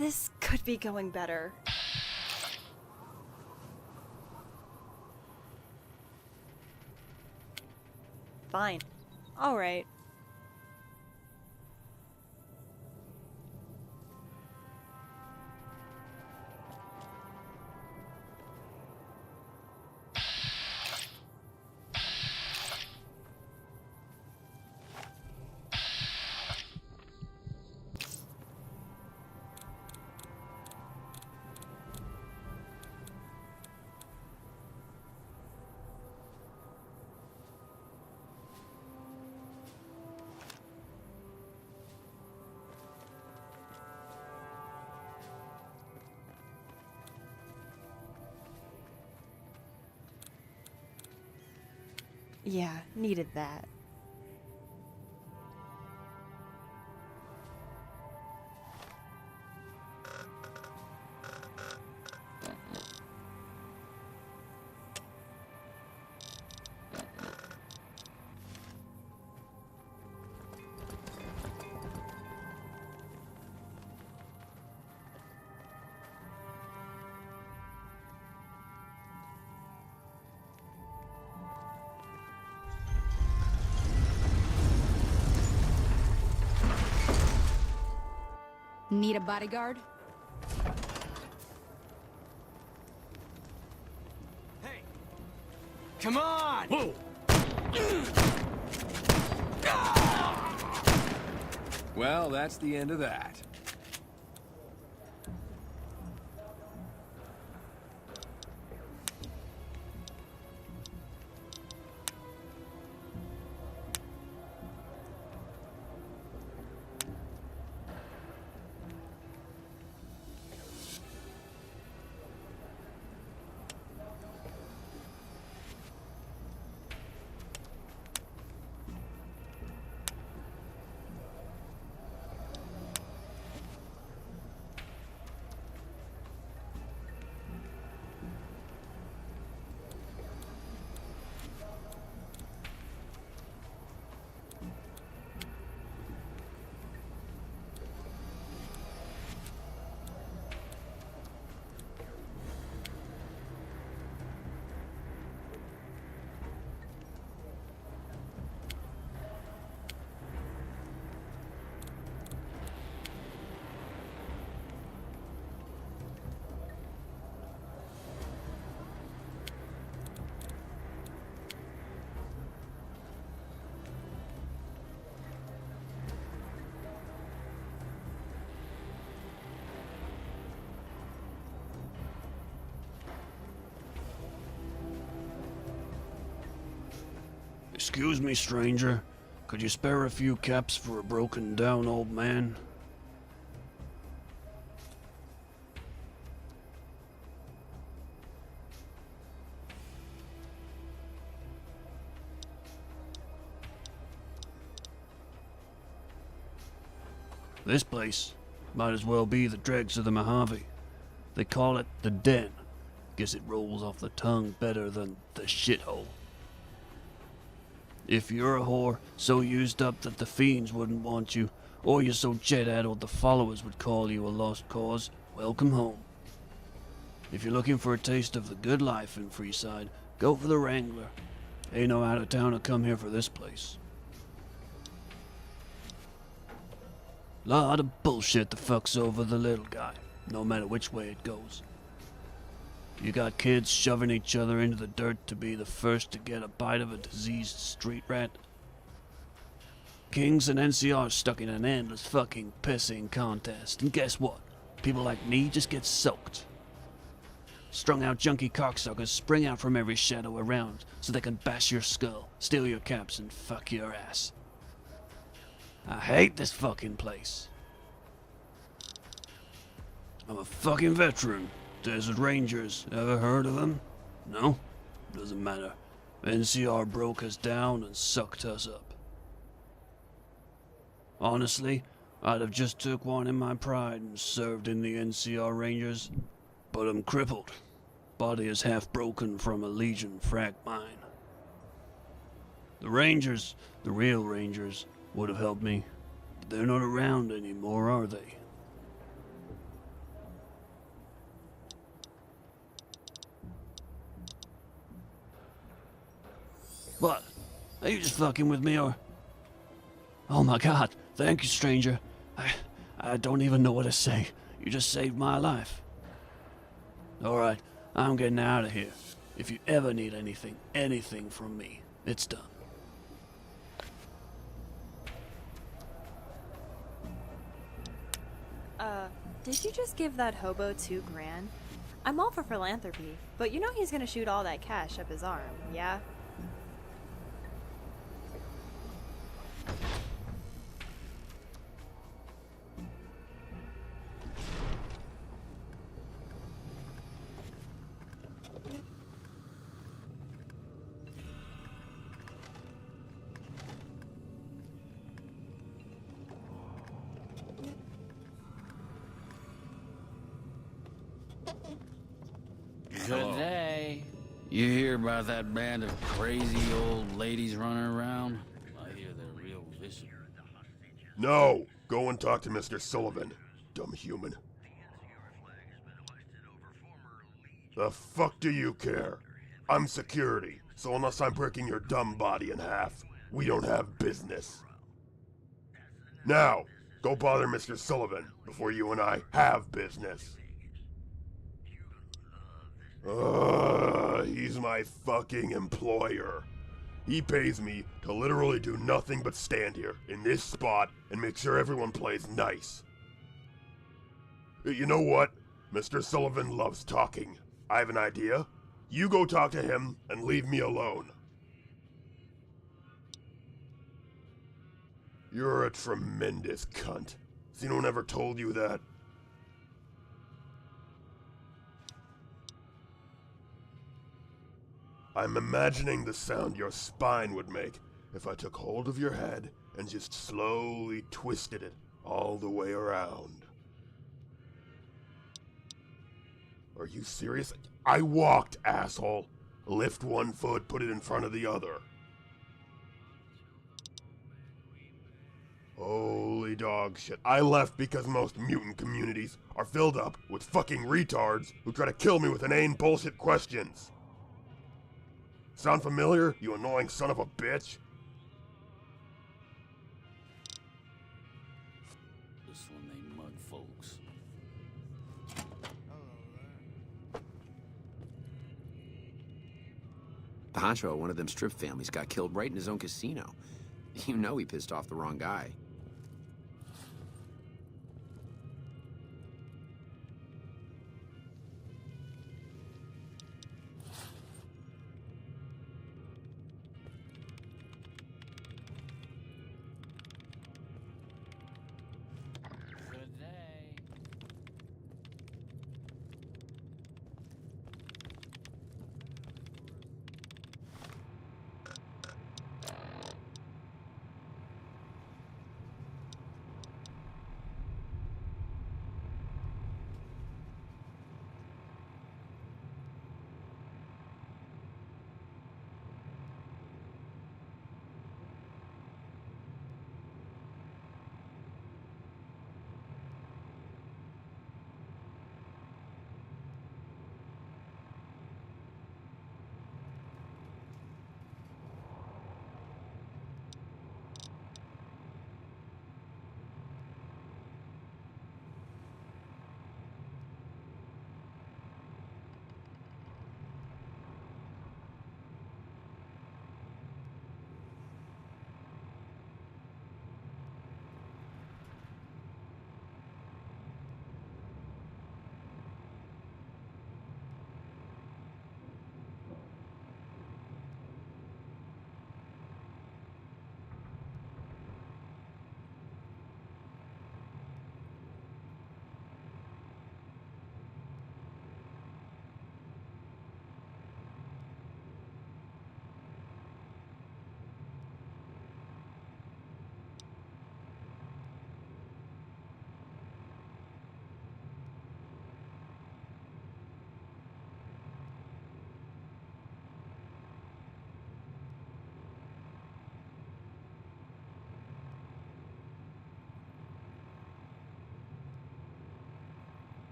This could be going better. Fine. Alright. Yeah, needed that. Need a bodyguard? Hey! Come on! Whoa! Well, that's the end of that. Excuse me, stranger. Could you spare a few caps for a broken down old man? This place might as well be the dregs of the Mojave. They call it the Den. Guess it rolls off the tongue better than the shithole. If you're a whore so used up that the fiends wouldn't want you, or you're so jet-addled the followers would call you a lost cause, welcome home. If you're looking for a taste of the good life in Freeside, go for the Wrangler. Ain't no out-of-towner come here for this place. Lot of bullshit that fucks over the little guy, no matter which way it goes. You got kids shoving each other into the dirt to be the first to get a bite of a diseased street rat. Kings and NCRs stuck in an endless fucking pissing contest, and guess what? People like me just get soaked. Strung out junkie cocksuckers spring out from every shadow around so they can bash your skull, steal your caps, and fuck your ass. I hate this fucking place. I'm a fucking veteran. Desert Rangers, ever heard of them? No? Doesn't matter. NCR broke us down and sucked us up. Honestly, I'd have just took one in my pride and served in the NCR Rangers, but I'm crippled. Body is half broken from a Legion frag mine. The Rangers, the real Rangers, would have helped me, but they're not around anymore, are they? What? Are you just fucking with me, or? Oh my god, thank you, stranger. I don't even know what to say. You just saved my life. Alright, I'm getting out of here. If you ever need anything from me, it's done. Did you just give that hobo $2 grand? I'm all for philanthropy, but you know he's gonna shoot all that cash up his arm, yeah? Good day. You hear about that band of crazy old ladies running around? I hear they're real vicious. No! Go and talk to Mr. Sullivan, dumb human. The fuck do you care? I'm security, so unless I'm breaking your dumb body in half, we don't have business. Now, go bother Mr. Sullivan before you and I have business. He's my fucking employer. He pays me to literally do nothing but stand here, in this spot, and make sure everyone plays nice. You know what? Mr. Sullivan loves talking. I have an idea. You go talk to him, and leave me alone. You're a tremendous cunt. Has anyone ever told you that? I'm imagining the sound your spine would make if I took hold of your head and just slowly twisted it all the way around. Are you serious? I walked, asshole. Lift one foot, put it in front of the other. Holy dog shit. I left because most mutant communities are filled up with fucking retards who try to kill me with inane bullshit questions. Sound familiar, you annoying son of a bitch? This one they mud folks. The honcho of one of them strip families got killed right in his own casino. You know he pissed off the wrong guy. Good day.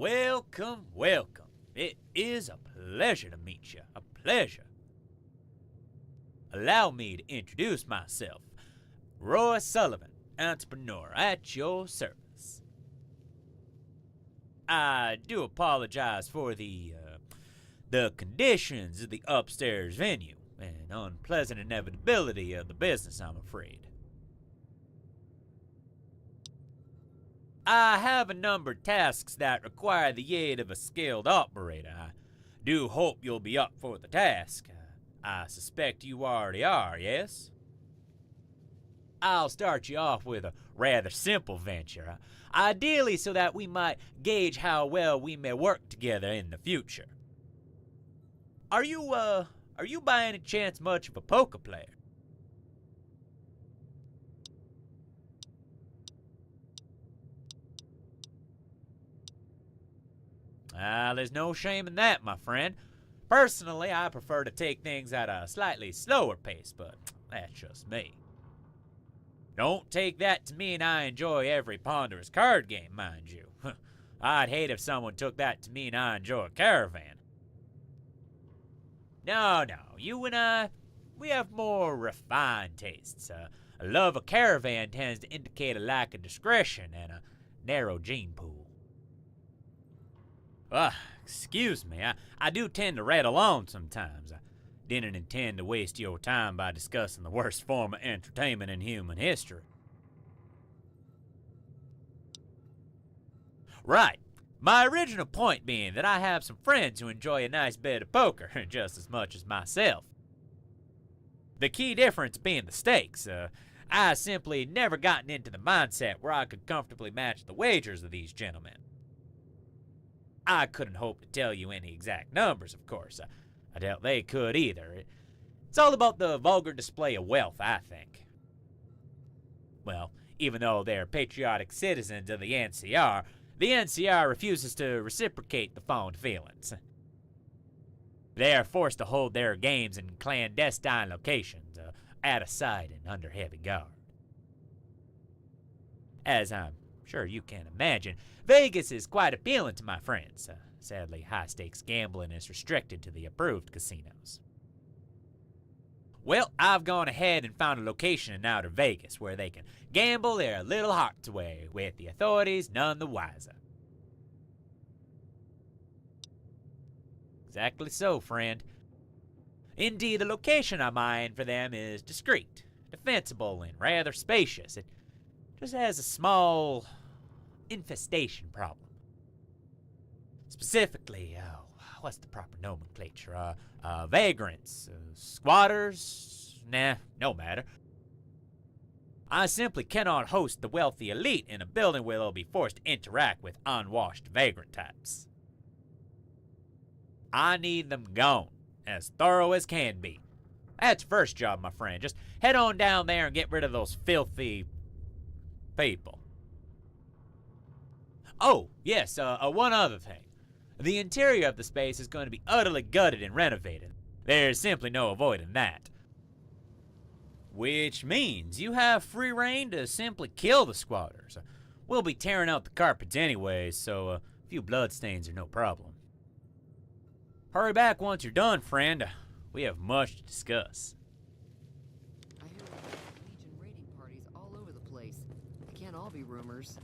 Welcome, welcome. It is a pleasure to meet you. A pleasure. Allow me to introduce myself. Roy Sullivan, entrepreneur at your service. I do apologize for the conditions of the upstairs venue and unpleasant inevitability of the business, I'm afraid. I have a number of tasks that require the aid of a skilled operator. I do hope you'll be up for the task. I suspect you already are, yes? I'll start you off with a rather simple venture, ideally so that we might gauge how well we may work together in the future. Are you by any chance much of a poker player? There's no shame in that, my friend. Personally, I prefer to take things at a slightly slower pace, but that's just me. Don't take that to mean I enjoy every ponderous card game, mind you. I'd hate if someone took that to mean I enjoy a caravan. No, you and I, we have more refined tastes. A love of caravan tends to indicate a lack of discretion and a narrow gene pool. Excuse me, I do tend to rattle on sometimes. I didn't intend to waste your time by discussing the worst form of entertainment in human history. Right. My original point being that I have some friends who enjoy a nice bit of poker just as much as myself. The key difference being the stakes. I simply never gotten into the mindset where I could comfortably match the wagers of these gentlemen. I couldn't hope to tell you any exact numbers, of course. I doubt they could either. It's all about the vulgar display of wealth, I think. Well, even though they're patriotic citizens of the NCR refuses to reciprocate the fond feelings. They are forced to hold their games in clandestine locations, out of sight and under heavy guard. As I'm sure you can imagine, Vegas is quite appealing to my friends. Sadly, high-stakes gambling is restricted to the approved casinos. Well, I've gone ahead and found a location in outer Vegas where they can gamble their little hearts away, with the authorities none the wiser. Exactly so, friend. Indeed, the location I'm eyeing for them is discreet, defensible, and rather spacious. It just has a small infestation problem. Specifically, what's the proper nomenclature? Vagrants, squatters, nah, no matter. I simply cannot host the wealthy elite in a building where they'll be forced to interact with unwashed vagrant types. I need them gone, as thorough as can be. That's first job, my friend. Just head on down there and get rid of those filthy people. Oh, yes, one other thing. The interior of the space is going to be utterly gutted and renovated. There's simply no avoiding that. Which means you have free reign to simply kill the squatters. We'll be tearing out the carpets anyway, so a few bloodstains are no problem. Hurry back once you're done, friend. We have much to discuss. I hear about Legion raiding parties all over the place. They can't all be rumors.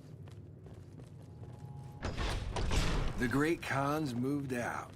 The Great Khan's moved out.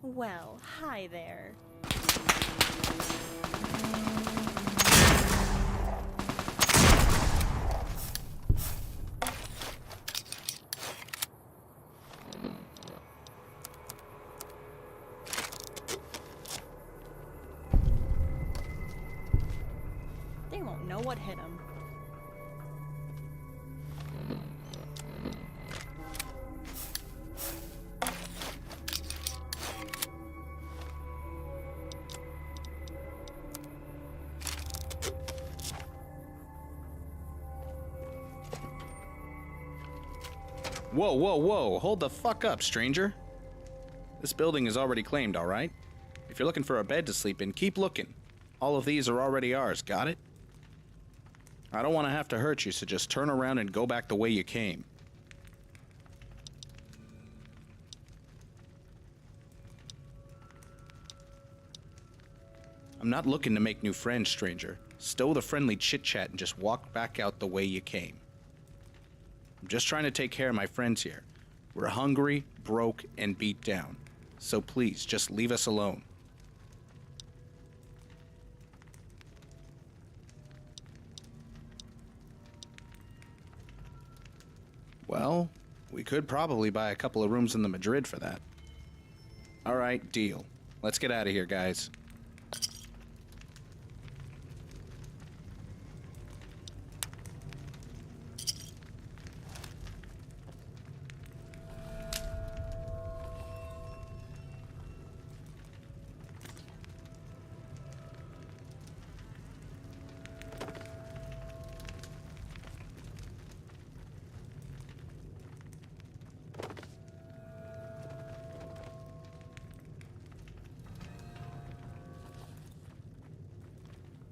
Well, hi there. They won't know what hit them. Whoa, whoa, whoa. Hold the fuck up, stranger. This building is already claimed, alright? If you're looking for a bed to sleep in, keep looking. All of these are already ours, got it? I don't want to have to hurt you, so just turn around and go back the way you came. I'm not looking to make new friends, stranger. Stow the friendly chit-chat and just walk back out the way you came. I'm just trying to take care of my friends here. We're hungry, broke, and beat down. So please, just leave us alone. Well, we could probably buy a couple of rooms in the Madrid for that. Alright, deal. Let's get out of here, guys.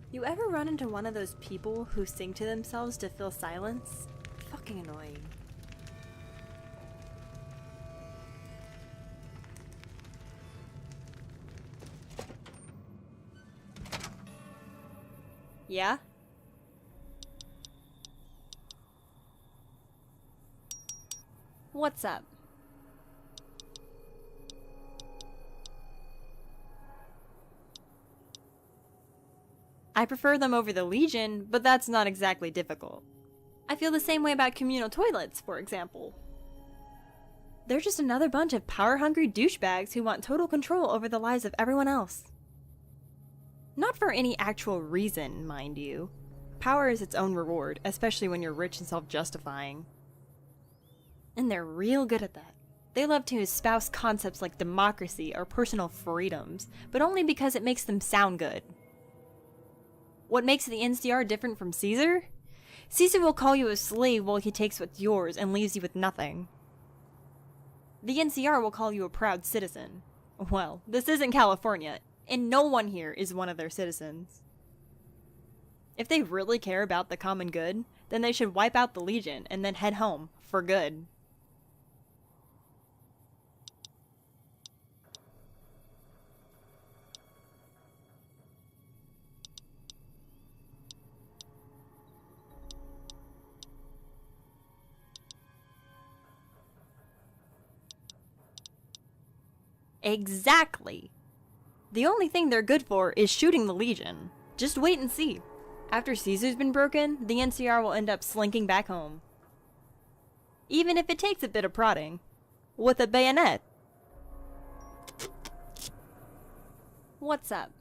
You ever run into one of those people who sing to themselves to fill silence? Fucking annoying. Yeah? What's up? I prefer them over the Legion, but that's not exactly difficult. I feel the same way about communal toilets, for example. They're just another bunch of power-hungry douchebags who want total control over the lives of everyone else. Not for any actual reason, mind you. Power is its own reward, especially when you're rich and self-justifying. And they're real good at that. They love to espouse concepts like democracy or personal freedoms, but only because it makes them sound good. What makes the NCR different from Caesar? Caesar will call you a slave while he takes what's yours and leaves you with nothing. The NCR will call you a proud citizen. Well, this isn't California, and no one here is one of their citizens. If they really care about the common good, then they should wipe out the Legion and then head home, for good. Exactly. The only thing they're good for is shooting the Legion. Just wait and see. After Caesar's been broken, the NCR will end up slinking back home. Even if it takes a bit of prodding. With a bayonet. What's up?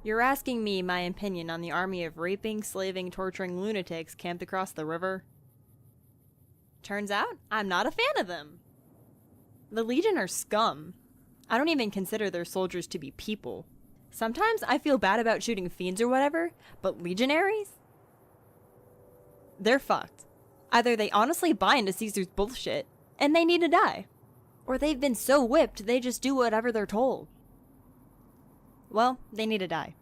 You're asking me my opinion on the army of raping, slaving, torturing lunatics camped across the river? Turns out, I'm not a fan of them. The Legion are scum. I don't even consider their soldiers to be people. Sometimes I feel bad about shooting fiends or whatever, but legionaries? They're fucked. Either they honestly buy into Caesar's bullshit, and they need to die. Or they've been so whipped they just do whatever they're told. Well, they need to die.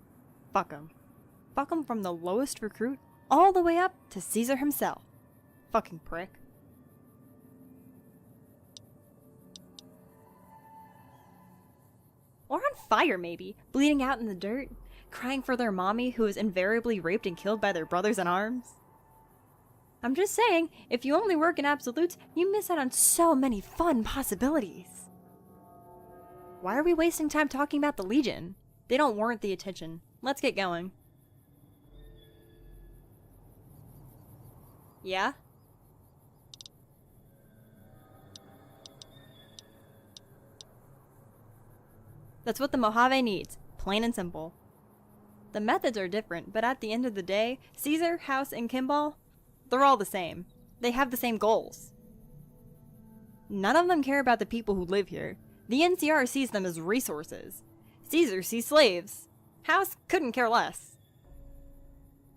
Fuck them. Fuck them from the lowest recruit all the way up to Caesar himself. Fucking prick. Or on fire, maybe, bleeding out in the dirt, crying for their mommy who was invariably raped and killed by their brothers in arms. I'm just saying, if you only work in absolutes, you miss out on so many fun possibilities. Why are we wasting time talking about the Legion? They don't warrant the attention. Let's get going. Yeah? That's what the Mojave needs, plain and simple. The methods are different, but at the end of the day, Caesar, House, and Kimball, they're all the same. They have the same goals. None of them care about the people who live here. The NCR sees them as resources. Caesar sees slaves. House couldn't care less.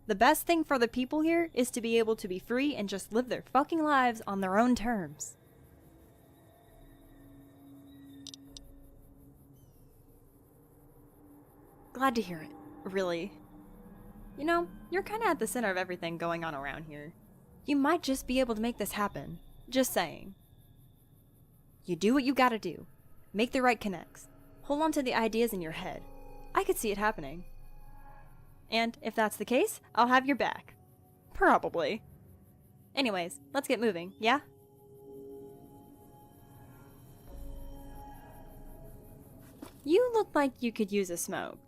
The best thing for the people here is to be able to be free and just live their fucking lives on their own terms. Glad to hear it, really. You know, you're kinda at the center of everything going on around here. You might just be able to make this happen. Just saying. You do what you gotta do. Make the right connects. Hold on to the ideas in your head. I could see it happening. And if that's the case, I'll have your back. Probably. Anyways, let's get moving, yeah? You look like you could use a smoke.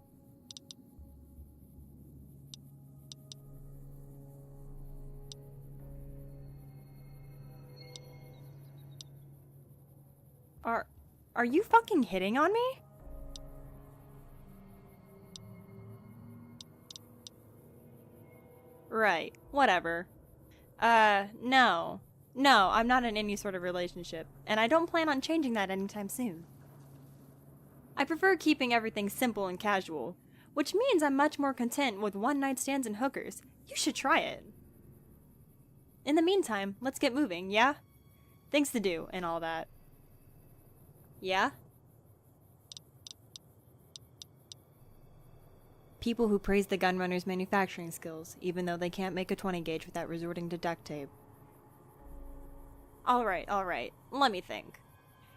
Are you fucking hitting on me? Right, whatever. No. No, I'm not in any sort of relationship, and I don't plan on changing that anytime soon. I prefer keeping everything simple and casual, which means I'm much more content with one-night stands and hookers. You should try it. In the meantime, let's get moving, yeah? Things to do and all that. Yeah? People who praise the gunrunner's manufacturing skills, even though they can't make a 20 gauge without resorting to duct tape. Alright, let me think.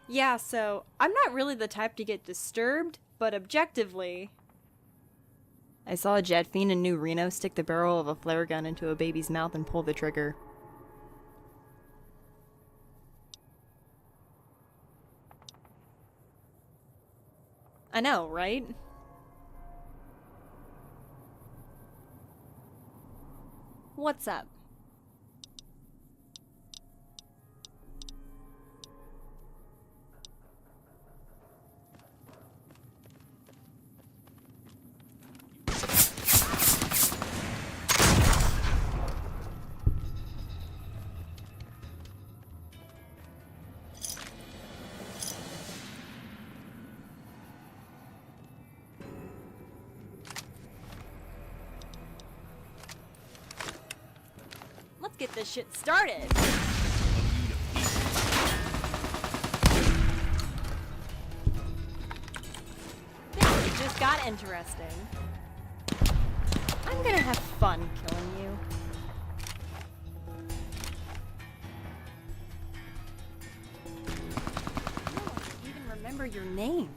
Yeah, so, I'm not really the type to get disturbed, but objectively... I saw a jet fiend in New Reno stick the barrel of a flare gun into a baby's mouth and pull the trigger. I know, right? What's up? Let's get this shit started. Things just got interesting. I'm gonna have fun killing you. No one can even remember your name.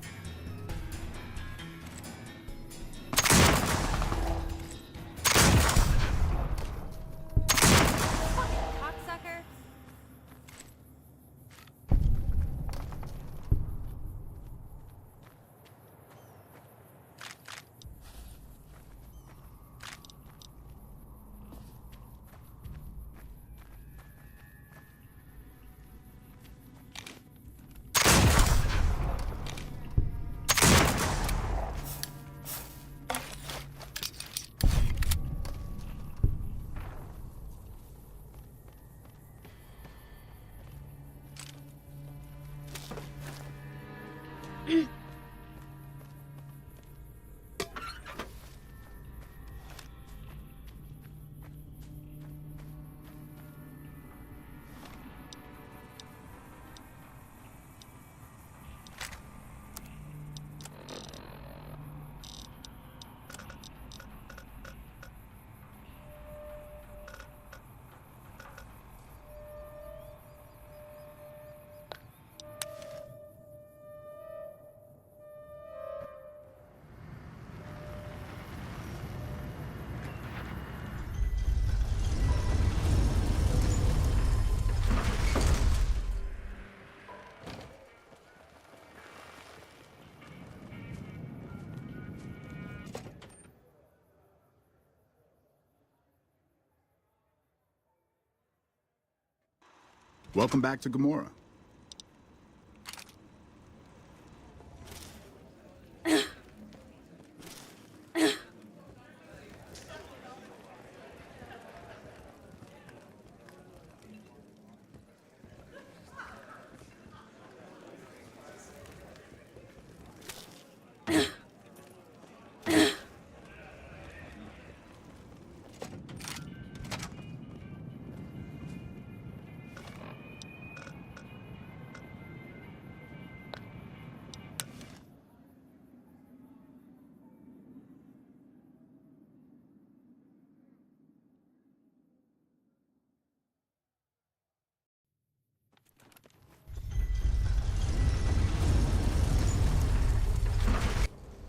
Welcome back to Gamora.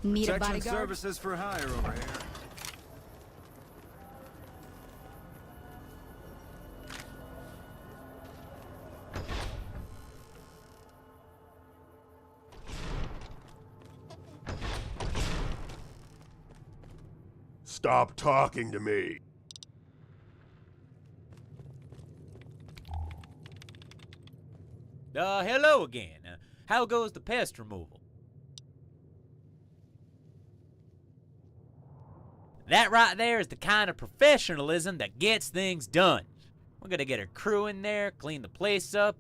Need a Protection bodyguard? services for hire over here. Stop talking to me. Hello again. How goes the pest removal? That right there is the kind of professionalism that gets things done. We're gonna get a crew in there, clean the place up.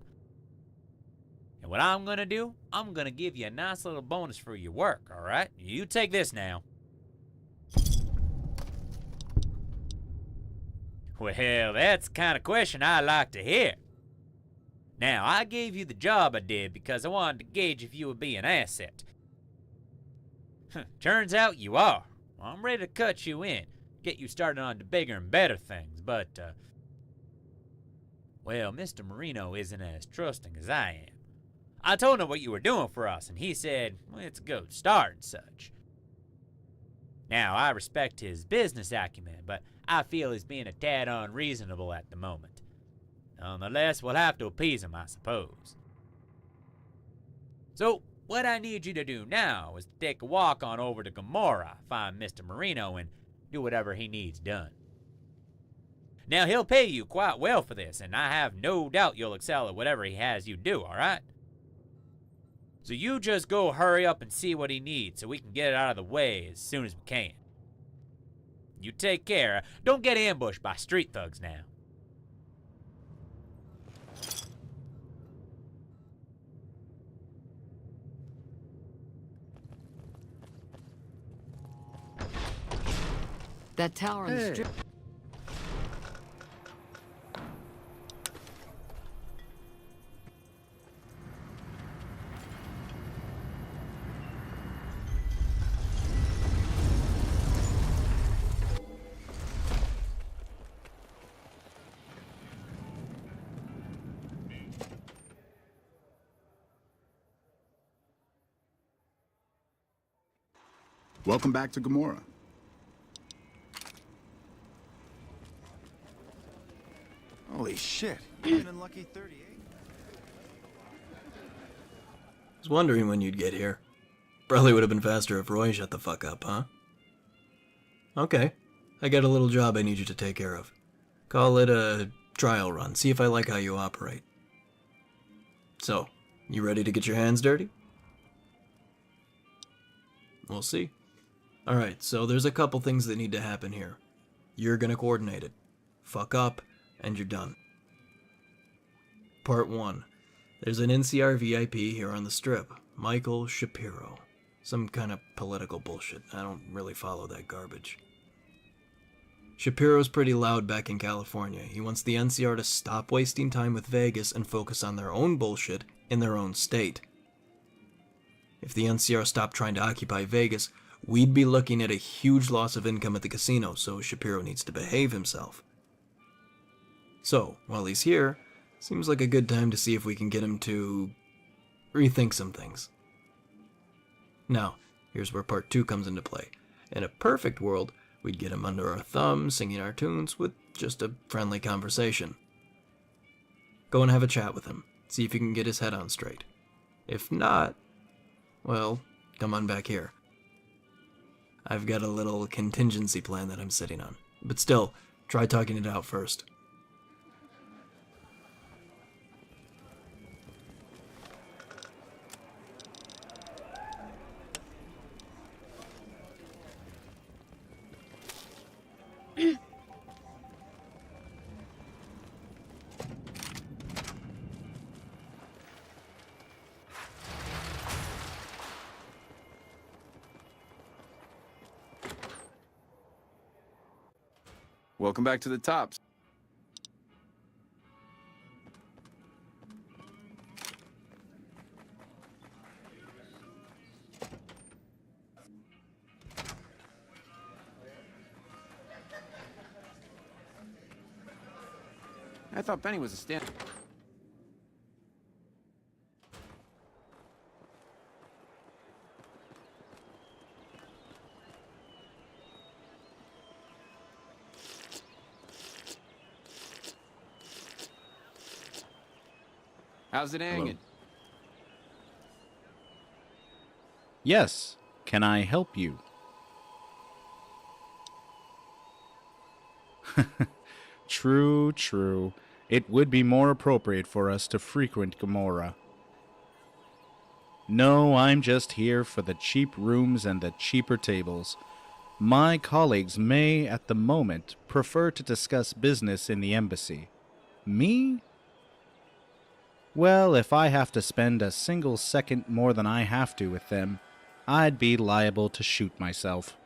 And what I'm gonna do, I'm gonna give you a nice little bonus for your work, alright? You take this now. Well, that's the kind of question I like to hear. Now, I gave you the job I did because I wanted to gauge if you would be an asset. Turns out you are. I'm ready to cut you in, get you started on to bigger and better things, but, well, Mr. Marino isn't as trusting as I am. I told him what you were doing for us, and he said, well, it's a good start and such. Now, I respect his business acumen, but I feel he's being a tad unreasonable at the moment. Nonetheless, we'll have to appease him, I suppose. So, what I need you to do now is to take a walk on over to Gamora, find Mr. Marino, and do whatever he needs done. Now, he'll pay you quite well for this, and I have no doubt you'll excel at whatever he has you do, alright? So you just go hurry up and see what he needs so we can get it out of the way as soon as we can. You take care. Don't get ambushed by street thugs now. That tower on the strip. Welcome back to Gamora. Holy shit. Even in Lucky 38. I was wondering when you'd get here. Probably would have been faster if Roy shut the fuck up, huh? Okay. I got a little job I need you to take care of. Call it a trial run. See if I like how you operate. So, you ready to get your hands dirty? We'll see. Alright, so there's a couple things that need to happen here. You're gonna coordinate it. Fuck up, and you're done. Part 1. There's an NCR VIP here on the strip. Michael Shapiro. Some kind of political bullshit. I don't really follow that garbage. Shapiro's pretty loud back in California. He wants the NCR to stop wasting time with Vegas and focus on their own bullshit in their own state. If the NCR stopped trying to occupy Vegas, we'd be looking at a huge loss of income at the casino, so Shapiro needs to behave himself. So, while he's here, seems like a good time to see if we can get him to rethink some things. Now, here's where part 2 comes into play. In a perfect world, we'd get him under our thumb, singing our tunes with just a friendly conversation. Go and have a chat with him, see if you can get his head on straight. If not, well, come on back here. I've got a little contingency plan that I'm sitting on. But still, try talking it out first. Welcome back to the tops. I thought Benny was a stand. How's it hanging? Yes. Can I help you? True, true. It would be more appropriate for us to frequent Gomorrah. No, I'm just here for the cheap rooms and the cheaper tables. My colleagues may, at the moment, prefer to discuss business in the embassy. Me? Well, if I have to spend a single second more than I have to with them, I'd be liable to shoot myself.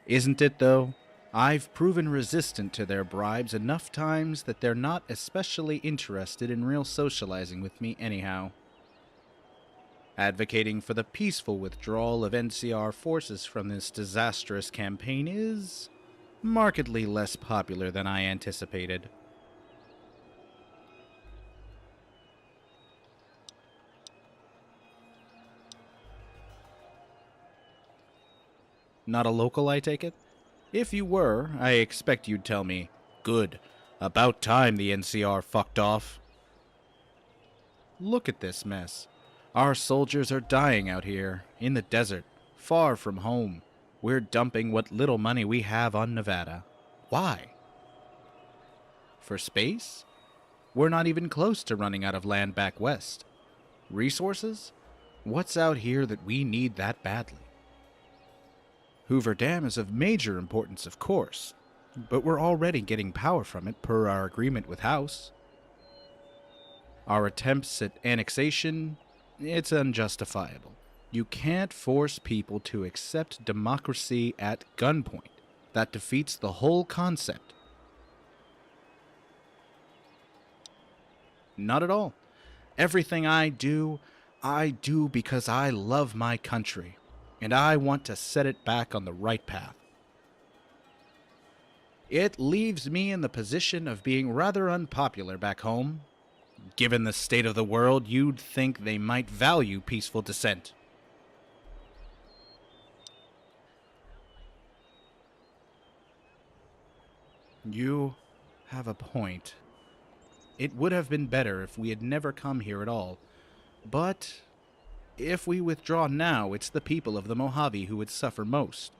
Isn't it, though? I've proven resistant to their bribes enough times that they're not especially interested in real socializing with me anyhow. Advocating for the peaceful withdrawal of NCR forces from this disastrous campaign is markedly less popular than I anticipated. Not a local, I take it? If you were, I expect you'd tell me, good, about time the NCR fucked off. Look at this mess. Our soldiers are dying out here, in the desert, far from home. We're dumping what little money we have on Nevada. Why? For space? We're not even close to running out of land back west. Resources? What's out here that we need that badly? Hoover Dam is of major importance, of course, but we're already getting power from it per our agreement with House. Our attempts at annexation, it's unjustifiable. You can't force people to accept democracy at gunpoint. That defeats the whole concept. Not at all. Everything I do because I love my country, and I want to set it back on the right path. It leaves me in the position of being rather unpopular back home. Given the state of the world, you'd think they might value peaceful dissent. You have a point. It would have been better if we had never come here at all. But if we withdraw now, it's the people of the Mojave who would suffer most.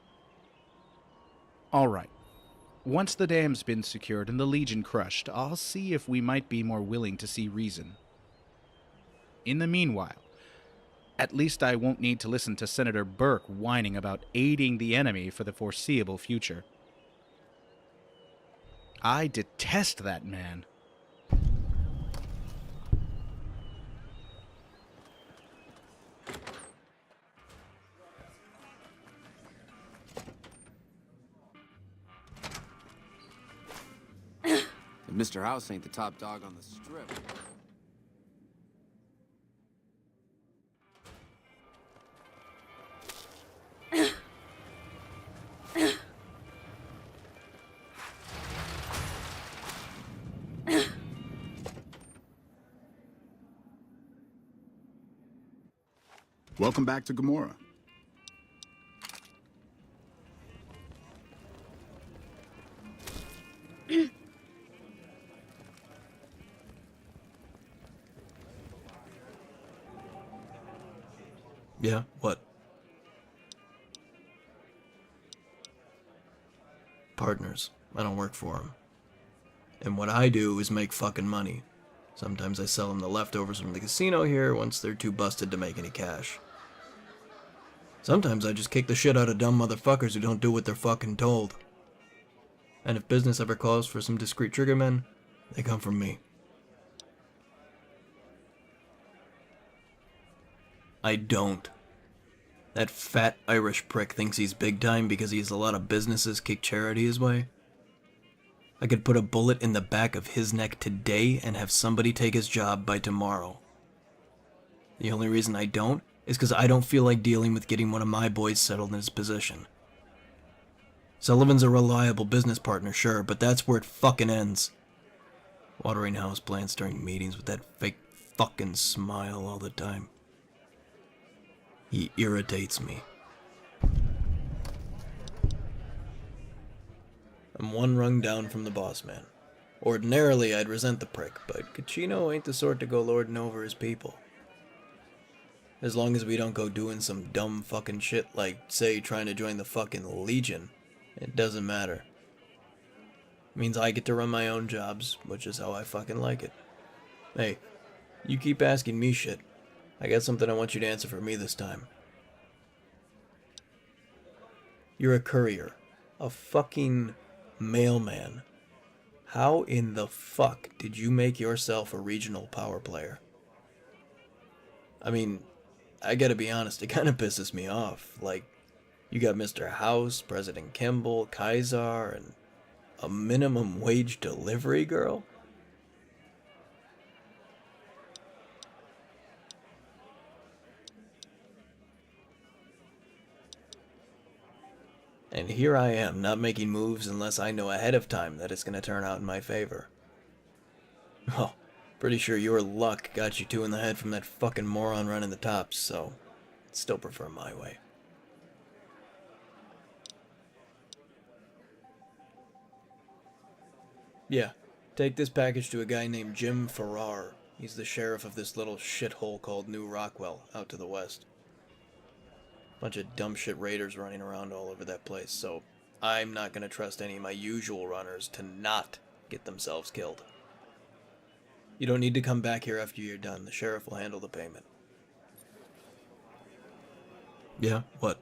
All right. Once the dam's been secured and the Legion crushed, I'll see if we might be more willing to see reason. In the meanwhile, at least I won't need to listen to Senator Burke whining about aiding the enemy for the foreseeable future. I detest that man. If Mr. House ain't the top dog on the strip. Welcome back to Gomorrah. Yeah, what? Partners. I don't work for them. And what I do is make fucking money. Sometimes I sell them the leftovers from the casino here once they're too busted to make any cash. Sometimes I just kick the shit out of dumb motherfuckers who don't do what they're fucking told. And if business ever calls for some discreet triggermen, they come from me. I don't That fat Irish prick thinks he's big time because he has a lot of businesses kick charity his way. I could put a bullet in the back of his neck today and have somebody take his job by tomorrow. The only reason I don't is because I don't feel like dealing with getting one of my boys settled in his position. Sullivan's a reliable business partner, sure, but that's where it fucking ends. Watering house plants during meetings with that fake fucking smile all the time. He irritates me. I'm one rung down from the boss man. Ordinarily, I'd resent the prick, but Caccino ain't the sort to go lording over his people. As long as we don't go doing some dumb fucking shit like, say, trying to join the fucking Legion, it doesn't matter. It means I get to run my own jobs, which is how I fucking like it. Hey, you keep asking me shit. I got something I want you to answer for me this time. You're a courier. A fucking mailman. How in the fuck did you make yourself a regional power player? I mean, I gotta be honest, it kinda pisses me off. Like, you got Mr. House, President Kimball, Kaiser, and a minimum wage delivery girl? And here I am, not making moves unless I know ahead of time that it's going to turn out in my favor. Well, pretty sure your luck got you two in the head from that fucking moron running the tops, so still prefer my way. Yeah, take this package to a guy named Jim Farrar. He's the sheriff of this little shithole called New Rockwell, out to the west. Bunch of dumb shit raiders running around all over that place, so I'm not gonna trust any of my usual runners to not get themselves killed. You don't need to come back here after you're done. The sheriff will handle the payment. Yeah, what?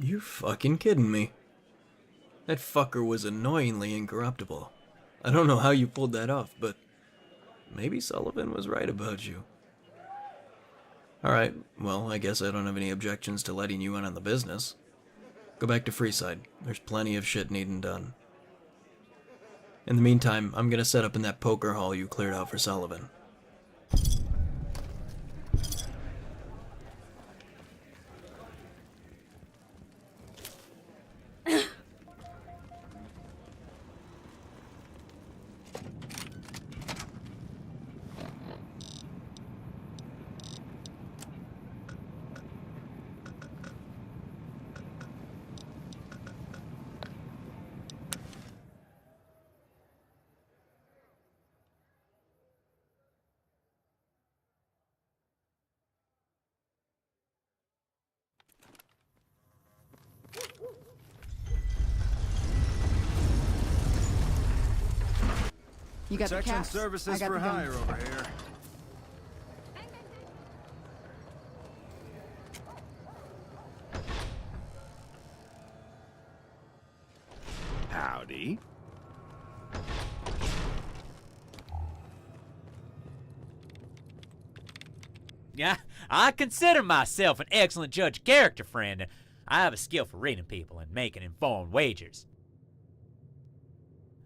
You're fucking kidding me. That fucker was annoyingly incorruptible. I don't know how you pulled that off, but maybe Sullivan was right about you. Alright, well, I guess I don't have any objections to letting you in on the business. Go back to Freeside. There's plenty of shit needing done. In the meantime, I'm gonna set up in that poker hall you cleared out for Sullivan. You got the Protection caps? services I got for the gun. hire over here. Howdy. Yeah, I consider myself an excellent judge of character, friend. I have a skill for reading people and making informed wagers.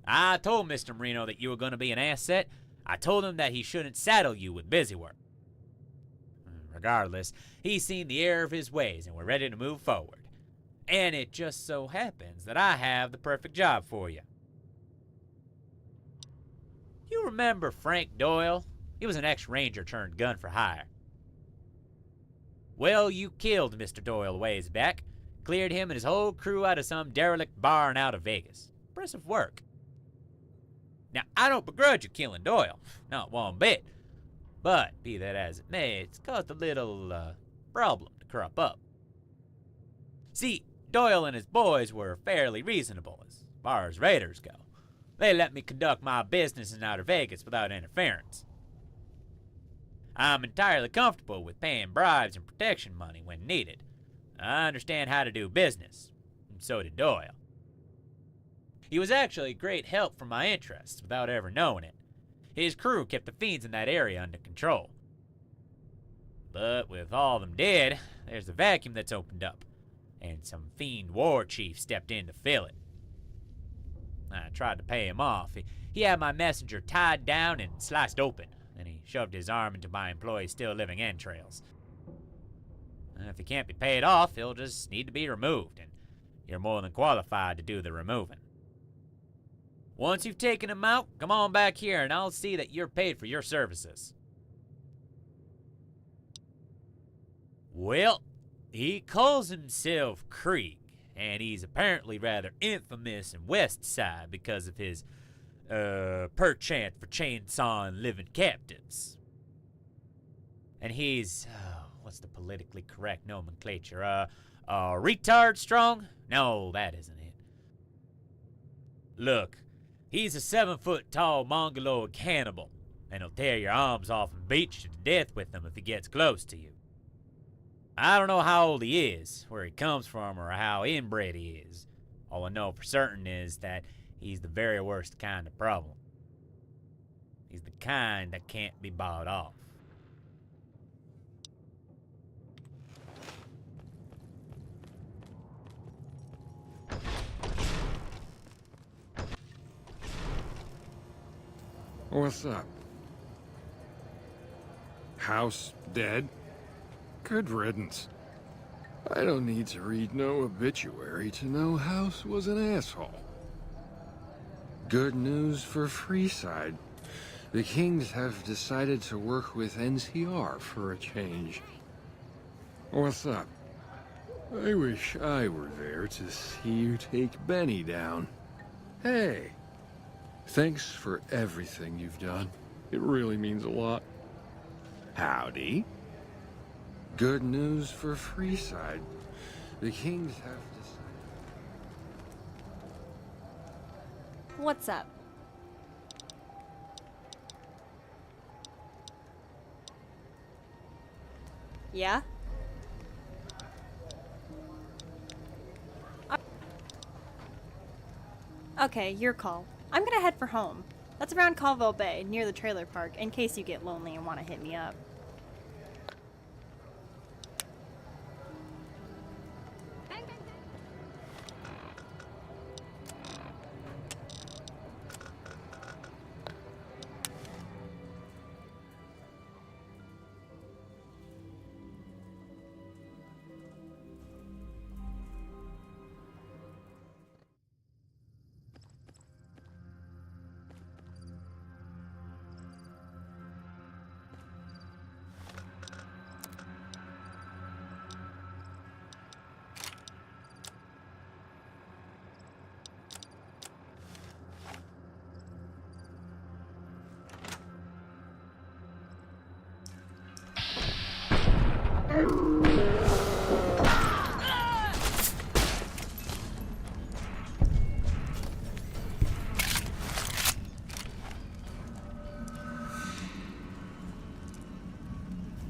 I told Mr. Marino that you were going to be an asset. I told him that he shouldn't saddle you with busy work. Regardless, he's seen the error of his ways and we're ready to move forward. And it just so happens that I have the perfect job for you. You remember Frank Doyle? He was an ex-ranger turned gun for hire. Well, you killed Mr. Doyle a ways back, cleared him and his whole crew out of some derelict barn out of Vegas. Impressive work. Now, I don't begrudge you killing Doyle, not one bit. But, be that as it may, it's caused a little, problem to crop up. See, Doyle and his boys were fairly reasonable as far as raiders go. They let me conduct my business in outer Vegas without interference. I'm entirely comfortable with paying bribes and protection money when needed. I understand how to do business, and so did Doyle. He was actually a great help for my interests without ever knowing it. His crew kept the fiends in that area under control. But with all of them dead, there's a vacuum that's opened up, and some fiend war chief stepped in to fill it. I tried to pay him off. He had my messenger tied down and sliced open, and he shoved his arm into my employee's still living entrails. If he can't be paid off, he'll just need to be removed, and you're more than qualified to do the removing. Once you've taken him out, come on back here and I'll see that you're paid for your services. Well, he calls himself Krieg, and he's apparently rather infamous in West Side because of his, penchant for chainsawing living captives. And he's, what's the politically correct nomenclature? Retard strong? No, that isn't it. Look, he's a 7-foot-tall mongoloid cannibal, and he'll tear your arms off and beat you to death with them if he gets close to you. I don't know how old he is, where he comes from, or how inbred he is. All I know for certain is that he's the very worst kind of problem. He's the kind that can't be bought off. What's up? House dead? Good riddance. I don't need to read no obituary to know House was an asshole. Good news for Freeside. The Kings have decided to work with NCR for a change. What's up? I wish I were there to see you take Benny down. Hey, thanks for everything you've done. It really means a lot. Howdy. Good news for Freeside. The Kings have decided. What's up? Yeah? Okay, your call. I'm gonna head for home. That's around Colville Bay, near the trailer park, in case you get lonely and want to hit me up.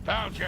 Found you!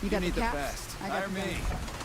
You got need the the caps? best. I got Hire the me. guns.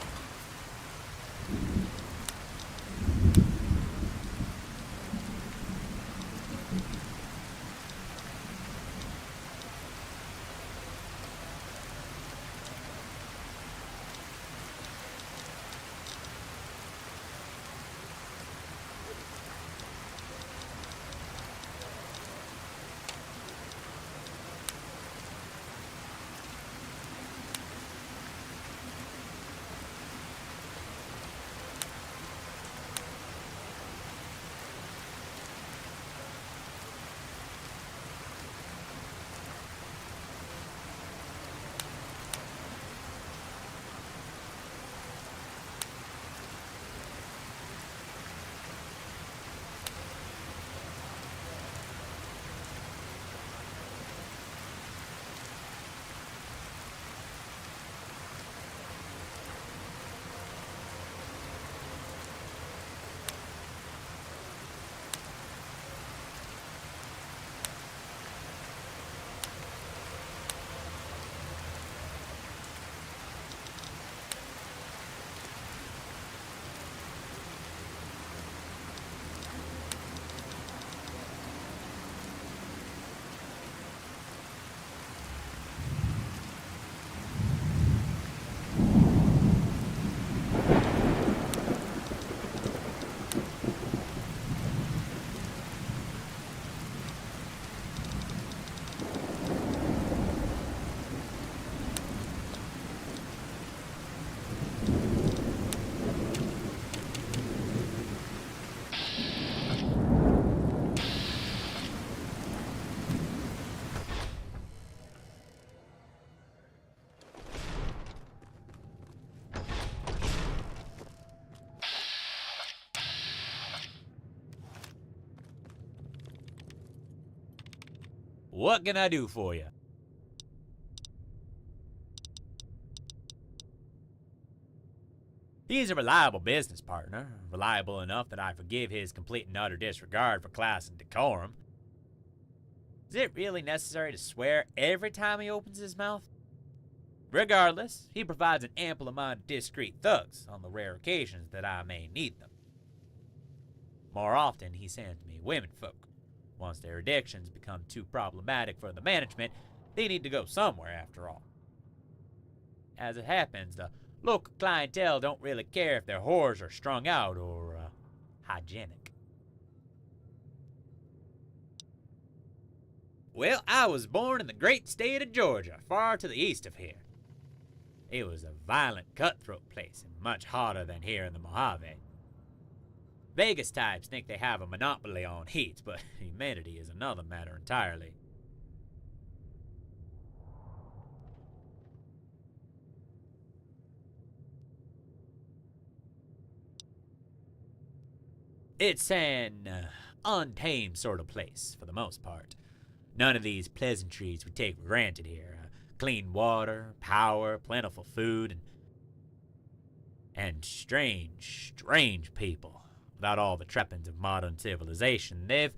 What can I do for you? He's a reliable business partner, reliable enough that I forgive his complete and utter disregard for class and decorum. Is it really necessary to swear every time he opens his mouth? Regardless, he provides an ample amount of discreet thugs on the rare occasions that I may need them. More often, he sends me womenfolk. Once their addictions become too problematic for the management, they need to go somewhere after all. As it happens, the local clientele don't really care if their whores are strung out or hygienic. Well, I was born in the great state of Georgia, far to the east of here. It was a violent, cutthroat place and much hotter than here in the Mojave. Vegas types think they have a monopoly on heat, but humidity is another matter entirely. It's an untamed sort of place, for the most part. None of these pleasantries we take for granted here. Clean water, power, plentiful food, and strange, strange people. Without all the trappings of modern civilization, they've,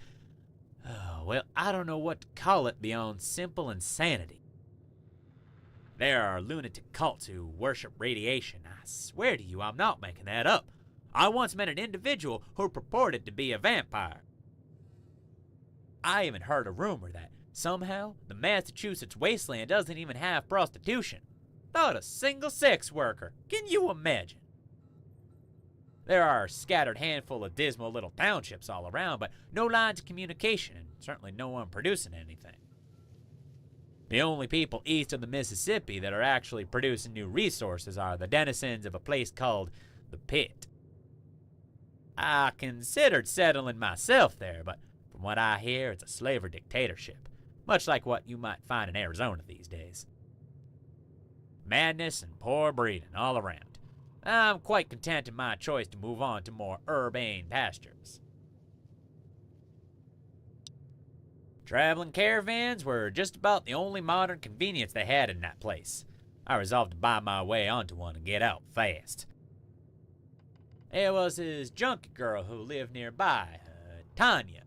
well, I don't know what to call it beyond simple insanity. There are lunatic cults who worship radiation. I swear to you, I'm not making that up. I once met an individual who purported to be a vampire. I even heard a rumor that somehow the Massachusetts wasteland doesn't even have prostitution. Not a single sex worker. Can you imagine? There are a scattered handful of dismal little townships all around, but no lines of communication, and certainly no one producing anything. The only people east of the Mississippi that are actually producing new resources are the denizens of a place called the Pit. I considered settling myself there, but from what I hear, it's a slaver dictatorship, much like what you might find in Arizona these days. Madness and poor breeding all around. I'm quite content in my choice to move on to more urbane pastures. Traveling caravans were just about the only modern convenience they had in that place. I resolved to buy my way onto one and get out fast. There was this junkie girl who lived nearby, Tanya.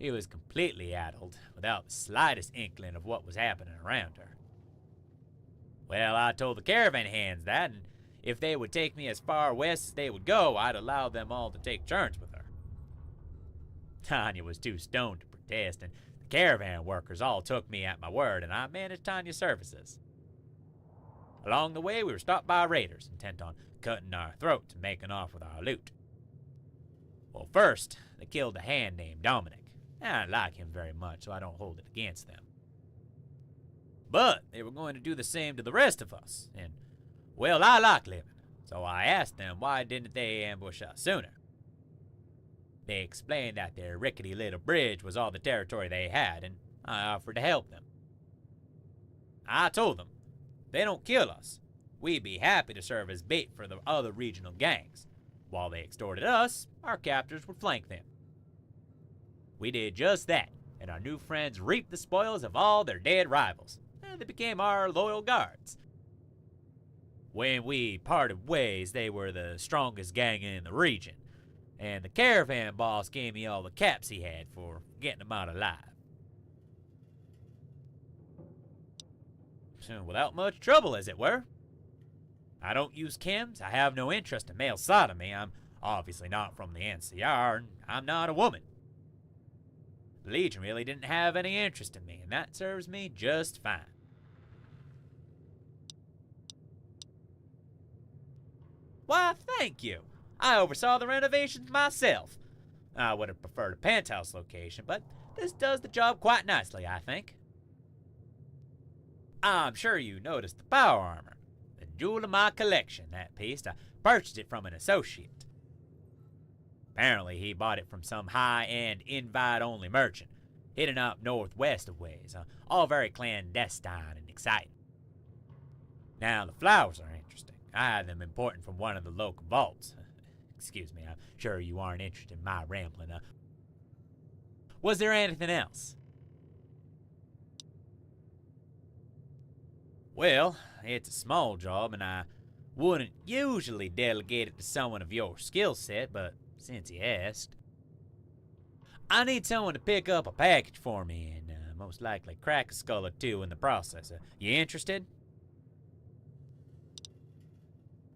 She was completely addled, without the slightest inkling of what was happening around her. Well, I told the caravan hands that, and if they would take me as far west as they would go, I'd allow them all to take turns with her. Tanya was too stoned to protest, and the caravan workers all took me at my word, and I managed Tanya's services. Along the way, we were stopped by raiders, intent on cutting our throats and making off with our loot. Well, first, they killed a hand named Dominic. I like him very much, so I don't hold it against them. But they were going to do the same to the rest of us, and, well, I like living, so I asked them why didn't they ambush us sooner. They explained that their rickety little bridge was all the territory they had, and I offered to help them. I told them, if they don't kill us, we'd be happy to serve as bait for the other regional gangs. While they extorted us, our captors would flank them. We did just that, and our new friends reaped the spoils of all their dead rivals. They became our loyal guards. When we parted ways, they were the strongest gang in the region, and the caravan boss gave me all the caps he had for getting them out alive. So, without much trouble, as it were. I don't use chems, I have no interest in male sodomy, I'm obviously not from the NCR, and I'm not a woman. The Legion really didn't have any interest in me, and that serves me just fine. Why, thank you. I oversaw the renovations myself. I would have preferred a penthouse location, but this does the job quite nicely, I think. I'm sure you noticed the power armor. The jewel of my collection, that piece. I purchased it from an associate. Apparently, he bought it from some high-end, invite-only merchant, hidden up northwest of ways, all very clandestine and exciting. Now, the flowers are interesting. I had them imported from one of the local vaults. Excuse me, I'm sure you aren't interested in my rambling. Was there anything else? Well, it's a small job, and I wouldn't usually delegate it to someone of your skill set, but since you asked. I need someone to pick up a package for me, and most likely crack a skull or two in the process. You interested?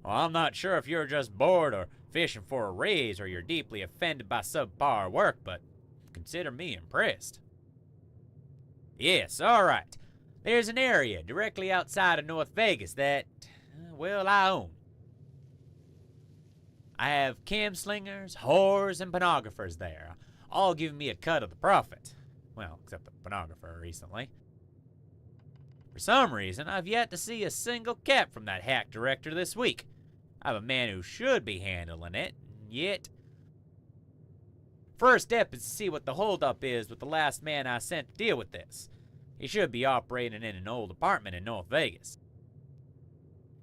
Well, I'm not sure if you're just bored or fishing for a raise or you're deeply offended by subpar work, but consider me impressed. Yes, all right. There's an area directly outside of North Vegas that, well, I own. I have chem slingers, whores, and pornographers there, all giving me a cut of the profit. Well, except the pornographer recently. For some reason, I've yet to see a single cap from that hack director this week. I have a man who should be handling it, yet. First step is to see what the holdup is with the last man I sent to deal with this. He should be operating in an old apartment in North Vegas.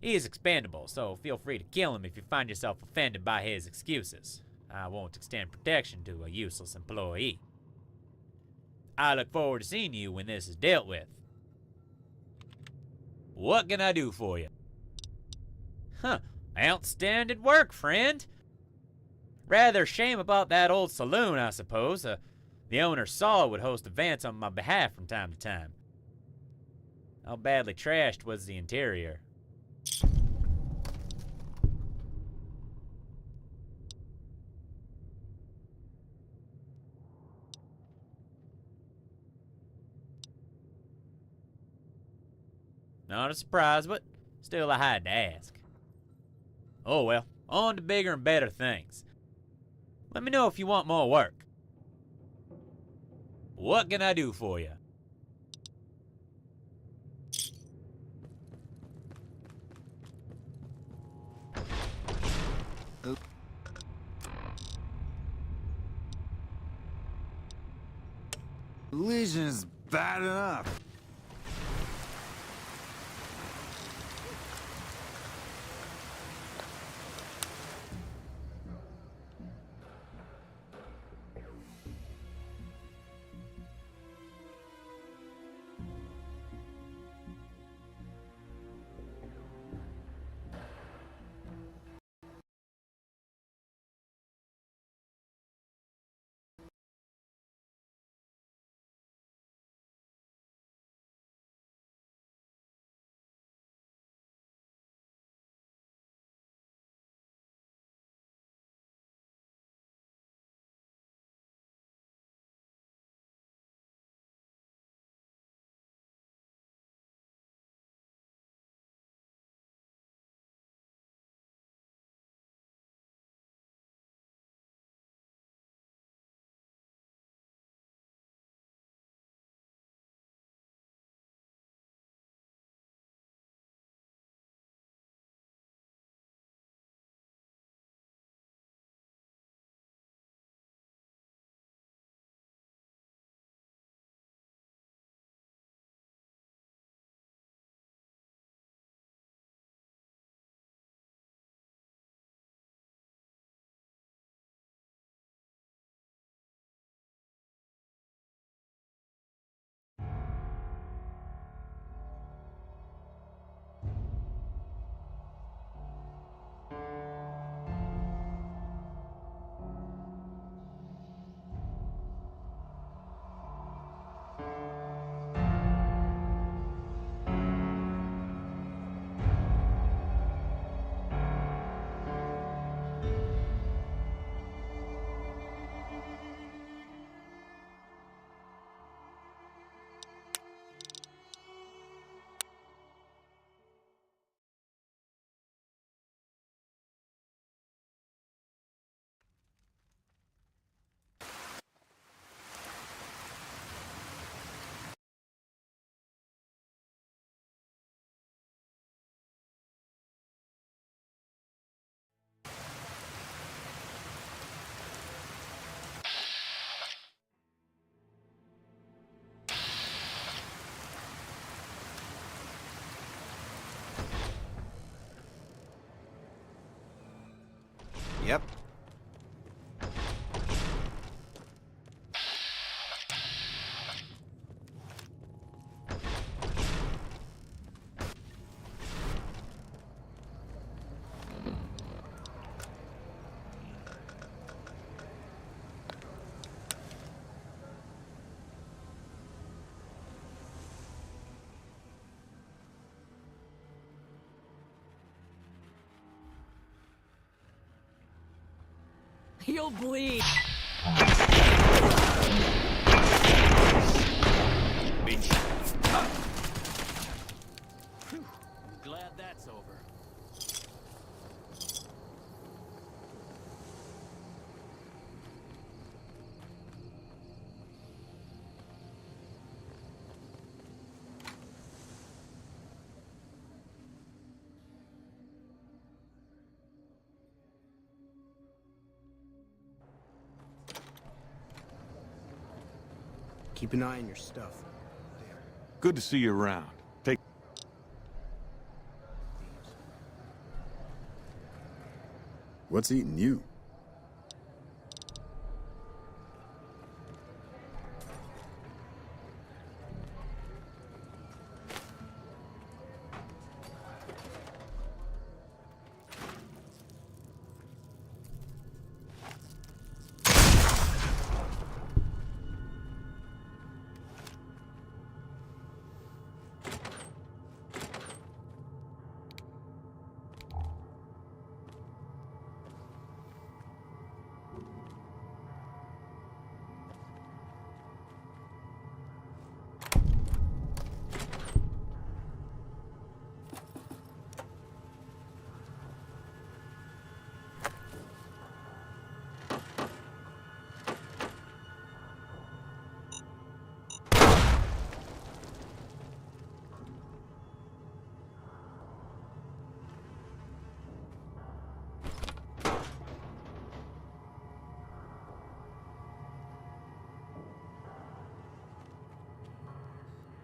He is expendable, so feel free to kill him if you find yourself offended by his excuses. I won't extend protection to a useless employee. I look forward to seeing you when this is dealt with. What can I do for you? Huh, outstanding work, friend. Rather shame about that old saloon, I suppose. The owner saw it would host events on my behalf from time to time. How badly trashed was the interior? Not a surprise, but still I had to ask. Oh well, on to bigger and better things. Let me know if you want more work. What can I do for you? Legion is bad enough. Yep. You'll bleed. Bitch. Phew. I'm glad that's over. Keep an eye on your stuff. Good to see you around. Take. What's eating you?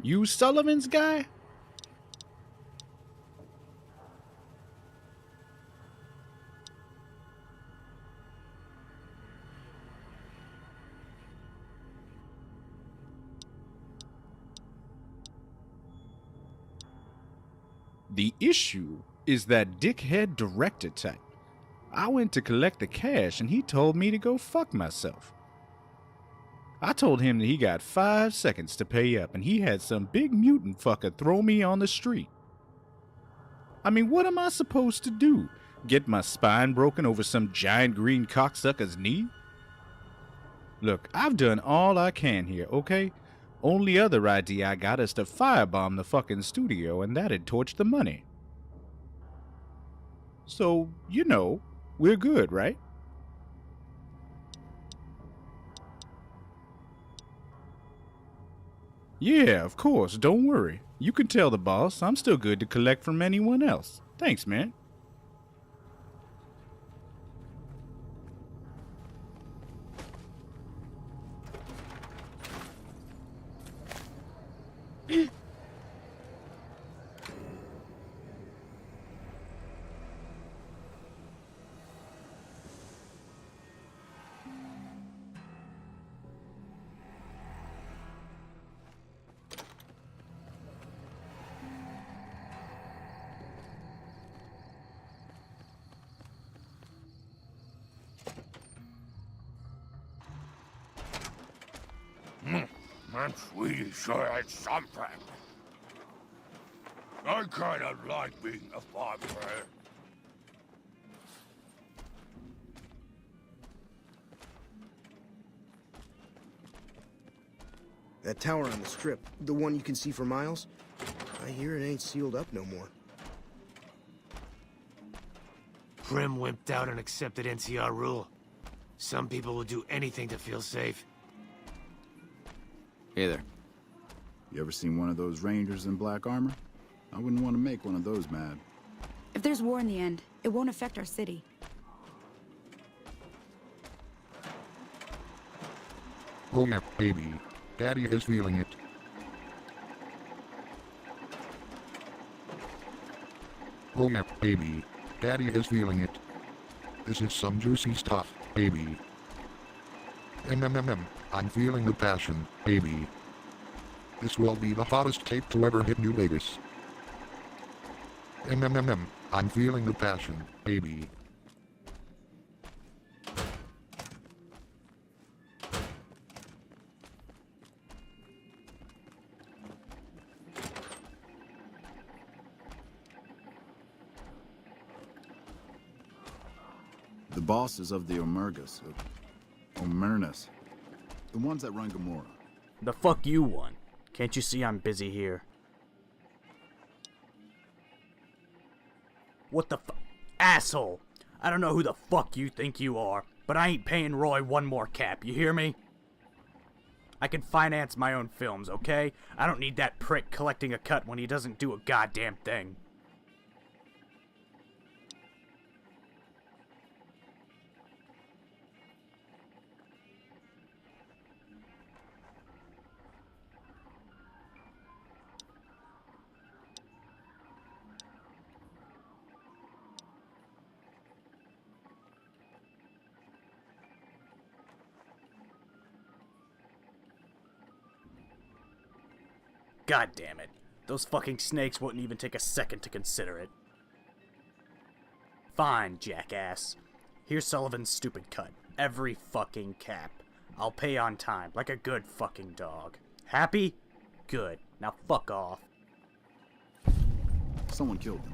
You Sullivan's guy? The issue is that dickhead director type. I went to collect the cash and he told me to go fuck myself. I told him that he got 5 seconds to pay up and he had some big mutant fucker throw me on the street. I mean, what am I supposed to do? Get my spine broken over some giant green cocksucker's knee? Look, I've done all I can here, okay? Only other idea I got is to firebomb the fucking studio and that'd torch the money. So, you know, we're good, right? Yeah, of course, don't worry. You can tell the boss I'm still good to collect from anyone else. Thanks, man. I'm really sure it's something. I kind of like being a farmer. That tower on the strip, the one you can see for miles, I hear it ain't sealed up no more. Prim wimped out and accepted NCR rule. Some people will do anything to feel safe. Hey there. You ever seen one of those rangers in black armor? I wouldn't want to make one of those mad. If there's war in the end, it won't affect our city. Pull up, baby. Daddy is feeling it. Pull up, baby. Daddy is feeling it. This is some juicy stuff, baby. I'm feeling the passion, baby. This will be the hottest tape to ever hit New Vegas. I'm feeling the passion, baby. The bosses of the Omergas, Omernas, the ones that run Gamora. The fuck you want? Can't you see I'm busy here? What the asshole! I don't know who the fuck you think you are, but I ain't paying Roy one more cap, you hear me? I can finance my own films, okay? I don't need that prick collecting a cut when he doesn't do a goddamn thing. God damn it. Those fucking snakes wouldn't even take a second to consider it. Fine, jackass. Here's Sullivan's stupid cut. Every fucking cap. I'll pay on time, like a good fucking dog. Happy? Good. Now fuck off. Someone killed him.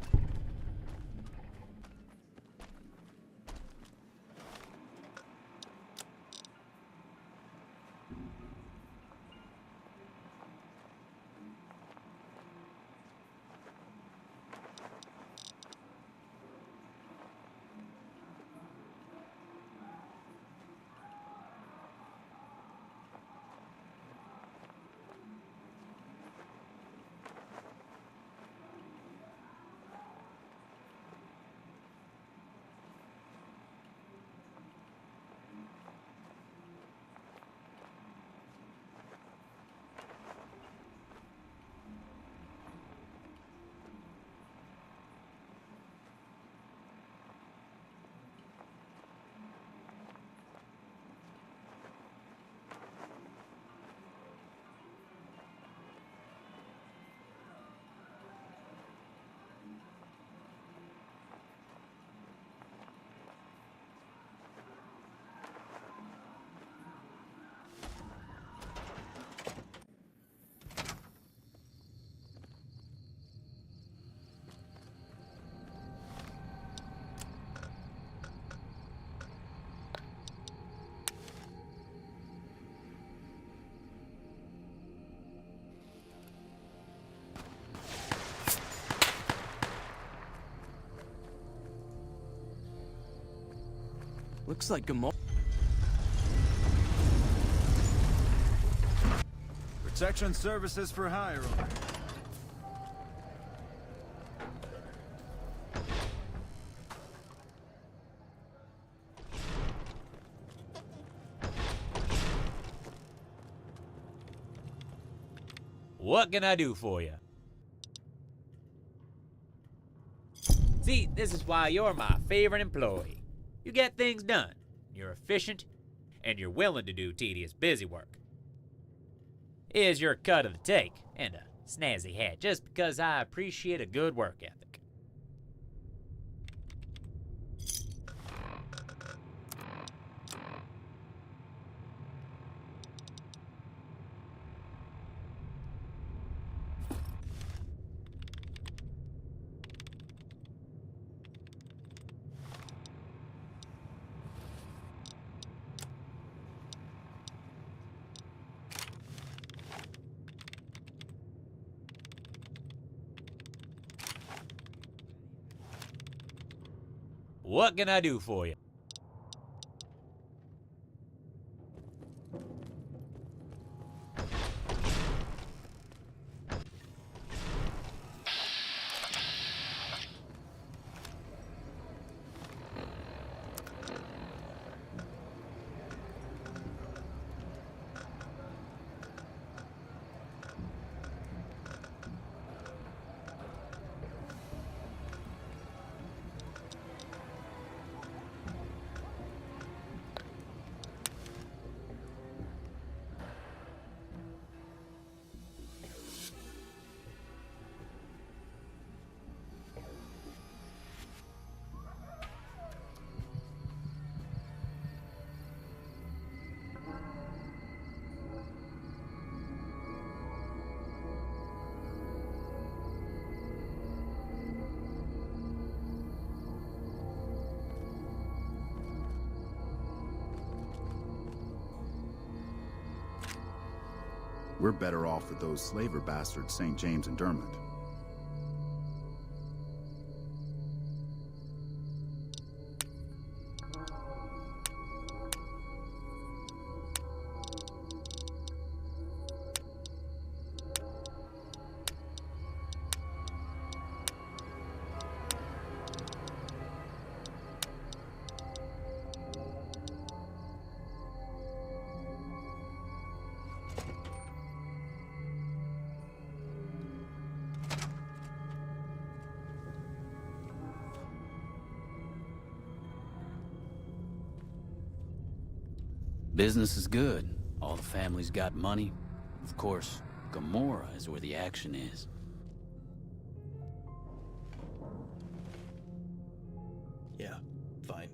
Looks like Gamora. Protection services for hire. What can I do for you? See, this is why you're my favorite employee. You get things done, you're efficient, and you're willing to do tedious busy work. Here's your cut of the take, and a snazzy hat, just because I appreciate a good work ethic. What can I do for you? We're better off with those slaver bastards, St. James and Dermot. Business is good. All the families got money. Of course, Gomorrah is where the action is. Yeah, fine.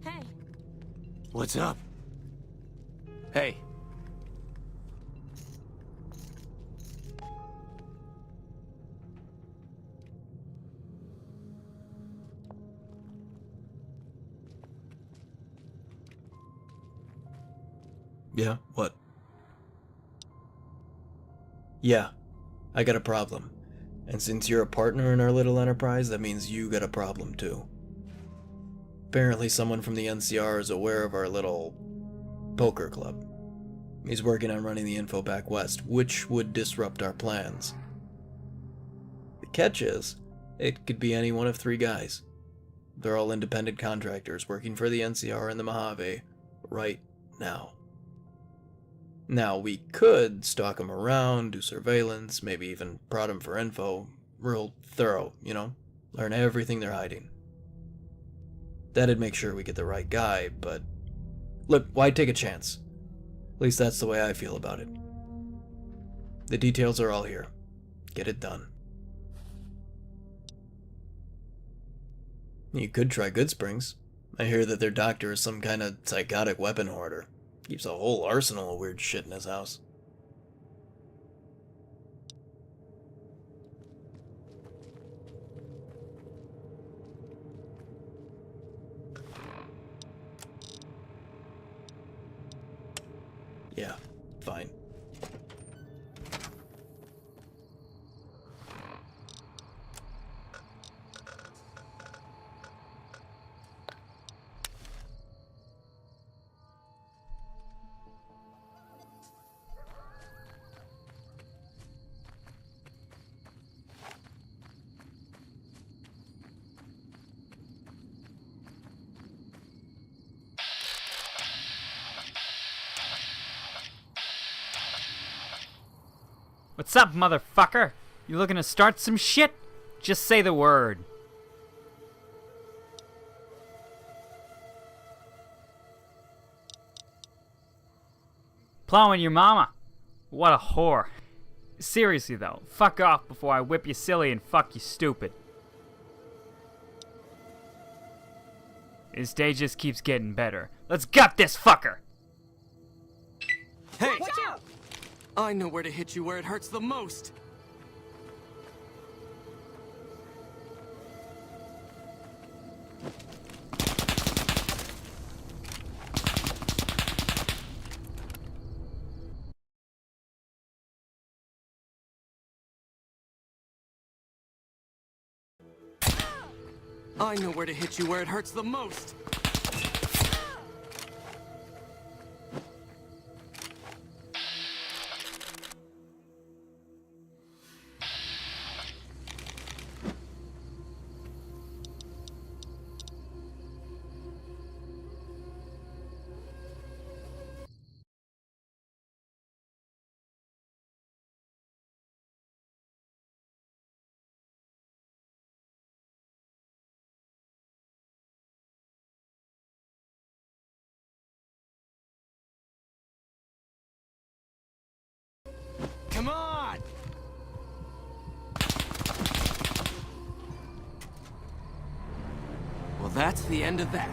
Hey. What's up? Hey. Yeah, what? Yeah, I got a problem. And since you're a partner in our little enterprise, that means you got a problem too. Apparently someone from the NCR is aware of our little poker club. He's working on running the info back west, which would disrupt our plans. The catch is, it could be any one of 3 guys. They're all independent contractors working for the NCR and the Mojave right now. Now, we could stalk them around, do surveillance, maybe even prod them for info. Real thorough, you know? Learn everything they're hiding. That'd make sure we get the right guy, but... Look, why take a chance? At least that's the way I feel about it. The details are all here. Get it done. You could try Goodsprings. I hear that their doctor is some kind of psychotic weapon hoarder. Keeps a whole arsenal of weird shit in his house. Yeah, fine. What's up, motherfucker? You looking to start some shit? Just say the word. Plowing your mama? What a whore. Seriously though, fuck off before I whip you silly and fuck you stupid. This day just keeps getting better. Let's gut this fucker! Hey! Watch out! I know where to hit you where it hurts the most. I know where to hit you where it hurts the most. Come on! Well, that's the end of that.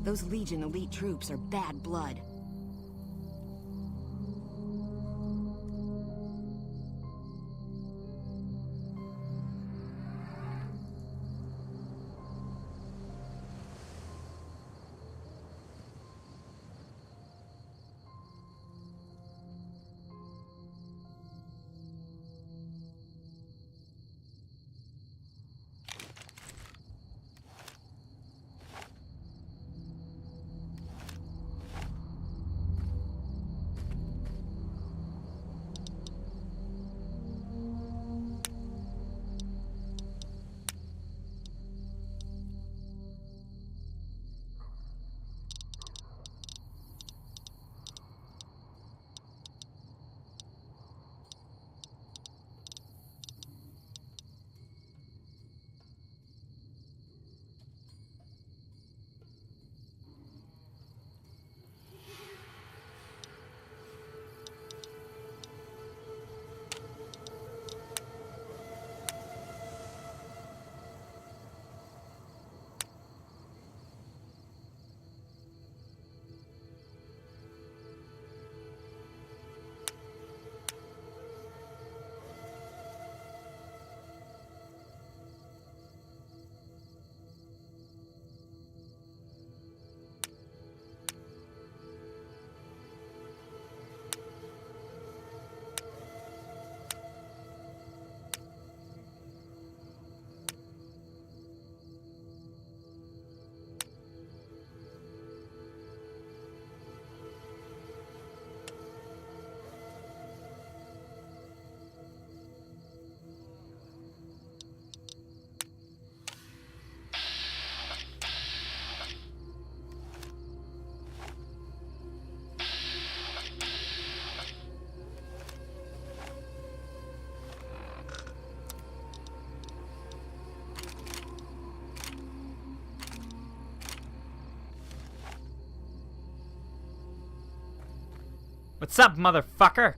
Those Legion elite troops are bad blood. What's up, motherfucker?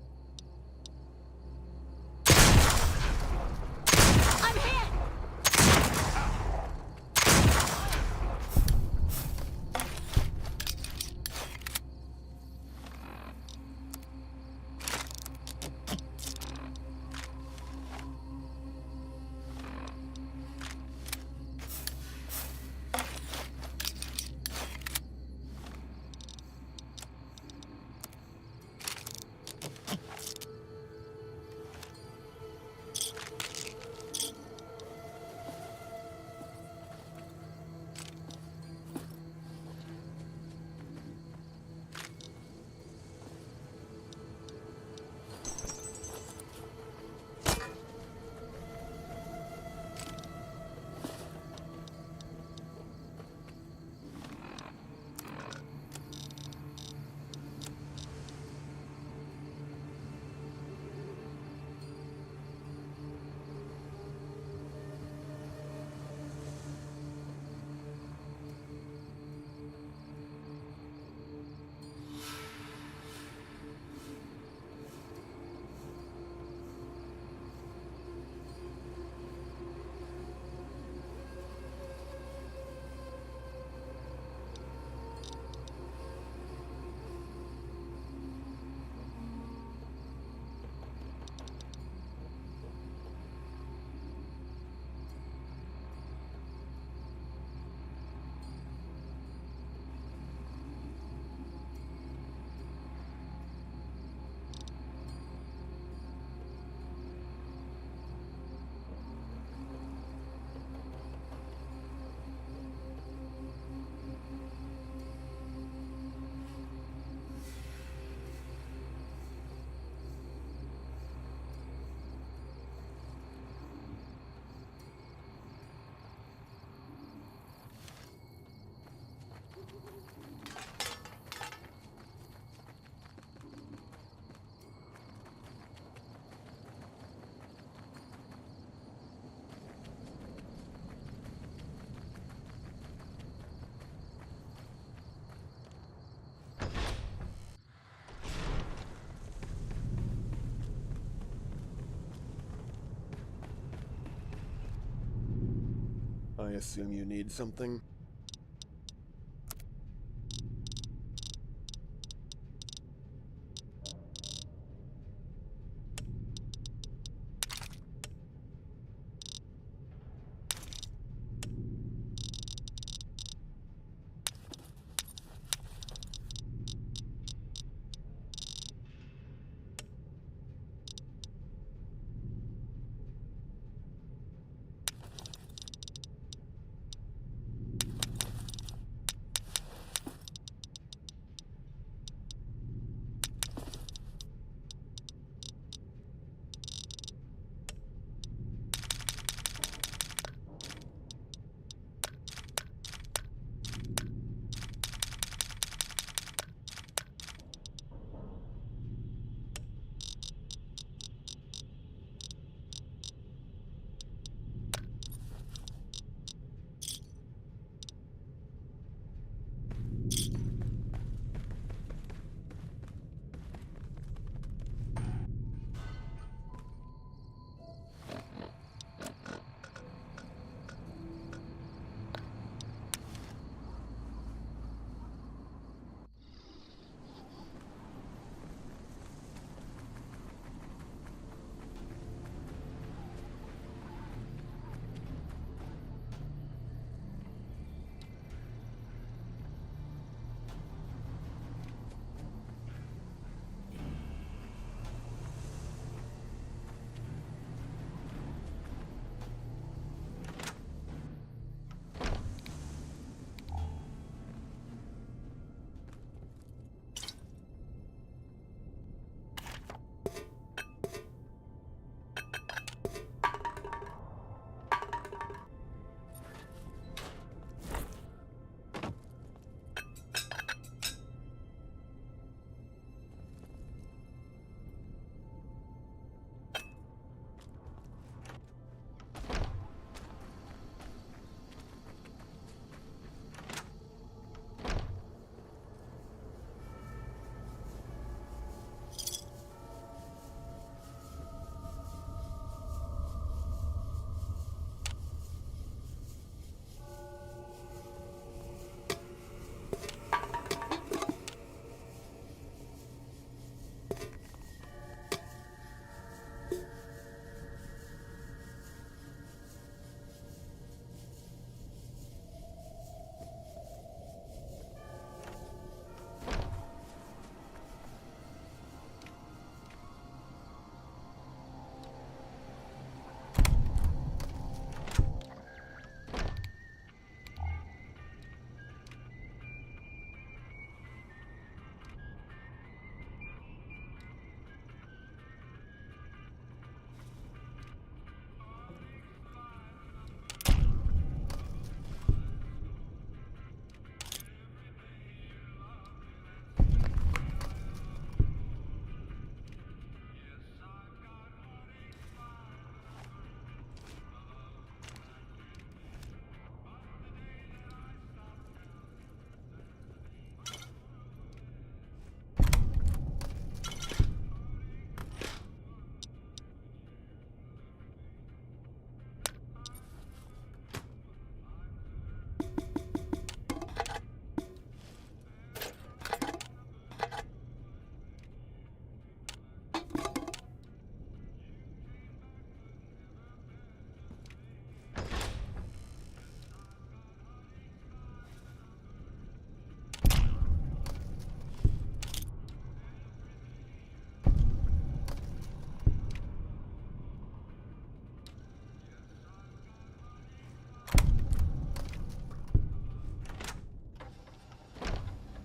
I assume you need something?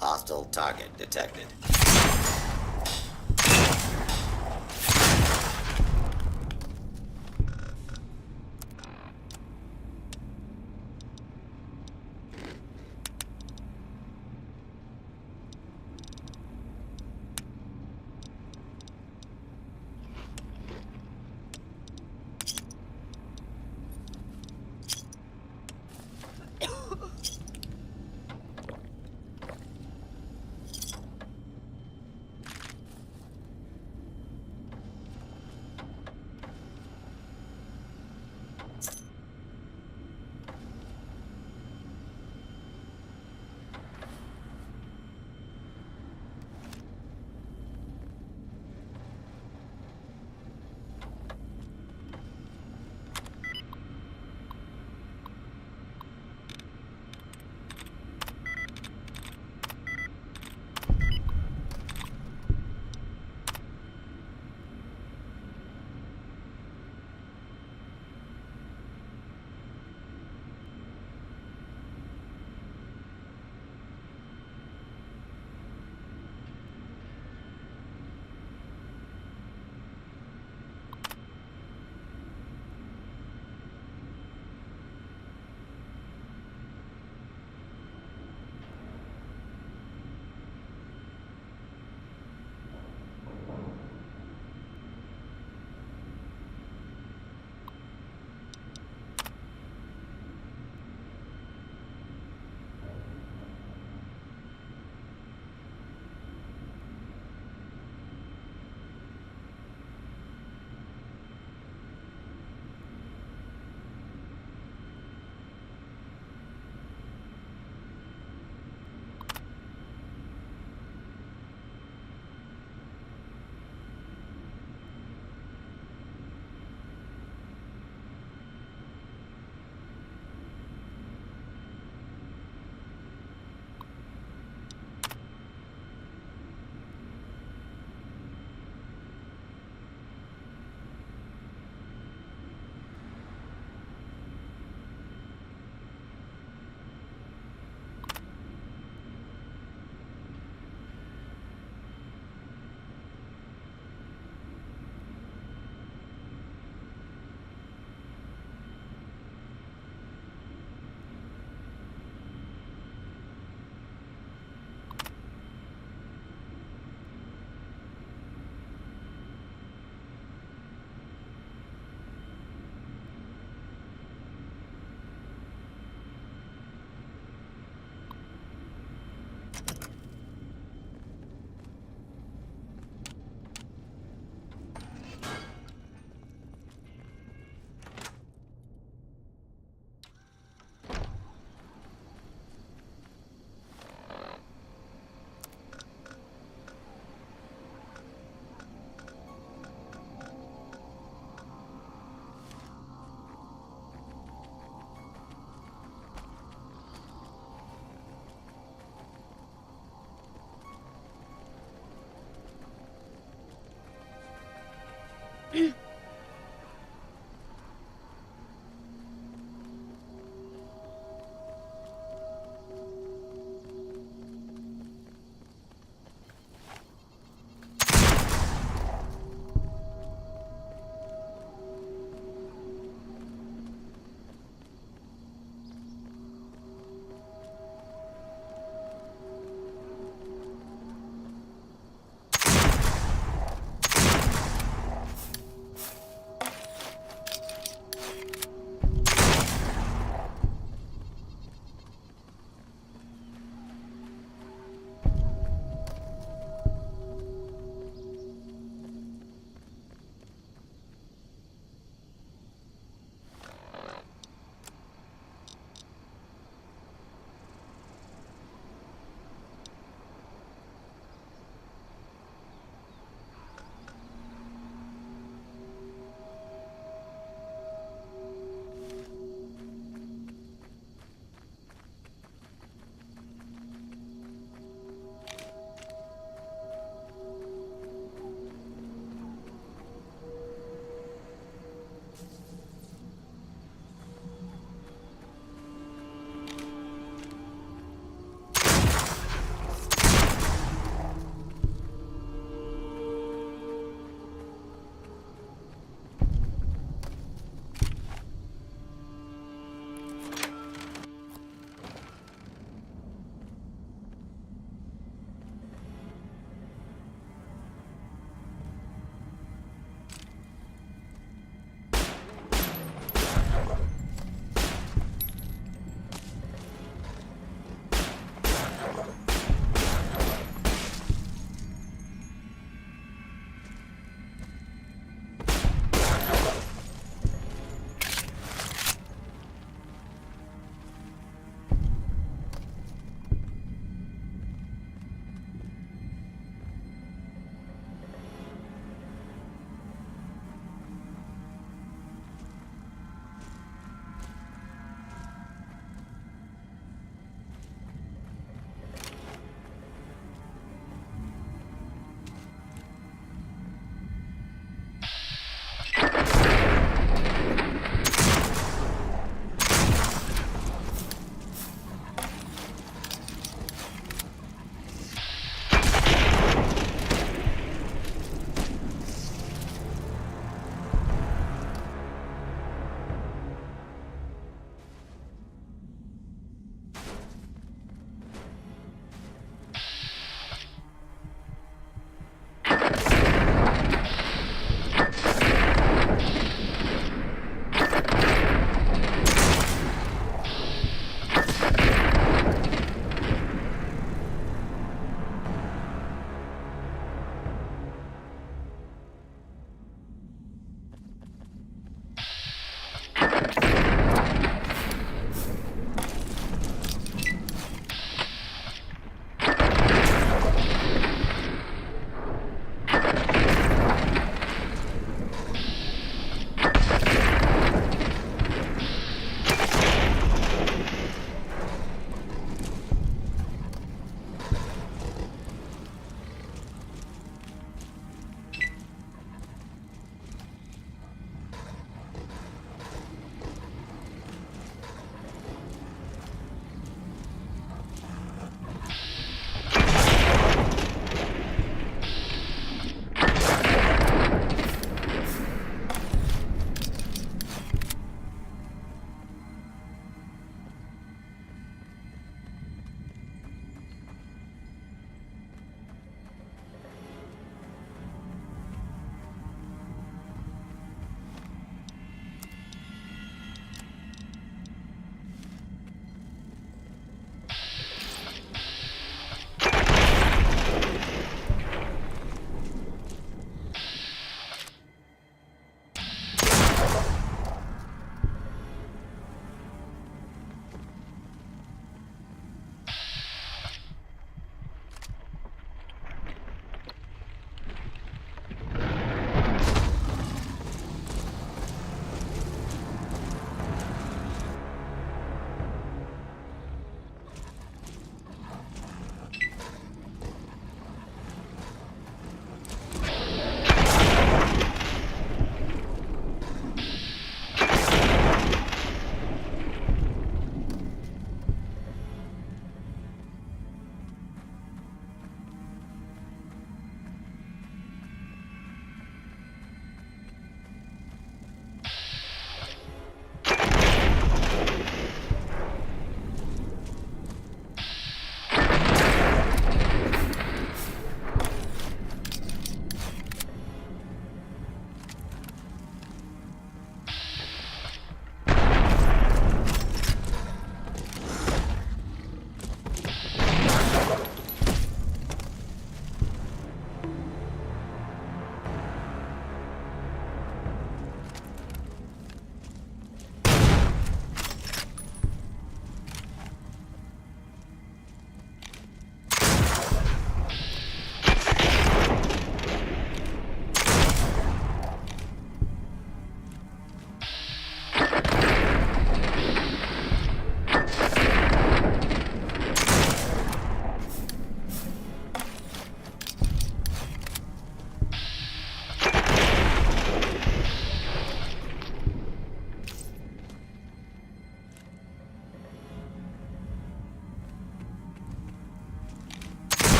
Hostile target detected.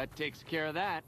That takes care of that.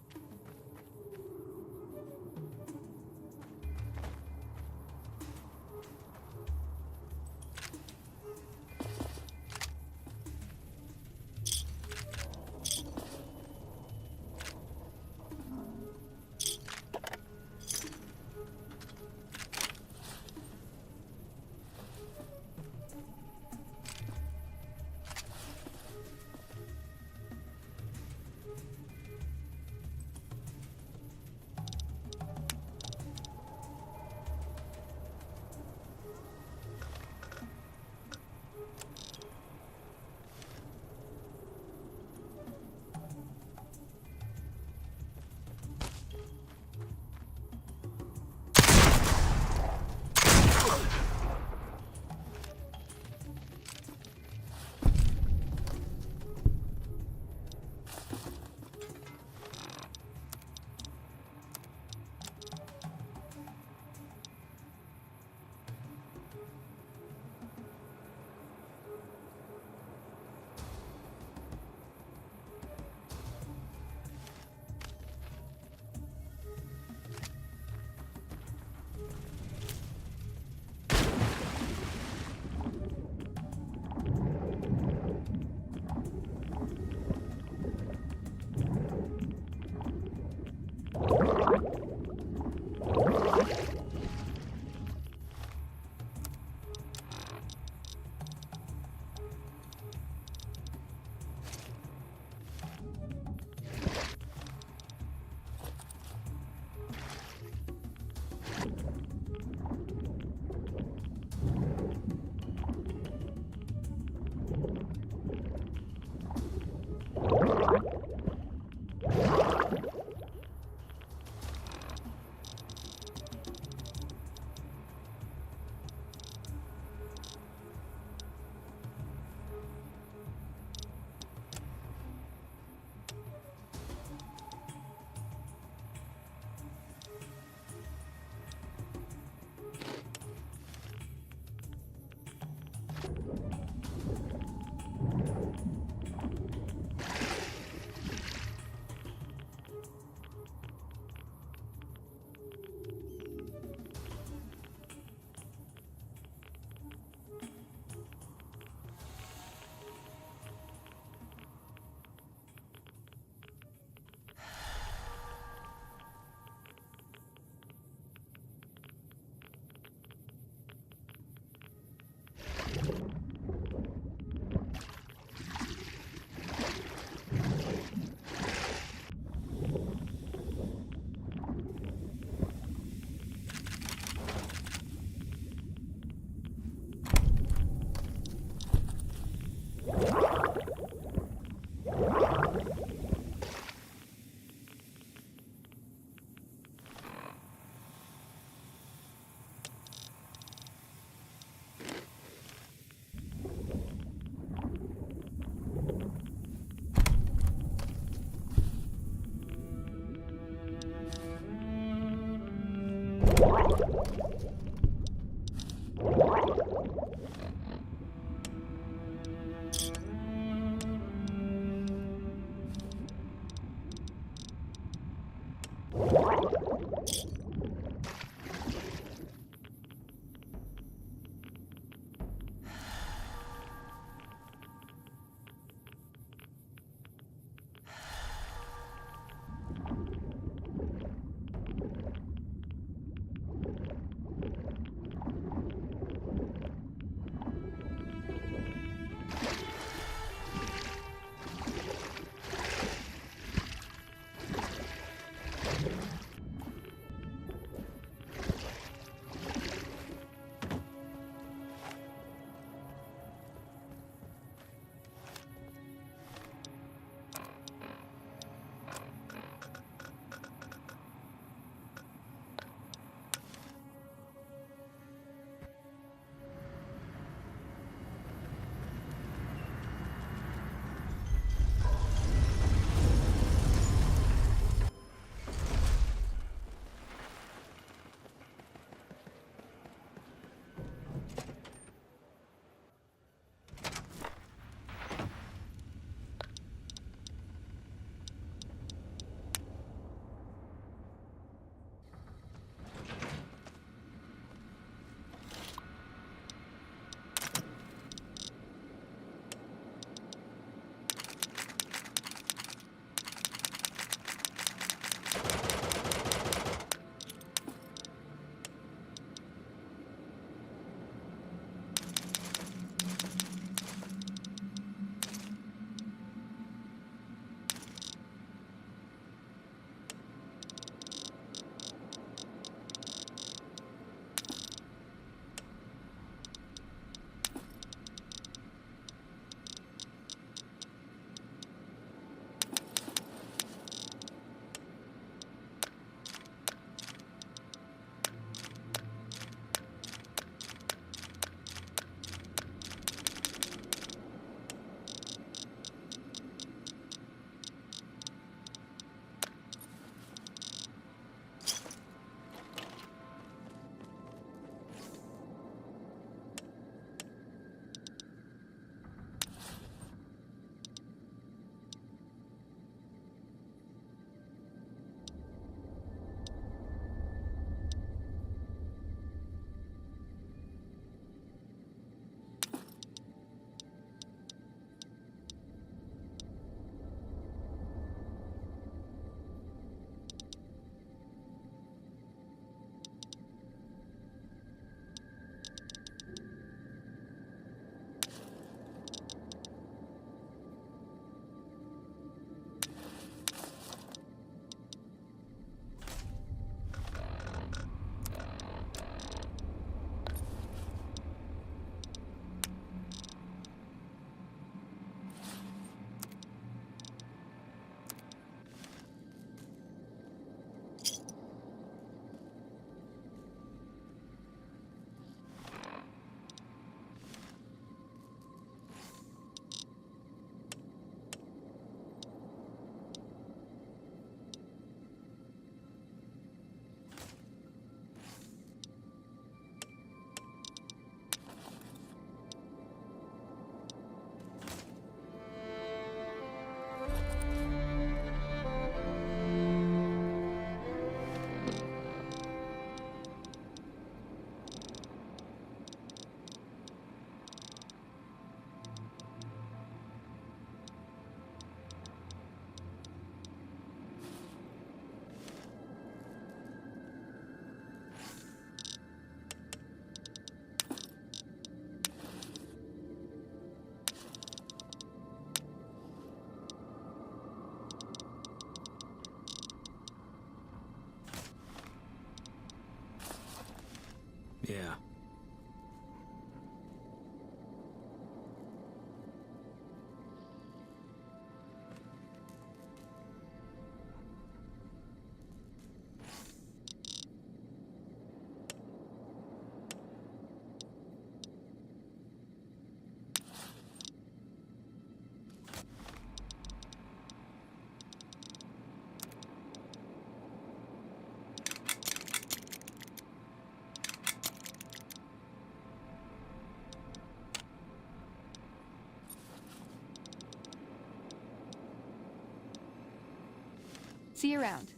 See you around.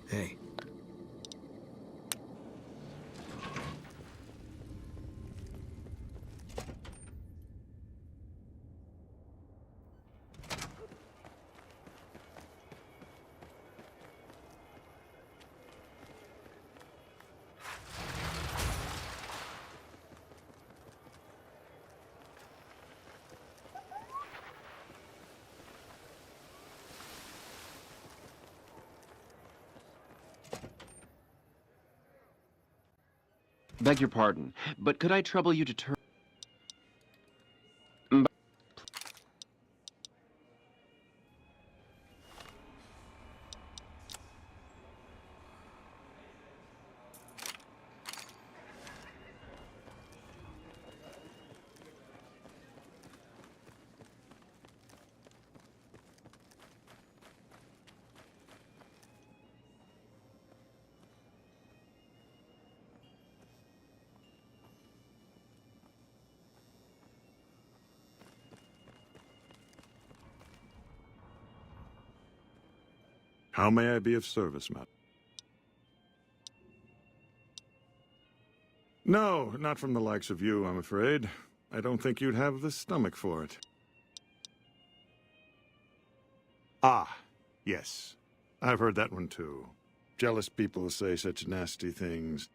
Hey. Beg your pardon, but could I trouble you to turn... How may I be of service, madam? No, not from the likes of you, I'm afraid. I don't think you'd have the stomach for it. Ah, yes. I've heard that one too. Jealous people say such nasty things.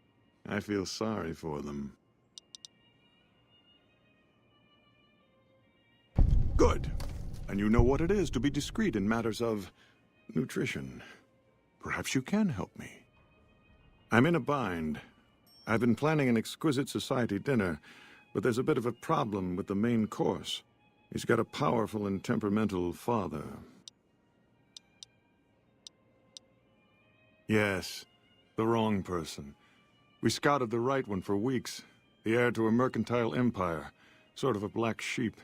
I feel sorry for them. Good. And you know what it is to be discreet in matters of nutrition. Perhaps you can help me. I'm in a bind. I've been planning an exquisite society dinner, but there's a bit of a problem with the main course. He's got a powerful and temperamental father. Yes, the wrong person. We scouted the right one for weeks. The heir to a mercantile empire, sort of a black sheep.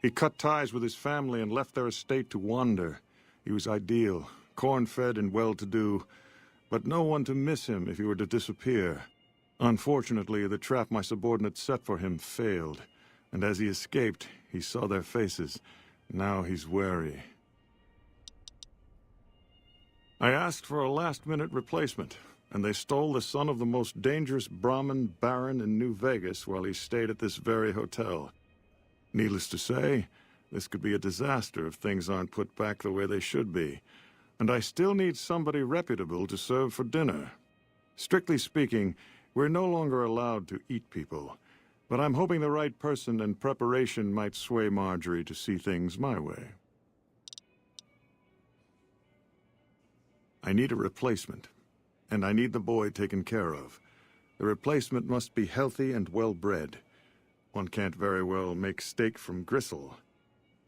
He cut ties with his family and left their estate to wander. He was ideal, corn-fed and well-to-do, but no one to miss him if he were to disappear. Unfortunately, the trap my subordinates set for him failed, and as he escaped, he saw their faces. Now he's wary. I asked for a last-minute replacement, and they stole the son of the most dangerous Brahmin baron in New Vegas while he stayed at this very hotel. Needless to say, this could be a disaster if things aren't put back the way they should be. And I still need somebody reputable to serve for dinner. Strictly speaking, we're no longer allowed to eat people. But I'm hoping the right person and preparation might sway Marjorie to see things my way. I need a replacement, and I need the boy taken care of. The replacement must be healthy and well-bred. One can't very well make steak from gristle.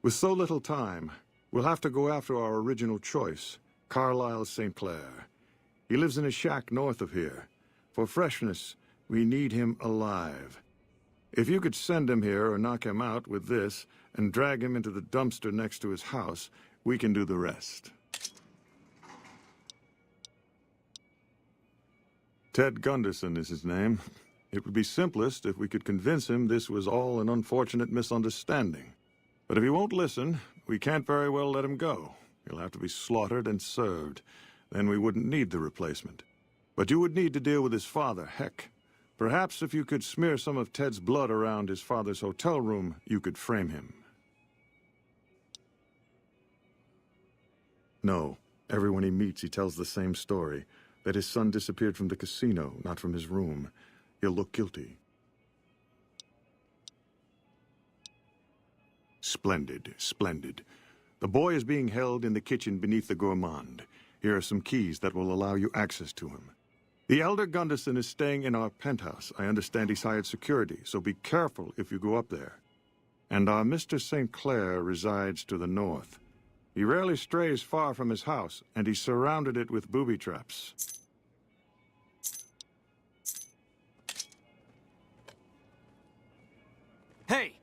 With so little time, we'll have to go after our original choice, Carlisle St. Clair. He lives in a shack north of here. For freshness, we need him alive. If you could send him here or knock him out with this and drag him into the dumpster next to his house, we can do the rest. Ted Gunderson is his name. It would be simplest if we could convince him this was all an unfortunate misunderstanding. But if he won't listen, we can't very well let him go. He'll have to be slaughtered and served. Then we wouldn't need the replacement. But you would need to deal with his father, Heck. Perhaps if you could smear some of Ted's blood around his father's hotel room, you could frame him. No. Everyone he meets, he tells the same story. That his son disappeared from the casino, not from his room. He'll look guilty. Splendid, splendid. The boy is being held in the kitchen beneath the gourmand. Here are some keys that will allow you access to him. The elder Gunderson is staying in our penthouse. I understand he's hired security, so be careful if you go up there. And our Mr. St. Clair resides to the north. He rarely strays far from his house, and he's surrounded it with booby traps. Hey!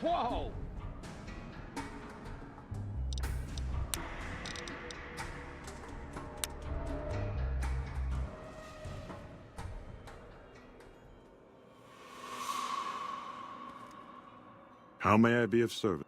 Whoa! How may I be of service?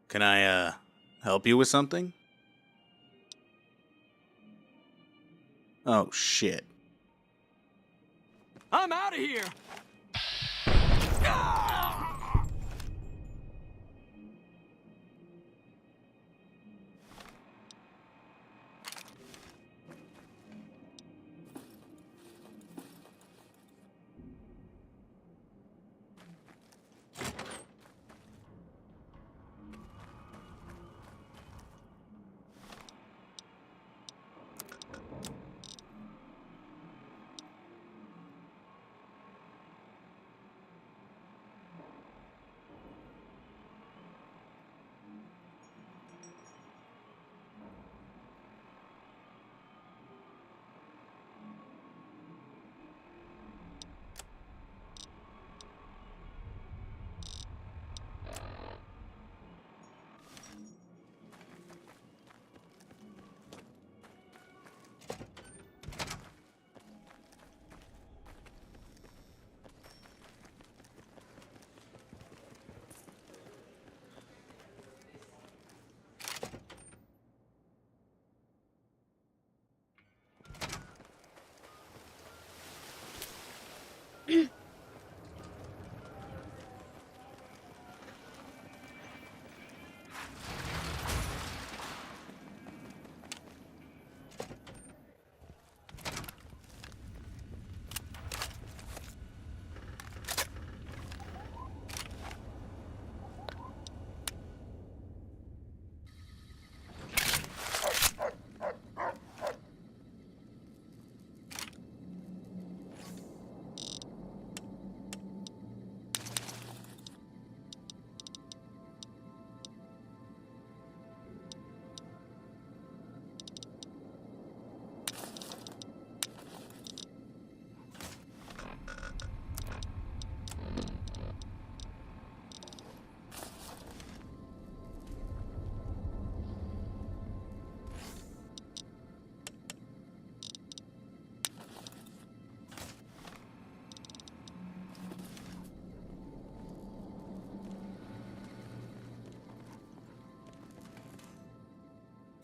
Can I, help you with something? Oh, shit. I'm out of here!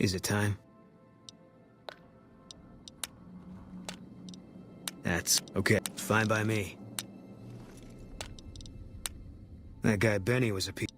Is it time? That's okay. Fine by me. That guy Benny was a piece.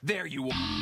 There you are.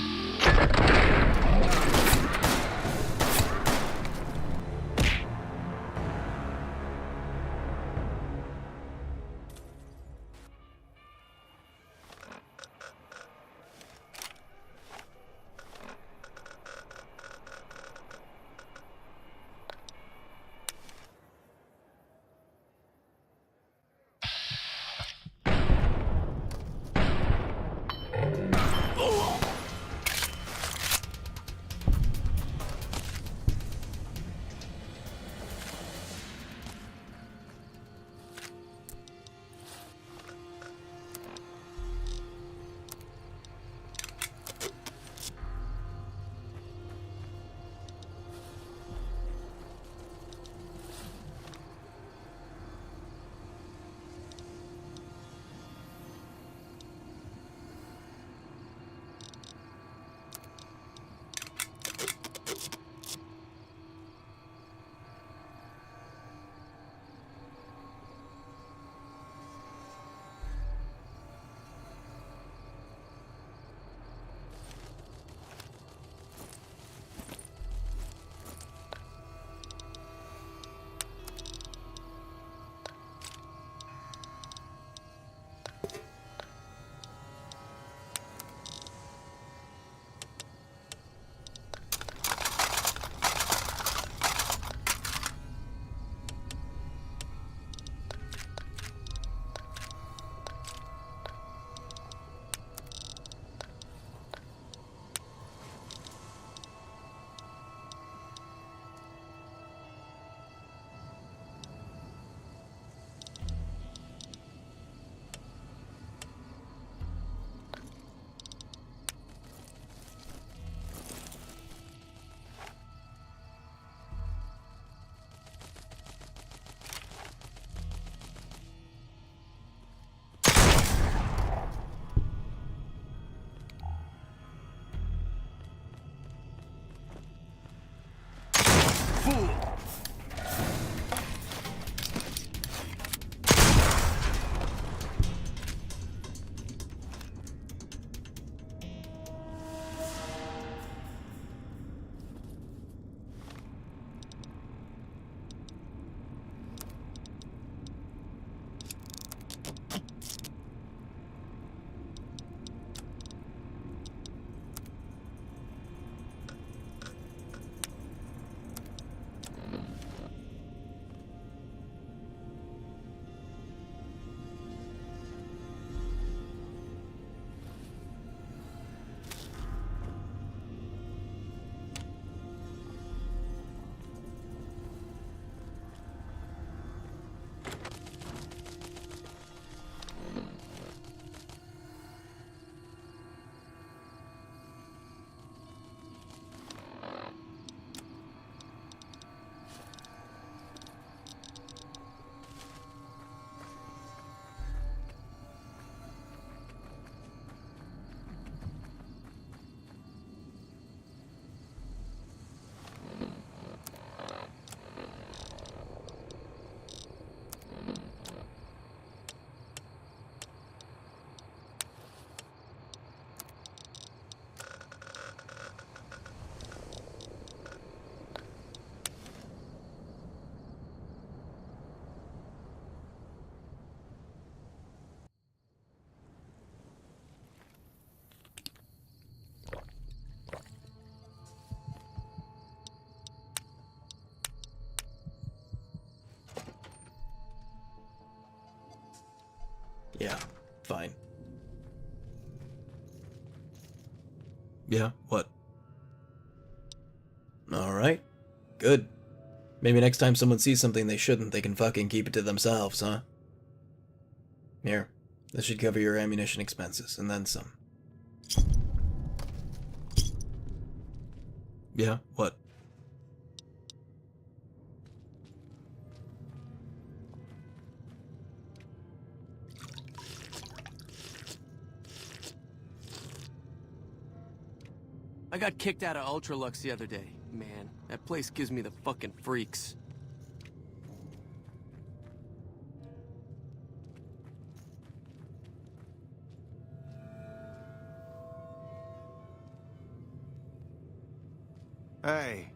Yeah, fine. Yeah, what? Alright. Good. Maybe next time someone sees something they shouldn't, they can fucking keep it to themselves, huh? Here. This should cover your ammunition expenses, and then some. Yeah, what? I got kicked out of Ultralux the other day. Man, that place gives me the fucking freaks. Hey.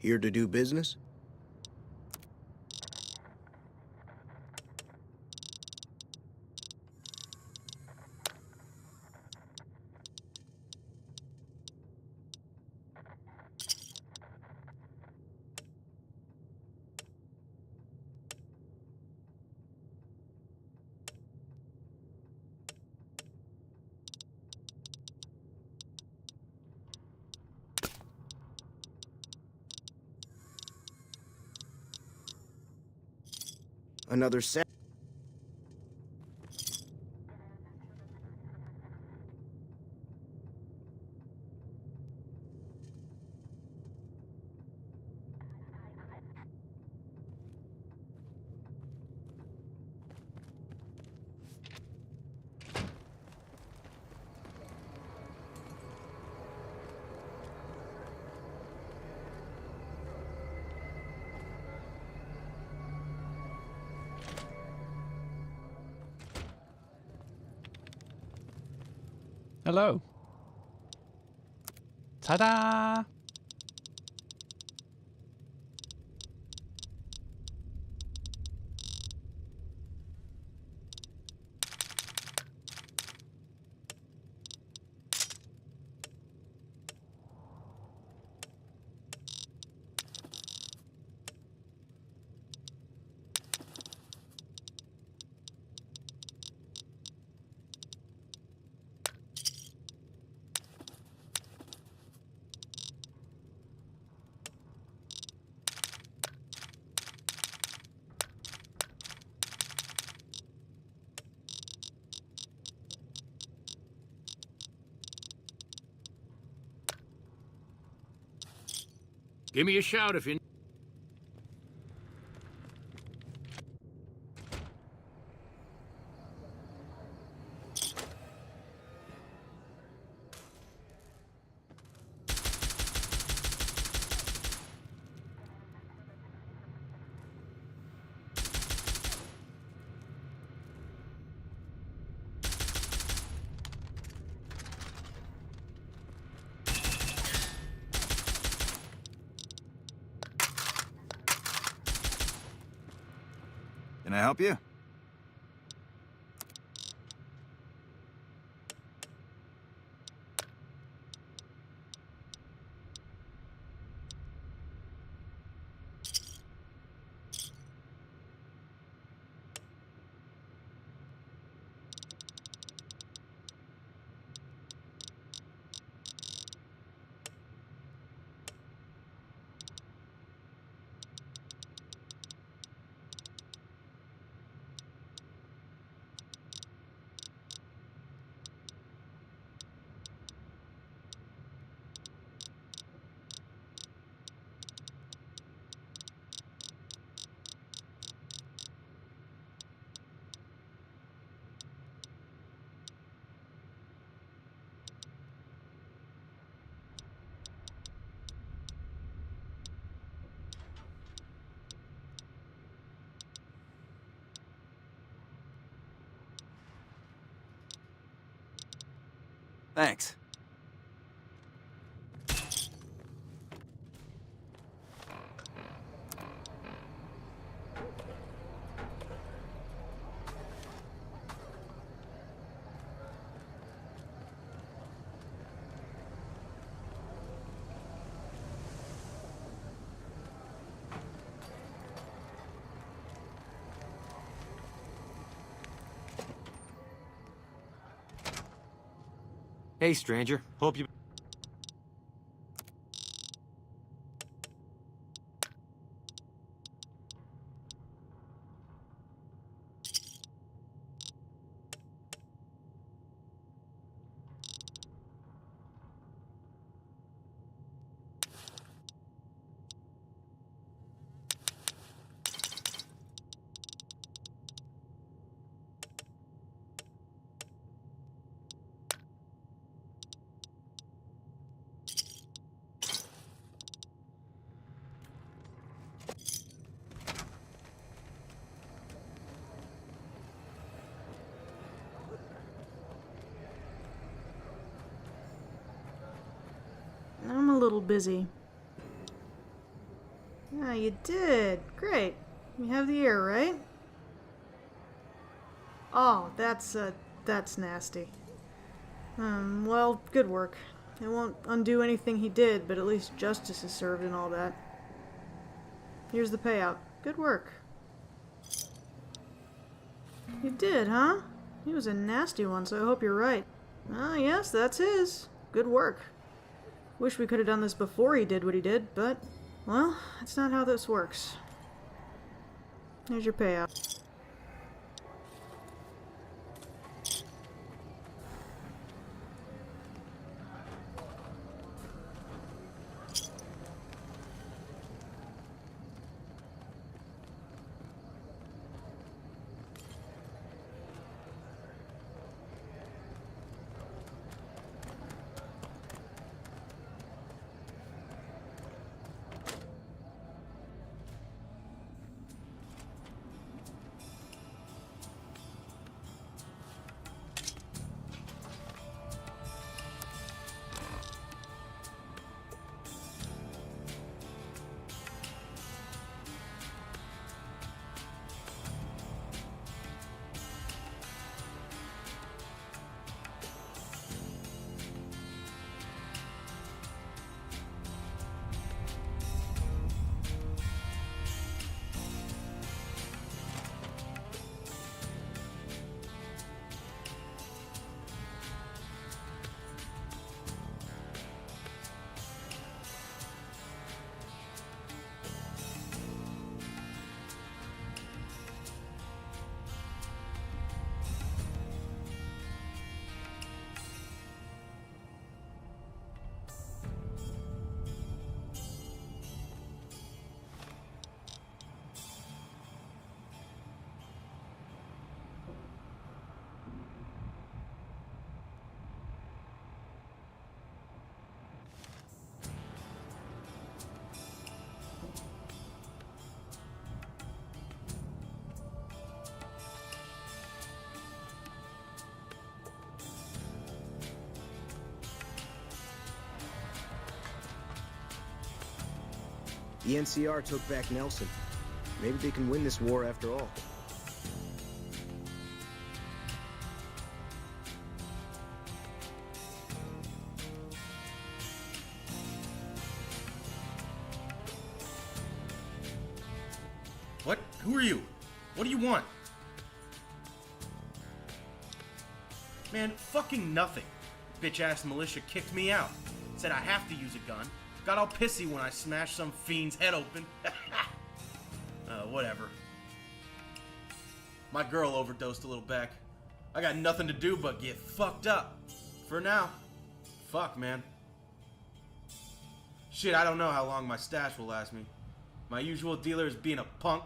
Here to do business? Another set. Hello. Ta-da! Give me a shout if you... Can I help you? Thanks. Hey, stranger. Hope you... I'm a little busy. Ah, you did. Great. You have the ear, right? Oh, that's nasty. Well, good work. It won't undo anything he did, but at least justice is served and all that. Here's the payout. Good work. You did, huh? He was a nasty one, so I hope you're right. Ah, yes, that's his. Good work. Wish we could have done this before he did what he did, but, well, that's not how this works. Here's your payout. The NCR took back Nelson. Maybe they can win this war after all. What? Who are you? What do you want? Man, fucking nothing. Bitch-ass militia kicked me out. Said I have to use a gun. Got all pissy when I smashed some fiend's head open. Whatever. My girl overdosed a little back. I got nothing to do but get fucked up. For now. Fuck, man. Shit, I don't know how long my stash will last me. My usual dealer is being a punk.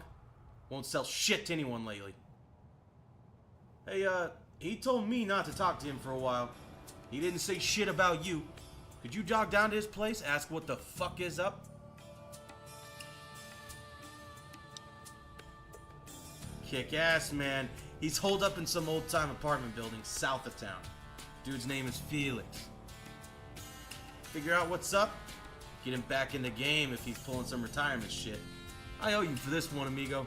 Won't sell shit to anyone lately. Hey, he told me not to talk to him for a while. He didn't say shit about you. Could you jog down to his place, ask what the fuck is up? Kick ass, man. He's holed up in some old-time apartment building south of town. Dude's name is Felix. Figure out what's up? Get him back in the game if he's pulling some retirement shit. I owe you for this one, amigo.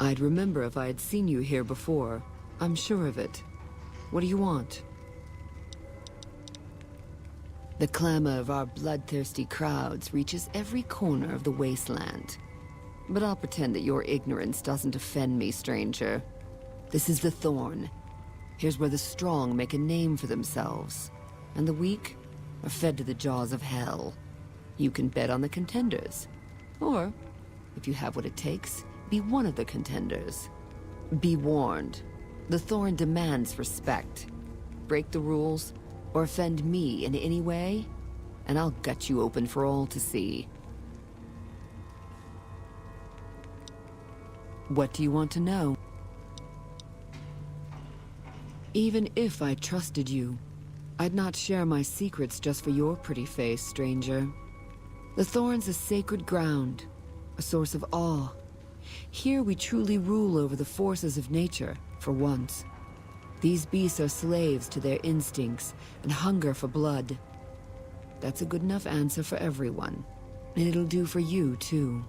I'd remember if I had seen you here before. I'm sure of it. What do you want? The clamor of our bloodthirsty crowds reaches every corner of the wasteland. But I'll pretend that your ignorance doesn't offend me, stranger. This is the Thorn. Here's where the strong make a name for themselves, and the weak are fed to the jaws of hell. You can bet on the contenders. Or, if you have what it takes, be one of the contenders. Be warned. The Thorn demands respect. Break the rules, or offend me in any way, and I'll gut you open for all to see. What do you want to know? Even if I trusted you, I'd not share my secrets just for your pretty face, stranger. The Thorn's a sacred ground, a source of awe. Here we truly rule over the forces of nature, for once. These beasts are slaves to their instincts and hunger for blood. That's a good enough answer for everyone, and it'll do for you, too.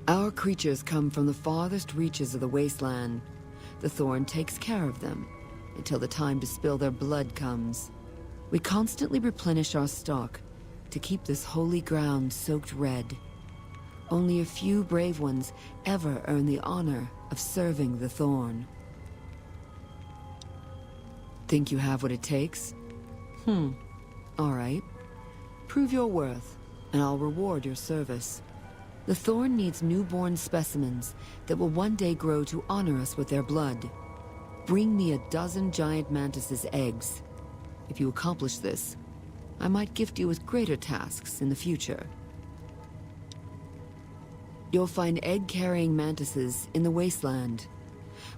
Our creatures come from the farthest reaches of the wasteland. The Thorn takes care of them, until the time to spill their blood comes. We constantly replenish our stock to keep this holy ground soaked red. Only a few brave ones ever earn the honor of serving the Thorn. Think you have what it takes? All right. Prove your worth, and I'll reward your service. The Thorn needs newborn specimens that will one day grow to honor us with their blood. Bring me 12 giant mantis's eggs. If you accomplish this, I might gift you with greater tasks in the future. You'll find egg-carrying mantises in the wasteland,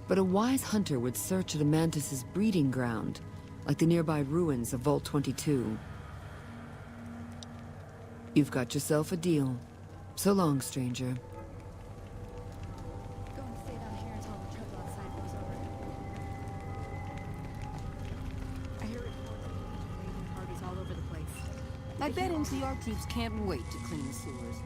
but a wise hunter would search at a mantis's breeding ground, like the nearby ruins of Vault 22. You've got yourself a deal. So long, stranger. Go and stay down here until the trouble outside blows over. I hear reports of raiding parties all over the place. I bet NCR troops can't wait to clean the sewers.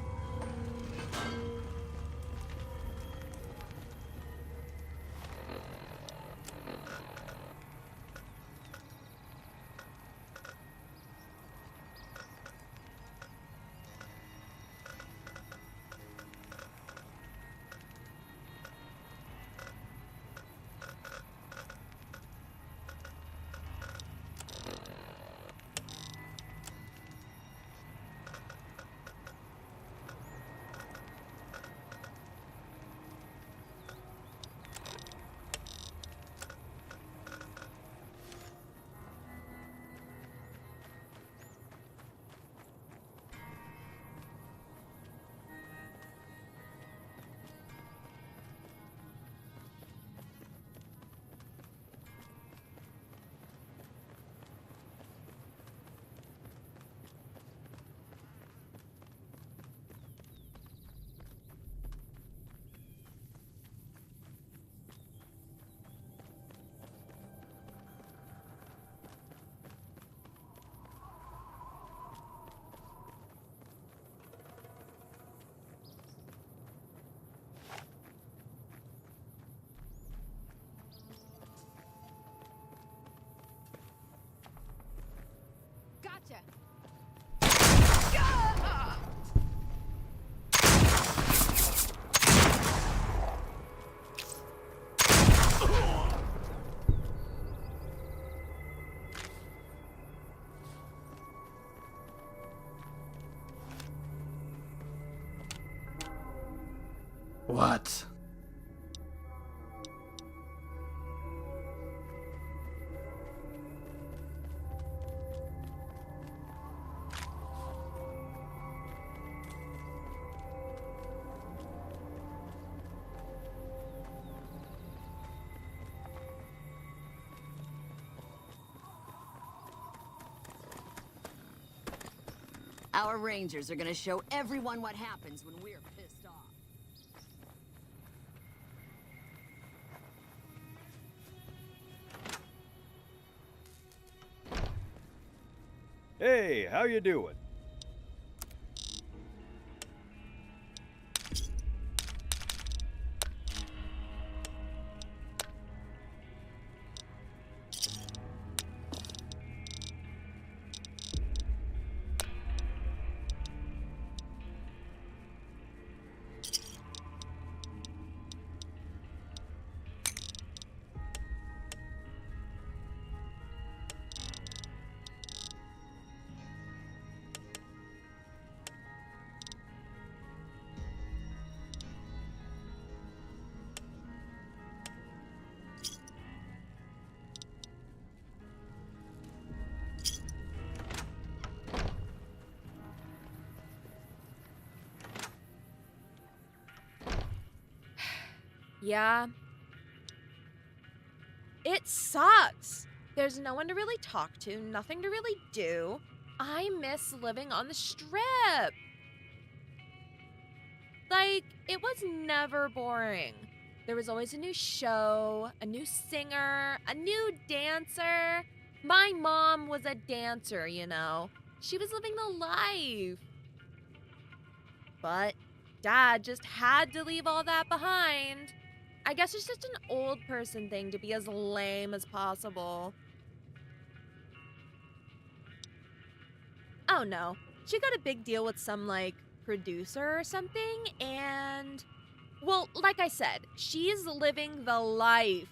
Gotcha! What? Our rangers are gonna show everyone what happens when we're pissed off. Hey, how you doing? Yeah. It sucks. There's no one to really talk to, nothing to really do. I miss living on the Strip. Like, it was never boring. There was always a new show, a new singer, a new dancer. My mom was a dancer, you know. She was living the life. But Dad just had to leave all that behind. I guess it's just an old person thing to be as lame as possible. Oh no, she got a big deal with some, like, producer or something, and... Well, like I said, she's living the life.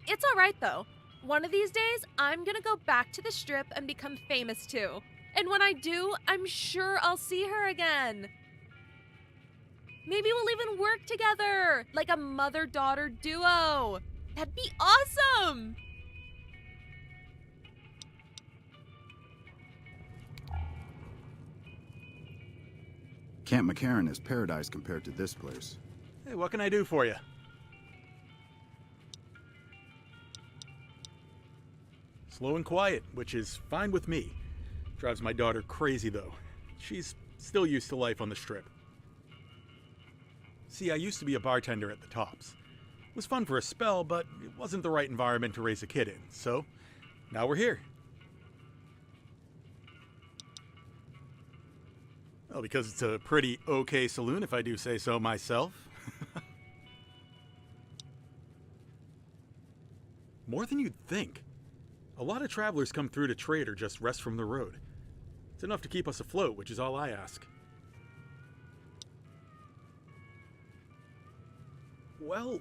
It's alright though. One of these days, I'm gonna go back to the Strip and become famous too. And when I do, I'm sure I'll see her again. Maybe we'll even work together, like a mother-daughter duo. That'd be awesome! Camp McCarran is paradise compared to this place. Hey, what can I do for you? Slow and quiet, which is fine with me. Drives my daughter crazy, though. She's still used to life on the Strip. See, I used to be a bartender at the Tops. It was fun for a spell, but it wasn't the right environment to raise a kid in, so now we're here. Well, because it's a pretty okay saloon, if I do say so myself. More than you'd think. A lot of travelers come through to trade or just rest from the road. It's enough to keep us afloat, which is all I ask. Well,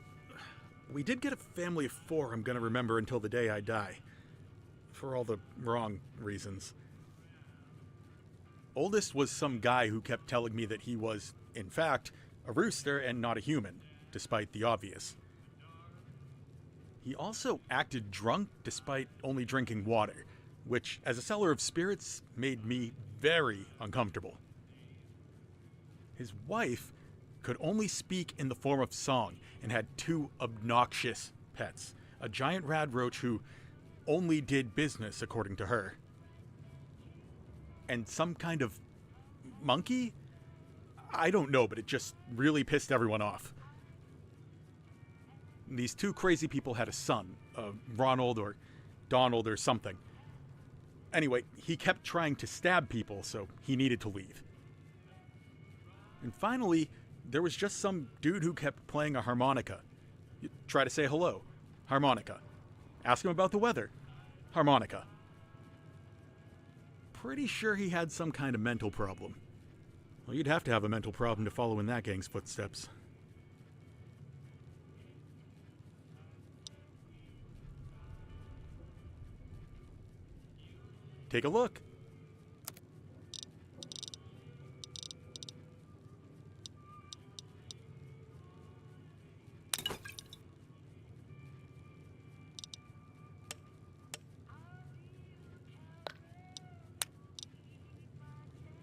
we did get a family of 4 I'm gonna remember until the day I die. For all the wrong reasons. Oldest was some guy who kept telling me that he was, in fact, a rooster and not a human, despite the obvious. He also acted drunk despite only drinking water, which, as a seller of spirits, made me very uncomfortable. His wife could only speak in the form of song and had 2 obnoxious pets, a giant radroach who only did business according to her, and some kind of monkey? I don't know, but it just really pissed everyone off. These 2 crazy people had a son, Ronald or Donald or something. Anyway, he kept trying to stab people, so he needed to leave. And finally, there was just some dude who kept playing a harmonica. You try to say hello, harmonica. Ask him about the weather, harmonica. Pretty sure he had some kind of mental problem. Well, you'd have to have a mental problem to follow in that gang's footsteps. Take a look.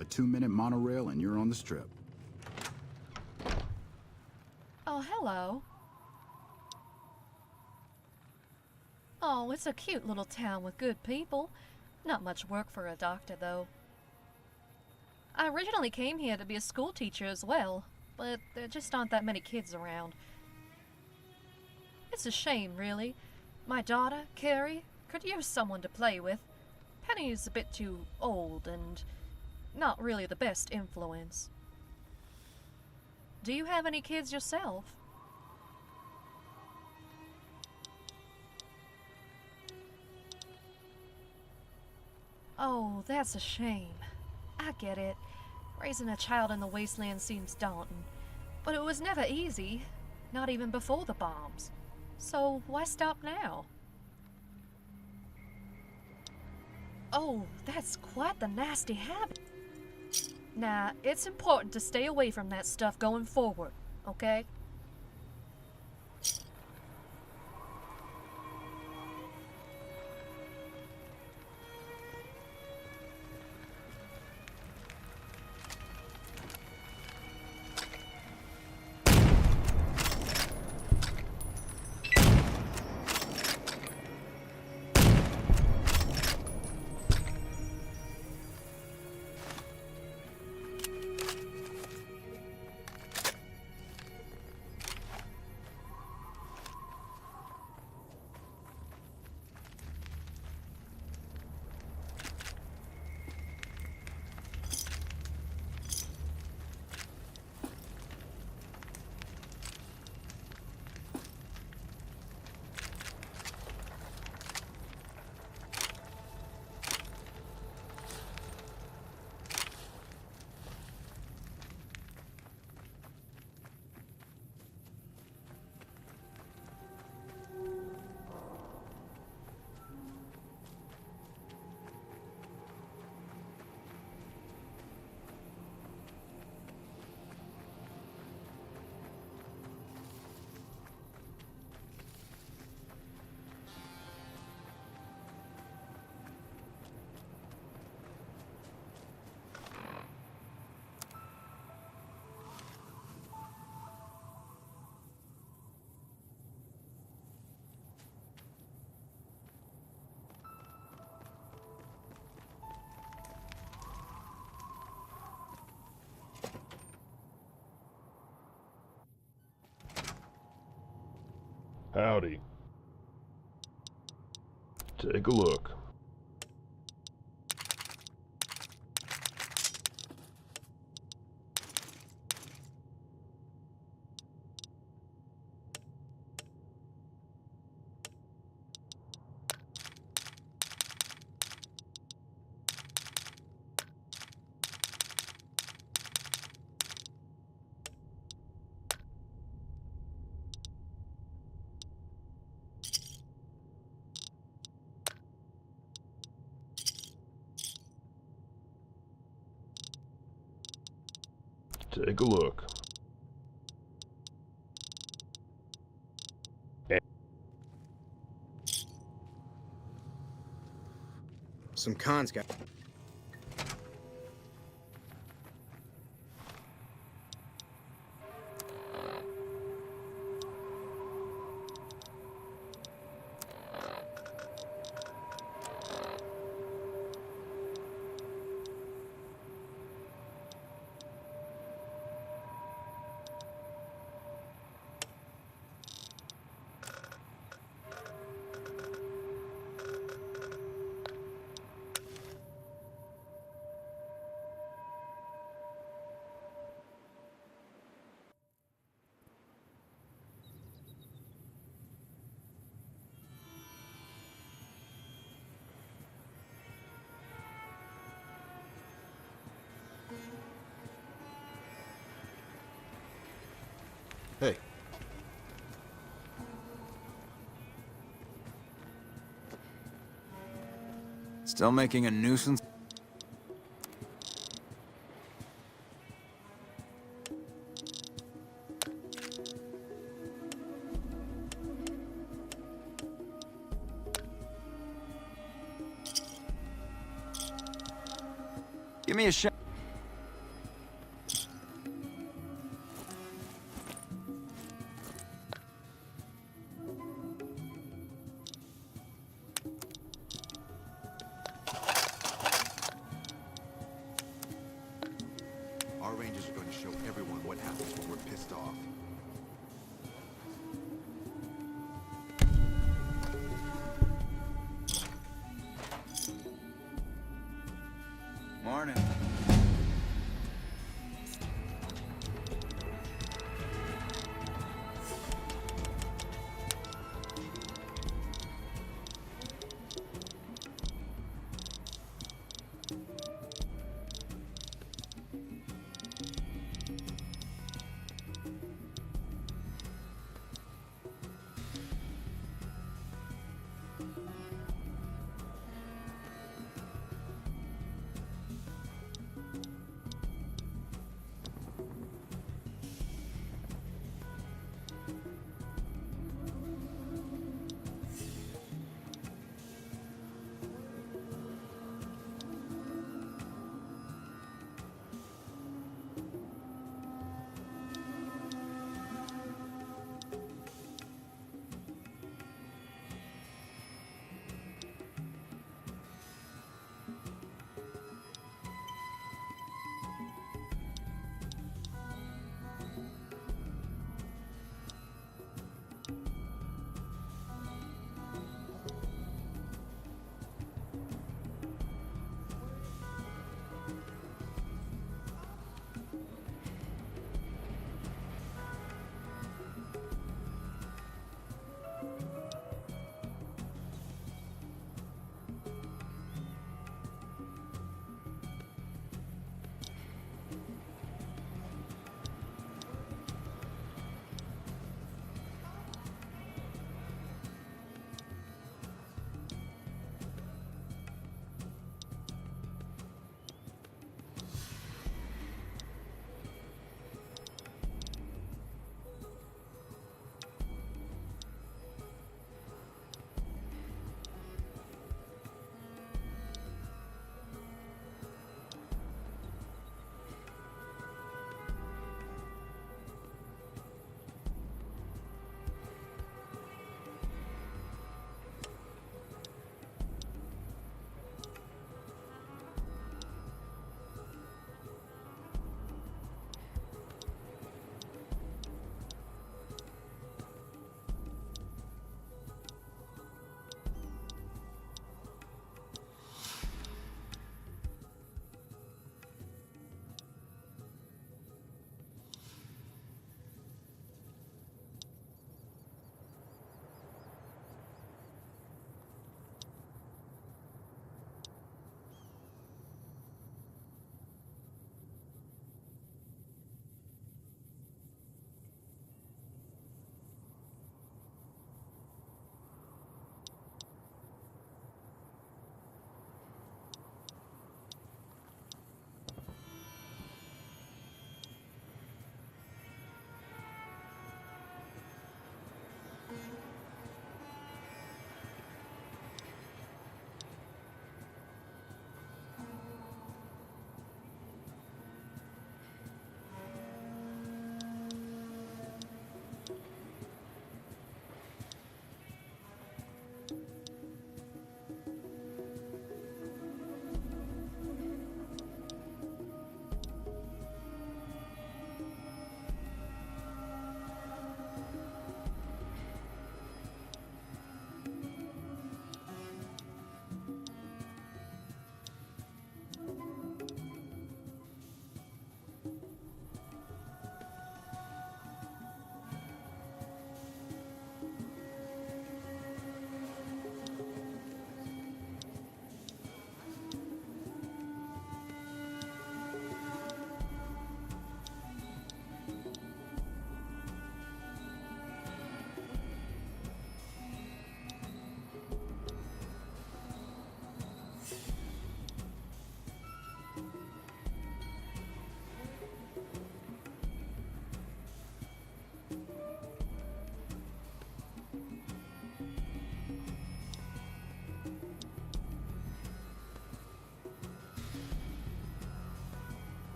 A 2-minute monorail and you're on the Strip. Oh, hello. Oh, it's a cute little town with good people. Not much work for a doctor, though. I originally came here to be a school teacher as well, but there just aren't that many kids around. It's a shame, really. My daughter, Carrie, could use someone to play with. Penny's a bit too old and not really the best influence. Do you have any kids yourself? Oh, that's a shame. I get it. Raising a child in the wasteland seems daunting. But it was never easy, not even before the bombs. So why stop now? Oh, that's quite the nasty habit. Nah, it's important to stay away from that stuff going forward, okay? Howdy. Take a look. Take a look. Some cons got. Hey. Still making a nuisance? Give me a shot. Our rangers are going to show everyone what happens when we're pissed off. Morning.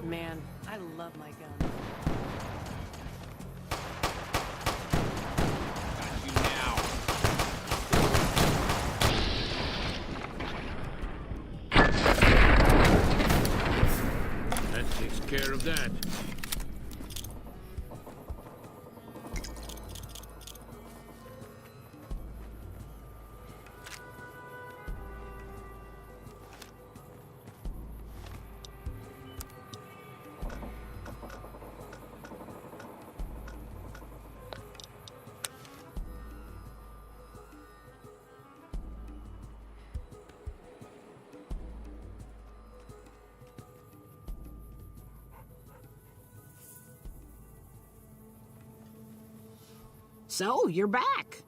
Man, I love my gun. That takes care of that. So, you're back.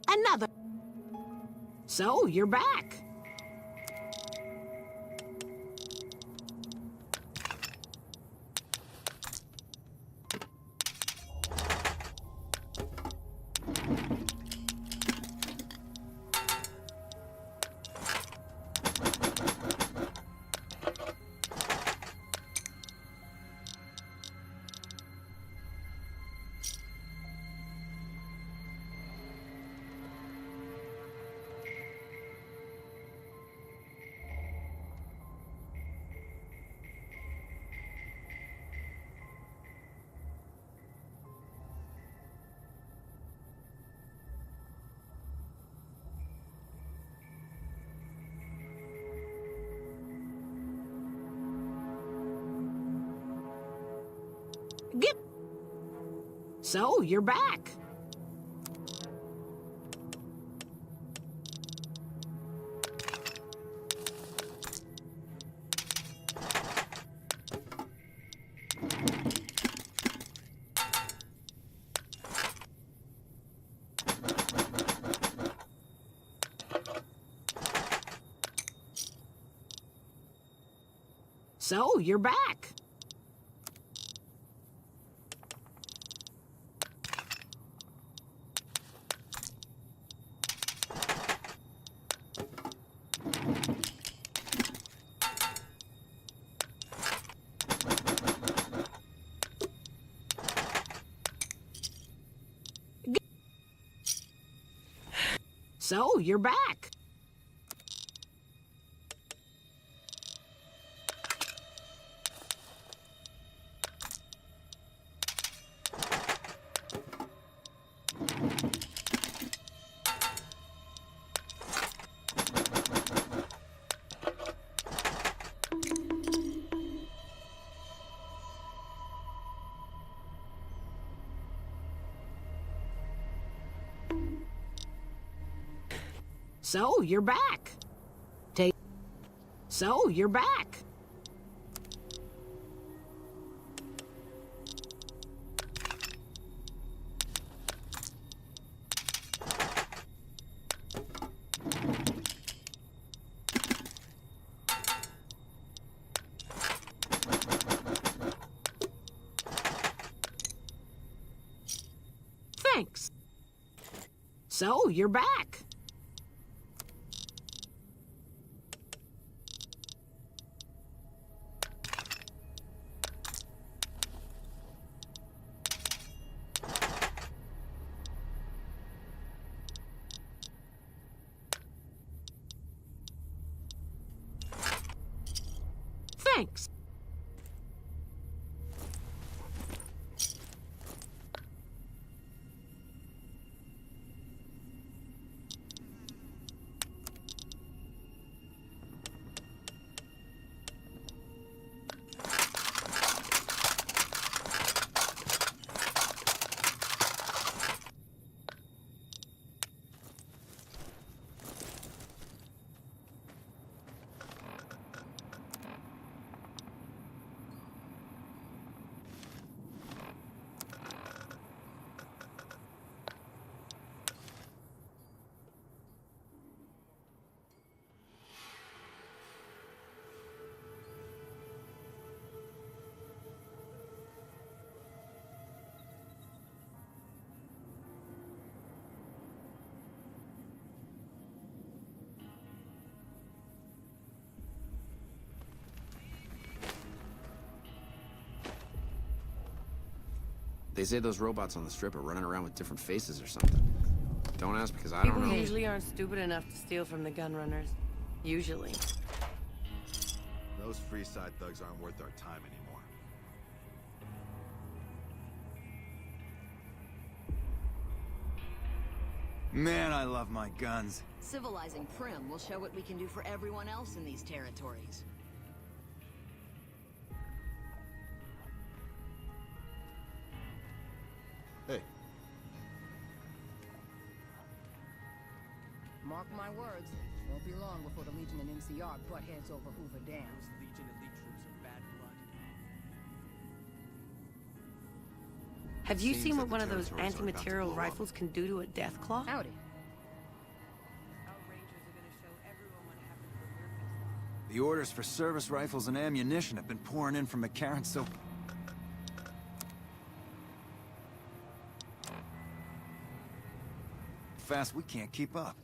Another. So, you're back. Get. So, you're back. So, you're back. So, you're back. So, you're back. Take. So, you're back. Thanks. So, you're back. Thanks. They say those robots on the strip are running around with different faces or something. Don't ask because I don't People know. usually aren't stupid enough to steal from the gun runners. Usually. Those free side thugs aren't worth our time anymore. Man, I love my guns. Civilizing Prim will show what we can do for everyone else in these territories. Hey. Mark my words, won't be long before the Legion and NCR butt heads over Hoover Dam. Those Legion elite troops are bad blood. Have you Seems seen that what the one of those territories are about to anti-material blow up. rifles can do to a death claw? Howdy. The orders for service rifles and ammunition have been pouring in from McCarran, so... fast we can't keep up.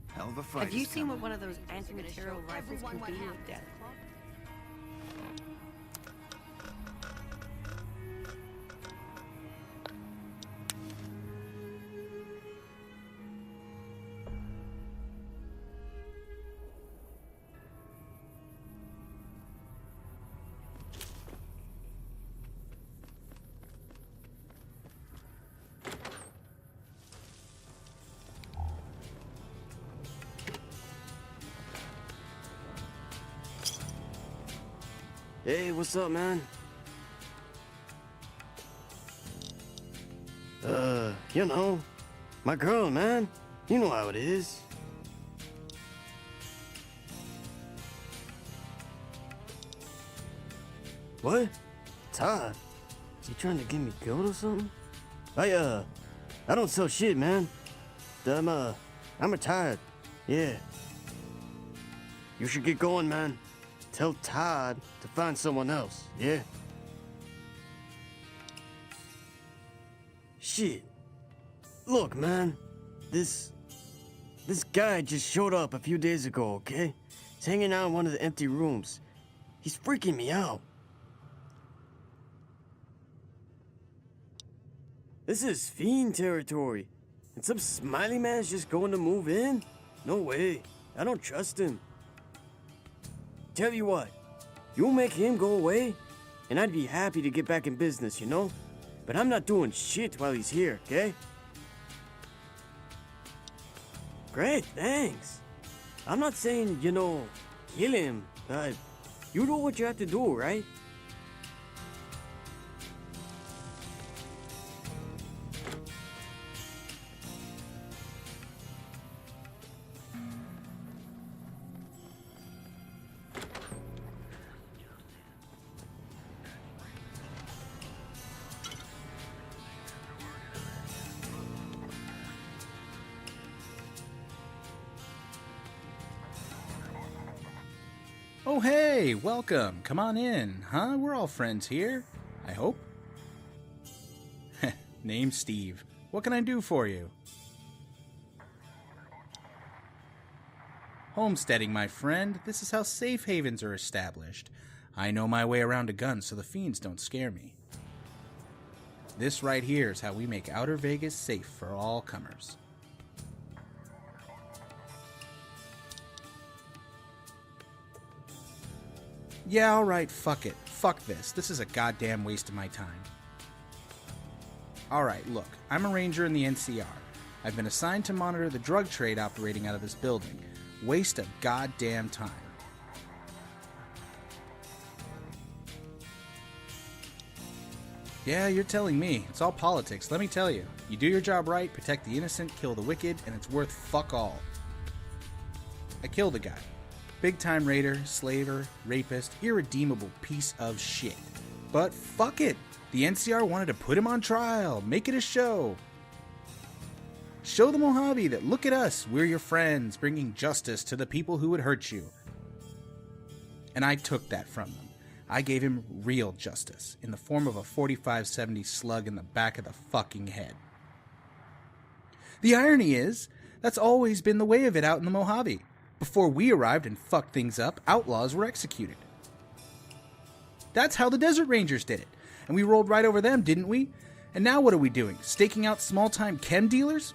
Hell of a fight. Have you is seen coming. what one of those anti-material rifles can do to a death claw? Hey, what's up, man? You know, my girl, man. You know how it is. What? Todd? Is he trying to get me killed or something? I don't sell shit, man. I'm retired. Yeah. You should get going, man. Tell Todd to find someone else, yeah? Shit. Look, man. This guy just showed up a few days ago, okay? He's hanging out in one of the empty rooms. He's freaking me out. This is fiend territory. And some smiley man's just going to move in? No way. I don't trust him. Tell you what, you'll make him go away, and I'd be happy to get back in business, you know? But I'm not doing shit while he's here, okay? Great, thanks. I'm not saying, you know, kill him, but you know what you have to do, right? Oh, hey, welcome. Come on in, huh? We're all friends here, I hope. Name's Steve. What can I do for you? Homesteading, my friend. This is how safe havens are established. I know my way around a gun, so the fiends don't scare me. This right here is how we make Outer Vegas safe for all comers. Yeah, alright, fuck it. Fuck this. This is a goddamn waste of my time. Alright, look. I'm a ranger in the NCR. I've been assigned to monitor the drug trade operating out of this building. Waste of goddamn time. Yeah, you're telling me. It's all politics, let me tell you. You do your job right, protect the innocent, kill the wicked, and it's worth fuck all. I killed a guy. Big-time raider, slaver, rapist, irredeemable piece of shit. But fuck it! The NCR wanted to put him on trial, make it a show. Show the Mojave that look at us, we're your friends, bringing justice to the people who would hurt you. And I took that from them. I gave him real justice, in the form of a 45-70 slug in the back of the fucking head. The irony is, that's always been the way of it out in the Mojave. Before we arrived and fucked things up, outlaws were executed. That's how the Desert Rangers did it. And we rolled right over them, didn't we? And now what are we doing? Staking out small-time chem dealers?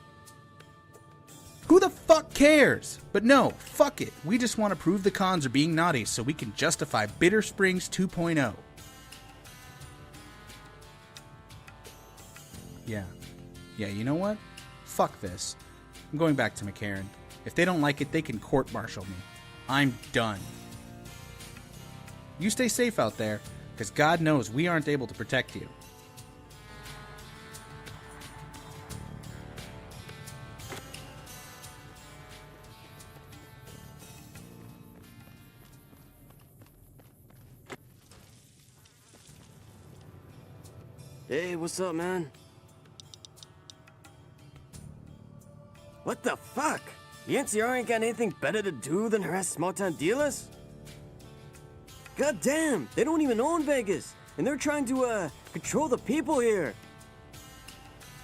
Who the fuck cares? But no, fuck it. We just want to prove the cons are being naughty so we can justify Bitter Springs 2.0. Yeah, you know what? Fuck this. I'm going back to McCarran. If they don't like it, they can court-martial me. I'm done. You stay safe out there, because God knows we aren't able to protect you. Hey, what's up, man? What the fuck? The NCR ain't got anything better to do than harass small-time dealers? God damn, they don't even own Vegas, and they're trying to, control the people here.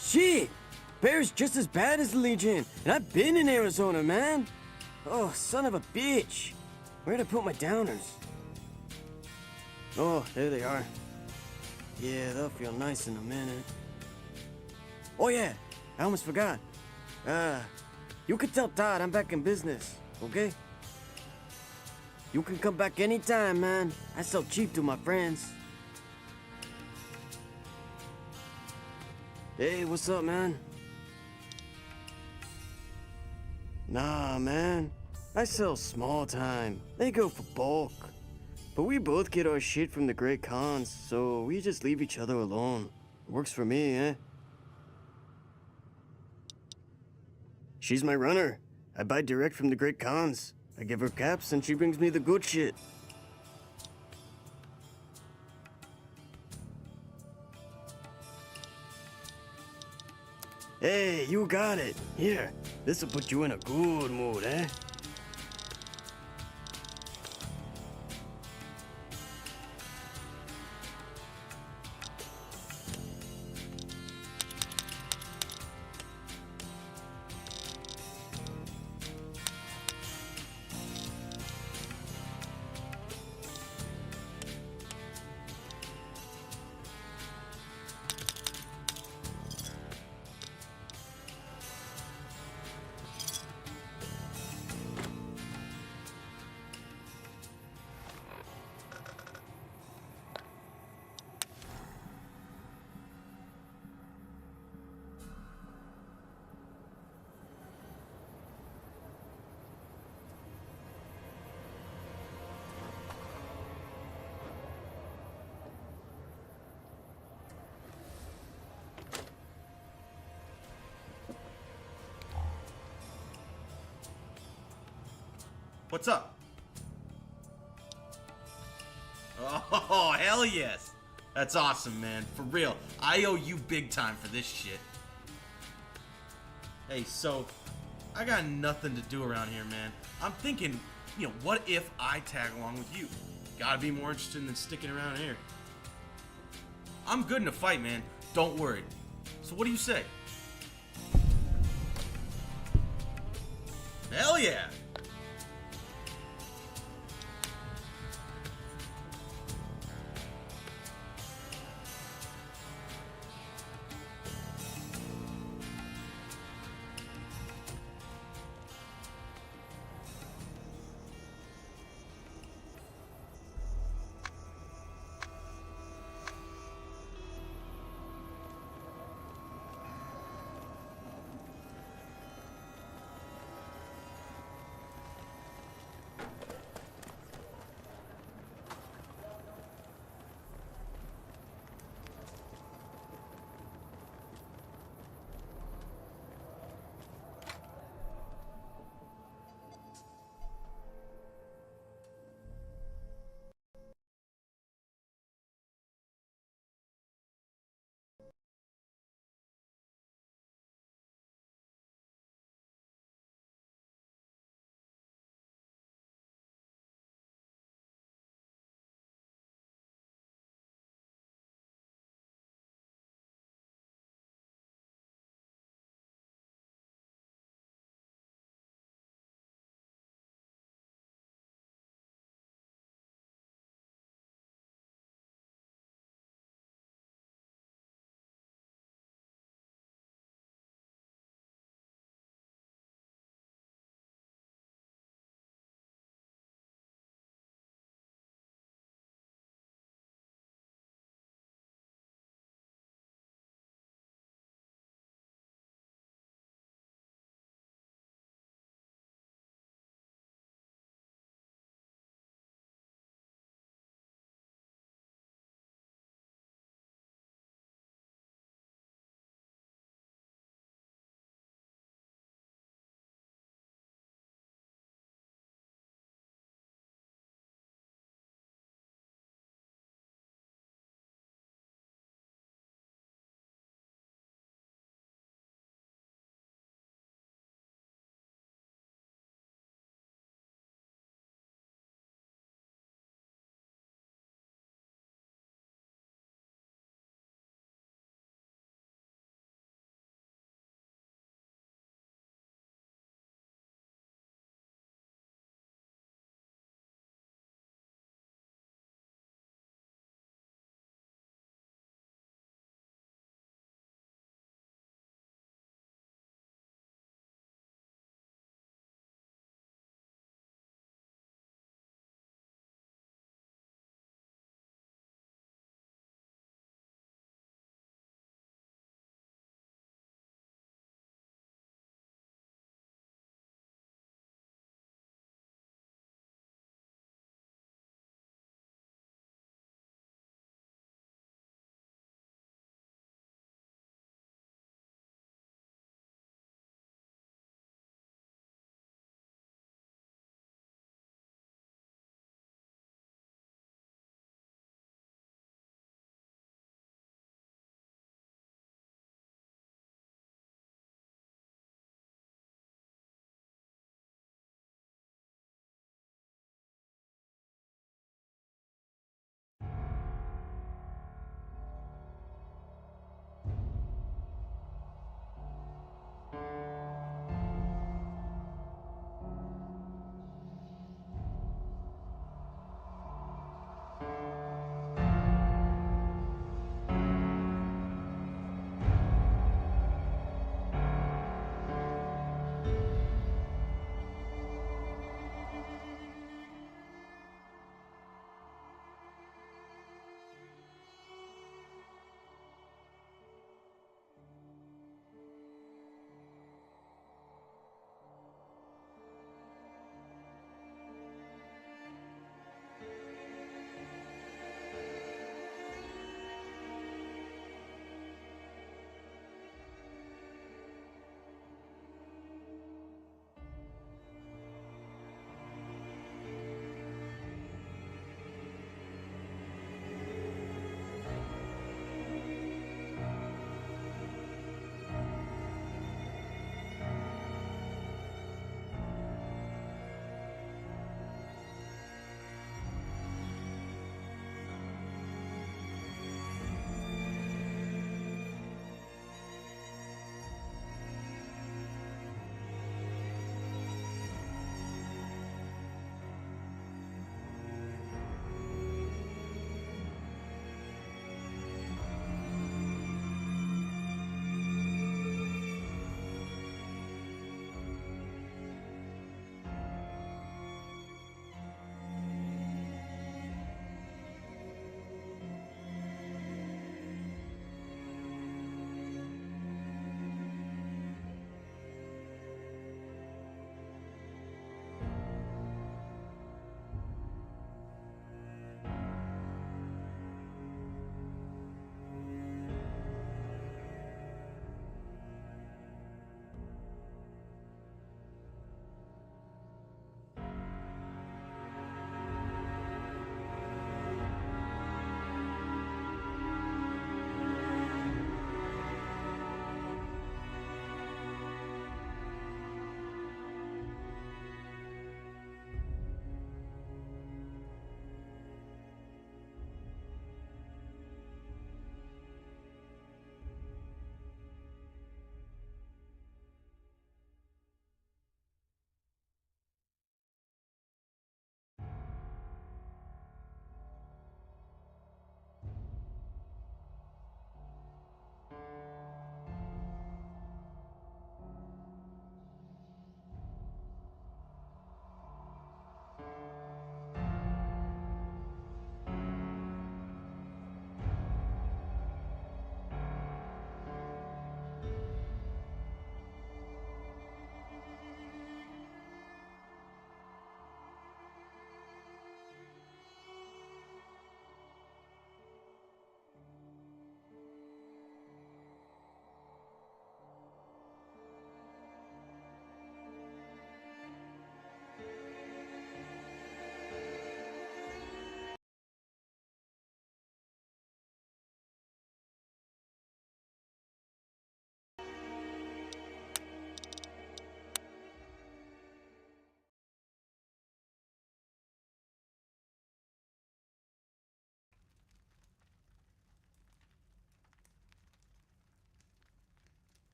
Shit! Bear's just as bad as the Legion, and I've been in Arizona, man. Oh, son of a bitch. Where'd I put my downers? Oh, there they are. Yeah, they'll feel nice in a minute. Oh yeah, I almost forgot. You can tell Todd I'm back in business, okay? You can come back anytime, man. I sell cheap to my friends. Hey, what's up, man? Nah, man. I sell small time. They go for bulk. But we both get our shit from the Great Khans, so we just leave each other alone. Works for me, eh? She's my runner. I buy direct from the Great Khans. I give her caps and she brings me the good shit. Hey, you got it. Here, this'll put you in a good mood, eh? What's up? Oh, hell yes. That's awesome, man. For real. I owe you big time for this shit. Hey, so, I got nothing to do around here, man. I'm thinking, what if I tag along with you? Gotta be more interested than sticking around here. I'm good in a fight, man. Don't worry. So what do you say? Hell yeah!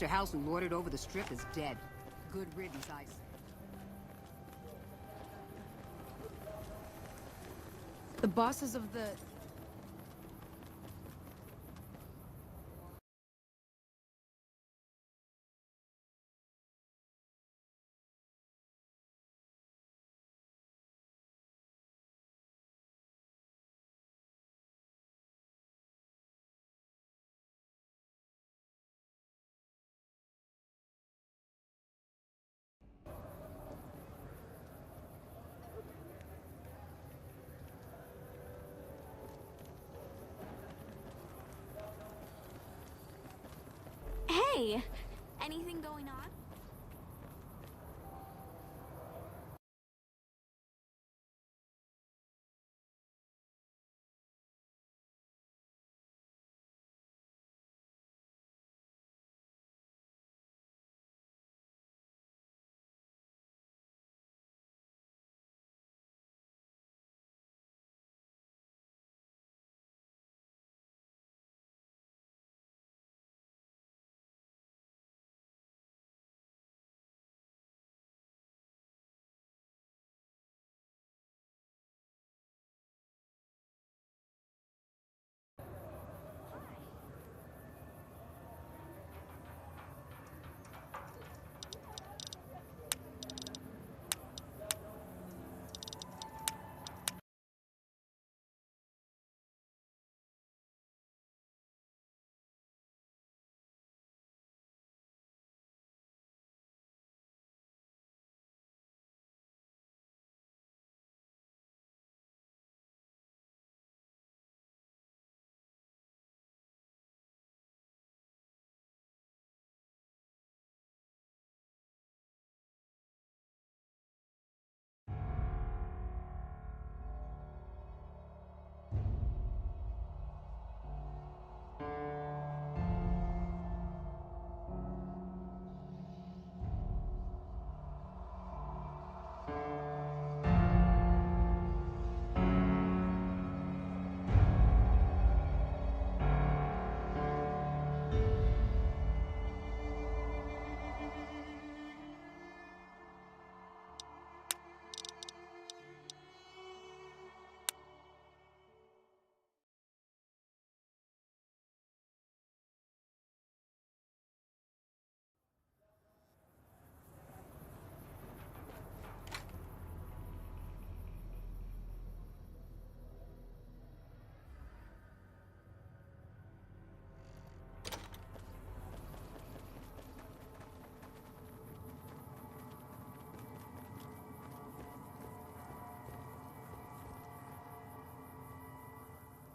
Dr. House who lorded over the strip is dead. Good riddance, I say. The bosses of the... Hey! Anything going on?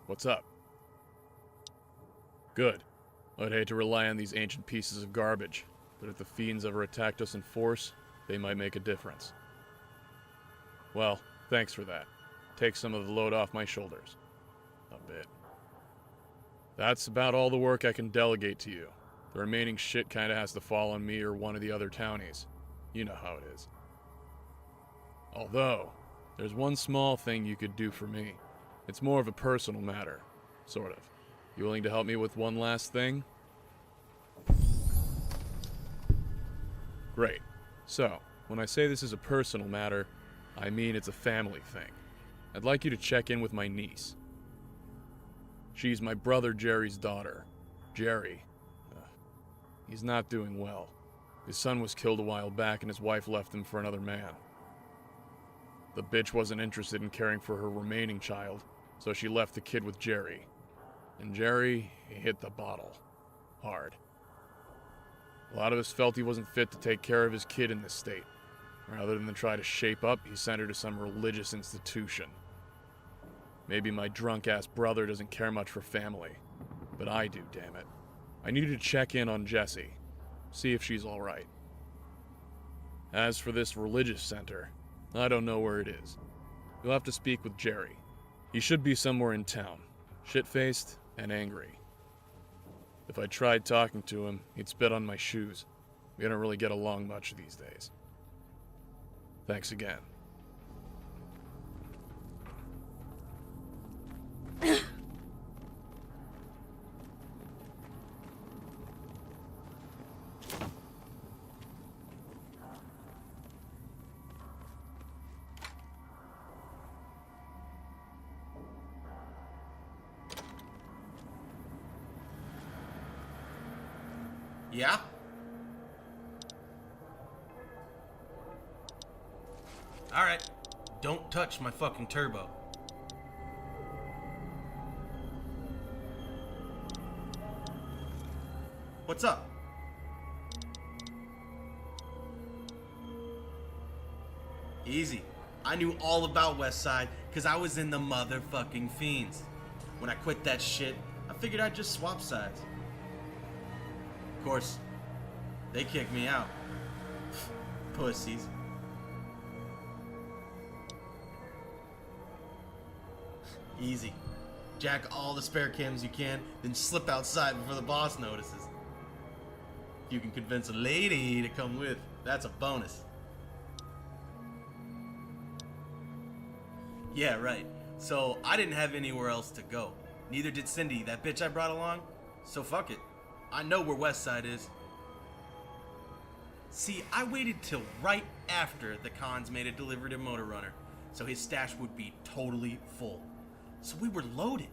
What's up? Good. I'd hate to rely on these ancient pieces of garbage, but if the fiends ever attacked us in force, they might make a difference. Well, thanks for that. Take some of the load off my shoulders. A bit. That's about all the work I can delegate to you. The remaining shit kinda has to fall on me or one of the other townies. You know how it is. Although, there's one small thing you could do for me. It's more of a personal matter, sort of. You willing to help me with one last thing? Great. So, when I say this is a personal matter, I mean it's a family thing. I'd like you to check in with my niece. She's my brother Jerry's daughter. Jerry. He's not doing well. His son was killed a while back and his wife left him for another man. The bitch wasn't interested in caring for her remaining child, so she left the kid with Jerry. And Jerry, he hit the bottle. Hard. A lot of us felt he wasn't fit to take care of his kid in this state. Rather than try to shape up, he sent her to some religious institution. Maybe my drunk-ass brother doesn't care much for family. But I do, damn it. I need to check in on Jessie. See if she's alright. As for this religious center, I don't know where it is. You'll have to speak with Jerry. He should be somewhere in town. Shit-faced and angry. If I tried talking to him, he'd spit on my shoes. We don't really get along much these days. Thanks again. Yeah? Alright. Don't touch my fucking turbo. What's up? Easy. I knew all about Westside because I was in the motherfucking Fiends. When I quit that shit, I figured I'd just swap sides. Of course, they kicked me out. Pussies. Easy. Jack all the spare cams you can, then slip outside before the boss notices. If you can convince a lady to come with, that's a bonus. Yeah, right. So I didn't have anywhere else to go. Neither did Cindy, that bitch I brought along. So fuck it. I know where Westside is. See, I waited till right after the cons made a delivery to Motor Runner, so his stash would be totally full. So we were loaded.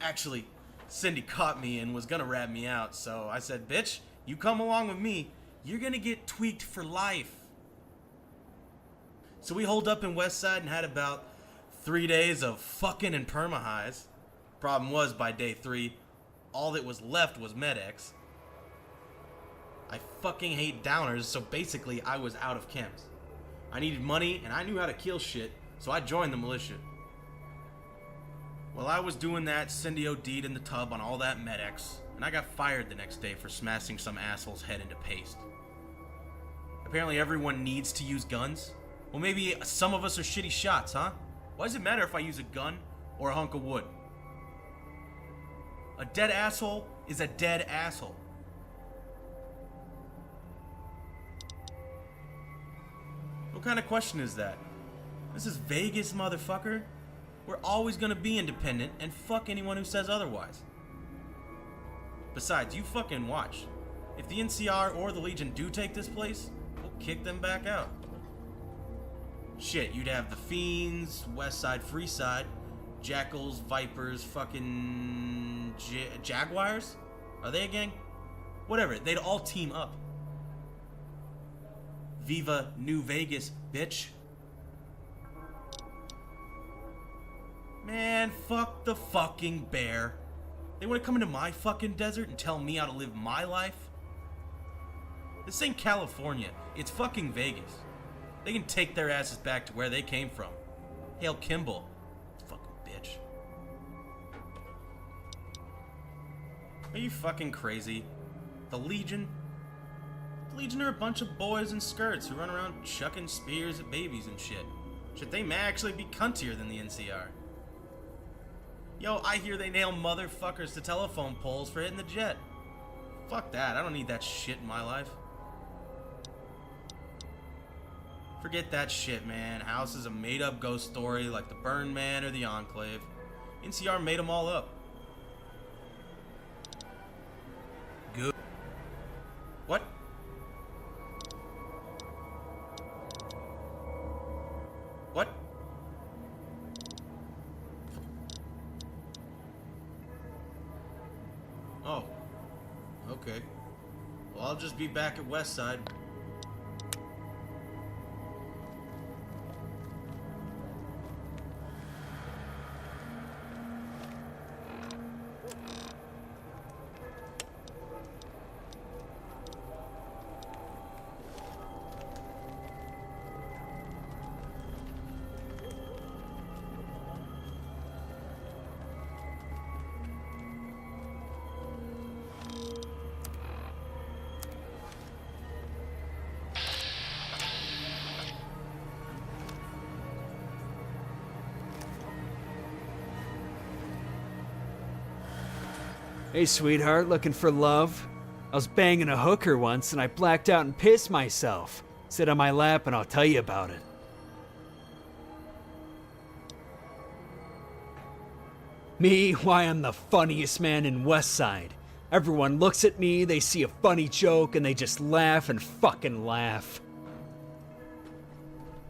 Actually, Cindy caught me and was gonna rat me out, so I said, bitch, you come along with me, you're gonna get tweaked for life. So we holed up in Westside and had about 3 days of fucking and perma highs. Problem was, by day 3, all that was left was Med-X. I fucking hate downers, so basically I was out of chems. I needed money and I knew how to kill shit, so I joined the militia. While I was doing that, Cindy OD'd in the tub on all that Med-X, and I got fired the next day for smashing some asshole's head into paste. Apparently everyone needs to use guns. Well, maybe some of us are shitty shots, huh? Why does it matter if I use a gun or a hunk of wood? A dead asshole is a dead asshole. What kind of question is that? This is Vegas, motherfucker. We're always gonna be independent and fuck anyone who says otherwise. Besides, you fucking watch. If the NCR or the Legion do take this place, we'll kick them back out. Shit, you'd have the Fiends, Westside, Freeside, Jackals, Vipers, fucking Jaguars? Are they a gang? Whatever, they'd all team up. Viva New Vegas, bitch. Man, fuck the fucking bear. They wanna come into my fucking desert and tell me how to live my life? This ain't California, it's fucking Vegas. They can take their asses back to where they came from. Hail Kimball, fucking bitch. Are you fucking crazy? The Legion? The Legion are a bunch of boys in skirts who run around chucking spears at babies and shit. Shit, they may actually be cuntier than the NCR. Yo, I hear they nail motherfuckers to telephone poles for hitting the jet. Fuck that, I don't need that shit in my life. Forget that shit, man. House is a made-up ghost story like the Burn Man or the Enclave. NCR made them all up. Good. What? What? Oh. Okay. Well, I'll just be back at Westside. Hey, sweetheart, looking for love? I was banging a hooker once and I blacked out and pissed myself. Sit on my lap and I'll tell you about it. Me? Why, I'm the funniest man in Westside. Everyone looks at me, they see a funny joke, and they just laugh and fucking laugh.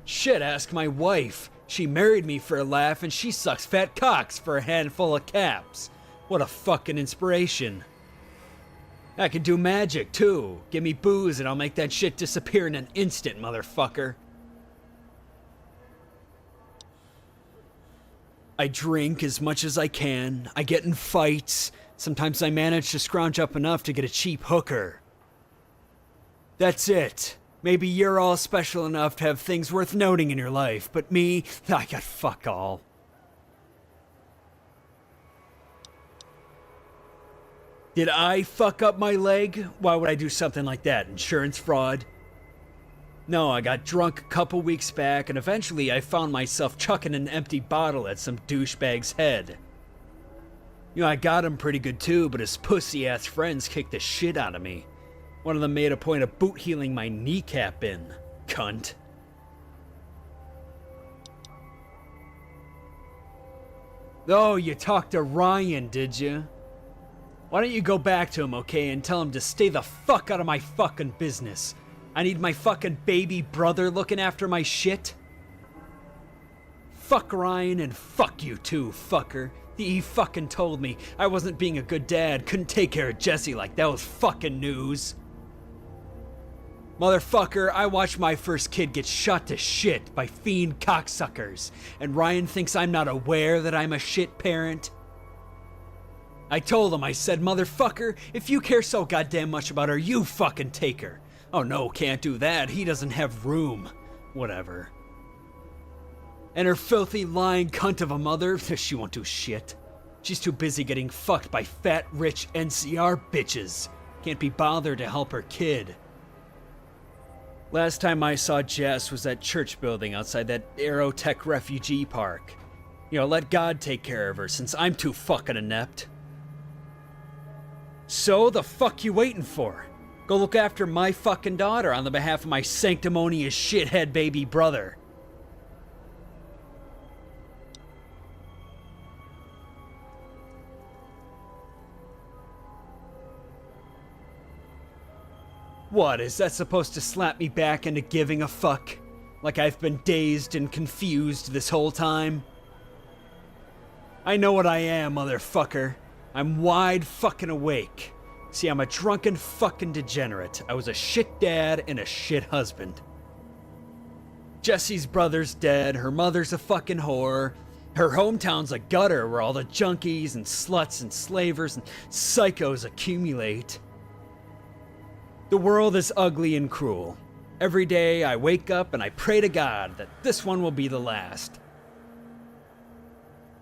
Shit, ask my wife. She married me for a laugh and she sucks fat cocks for a handful of caps. What a fucking inspiration. I can do magic, too. Give me booze and I'll make that shit disappear in an instant, motherfucker. I drink as much as I can. I get in fights. Sometimes I manage to scrounge up enough to get a cheap hooker. That's it. Maybe you're all special enough to have things worth noting in your life, but me, I got fuck all. Did I fuck up my leg? Why would I do something like that? Insurance fraud? No, I got drunk a couple weeks back, and eventually I found myself chucking an empty bottle at some douchebag's head. You know, I got him pretty good too, but his pussy-ass friends kicked the shit out of me. One of them made a point of boot-healing my kneecap in. Cunt. Oh, you talked to Ryan, did you? Why don't you go back to him, okay, and tell him to stay the fuck out of my fucking business. I need my fucking baby brother looking after my shit. Fuck Ryan and fuck you too, fucker. He fucking told me I wasn't being a good dad, couldn't take care of Jesse like that was fucking news. Motherfucker, I watched my first kid get shot to shit by fiend cocksuckers, and Ryan thinks I'm not aware that I'm a shit parent? I told him, I said, motherfucker, if you care so goddamn much about her, you fucking take her. Oh no, can't do that, he doesn't have room. Whatever. And her filthy, lying cunt of a mother, she won't do shit. She's too busy getting fucked by fat, rich NCR bitches. Can't be bothered to help her kid. Last time I saw Jess was that church building outside that Aerotech refugee park. You know, let God take care of her since I'm too fucking inept. So, the fuck you waiting for? Go look after my fucking daughter on the behalf of my sanctimonious shithead baby brother. What, is that supposed to slap me back into giving a fuck? Like I've been dazed and confused this whole time? I know what I am, motherfucker. I'm wide fucking awake. See, I'm a drunken fucking degenerate. I was a shit dad and a shit husband. Jesse's brother's dead, her mother's a fucking whore. Her hometown's a gutter where all the junkies and sluts and slavers and psychos accumulate. The world is ugly and cruel. Every day I wake up and I pray to God that this one will be the last.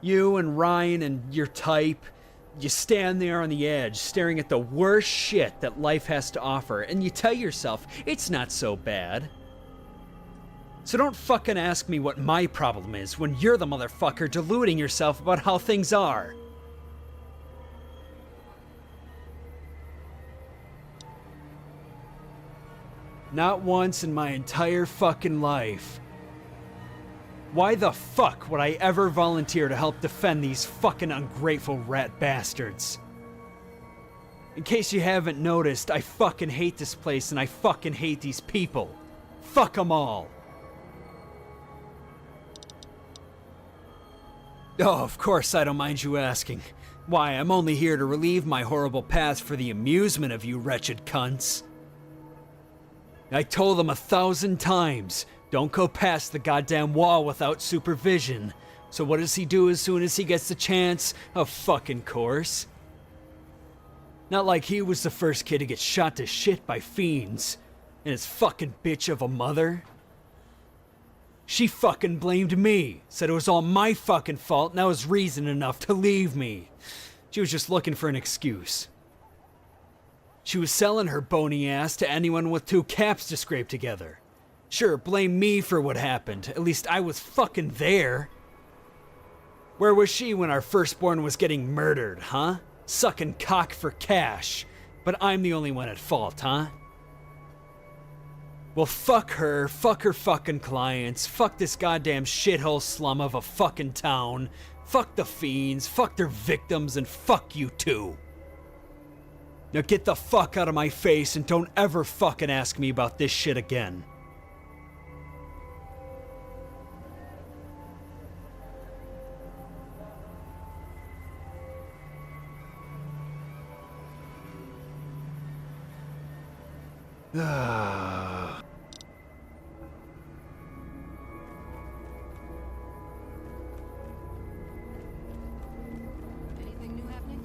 You and Ryan and your type, you stand there on the edge staring at the worst shit that life has to offer, and you tell yourself it's not so bad. So don't fucking ask me what my problem is when you're the motherfucker deluding yourself about how things are. Not once in my entire fucking life. Why the fuck would I ever volunteer to help defend these fucking ungrateful rat bastards? In case you haven't noticed, I fucking hate this place and I fucking hate these people. Fuck them all. Oh, of course I don't mind you asking. Why, I'm only here to relieve my horrible past for the amusement of you wretched cunts. I told him 1,000 times, don't go past the goddamn wall without supervision. So what does he do as soon as he gets the chance? Of fucking course. Not like he was the first kid to get shot to shit by fiends. And his fucking bitch of a mother. She fucking blamed me. Said it was all my fucking fault and that was reason enough to leave me. She was just looking for an excuse. She was selling her bony ass to anyone with 2 caps to scrape together. Sure, blame me for what happened. At least I was fucking there. Where was she when our firstborn was getting murdered, huh? Sucking cock for cash. But I'm the only one at fault, huh? Well, fuck her fucking clients, fuck this goddamn shithole slum of a fucking town, fuck the fiends, fuck their victims, and fuck you too. Now get the fuck out of my face and don't ever fucking ask me about this shit again. Anything new happening?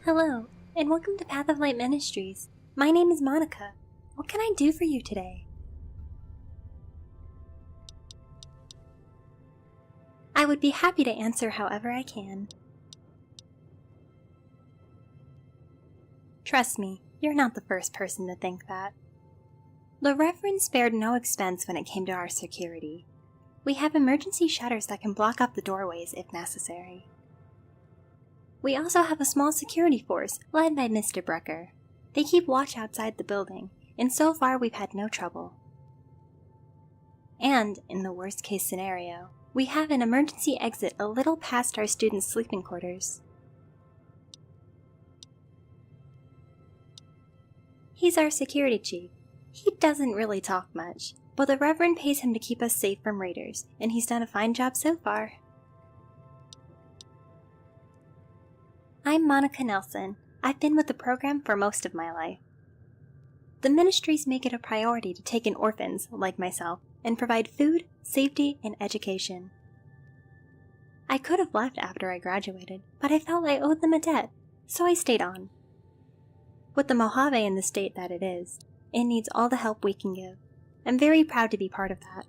Hello, and welcome to Path of Light Ministries. My name is Monica. What can I do for you today? I would be happy to answer however I can. Trust me, you're not the first person to think that. The Reverend spared no expense when it came to our security. We have emergency shutters that can block up the doorways if necessary. We also have a small security force led by Mr. Brucker. They keep watch outside the building, and so far we've had no trouble. And, in the worst case scenario, we have an emergency exit a little past our students' sleeping quarters. He's our security chief. He doesn't really talk much, but the Reverend pays him to keep us safe from raiders, and he's done a fine job so far. I'm Monica Nelson. I've been with the program for most of my life. The ministries make it a priority to take in orphans, like myself, and provide food, safety, and education. I could have left after I graduated, but I felt I owed them a debt, so I stayed on. With the Mojave in the state that it is, it needs all the help we can give. I'm very proud to be part of that.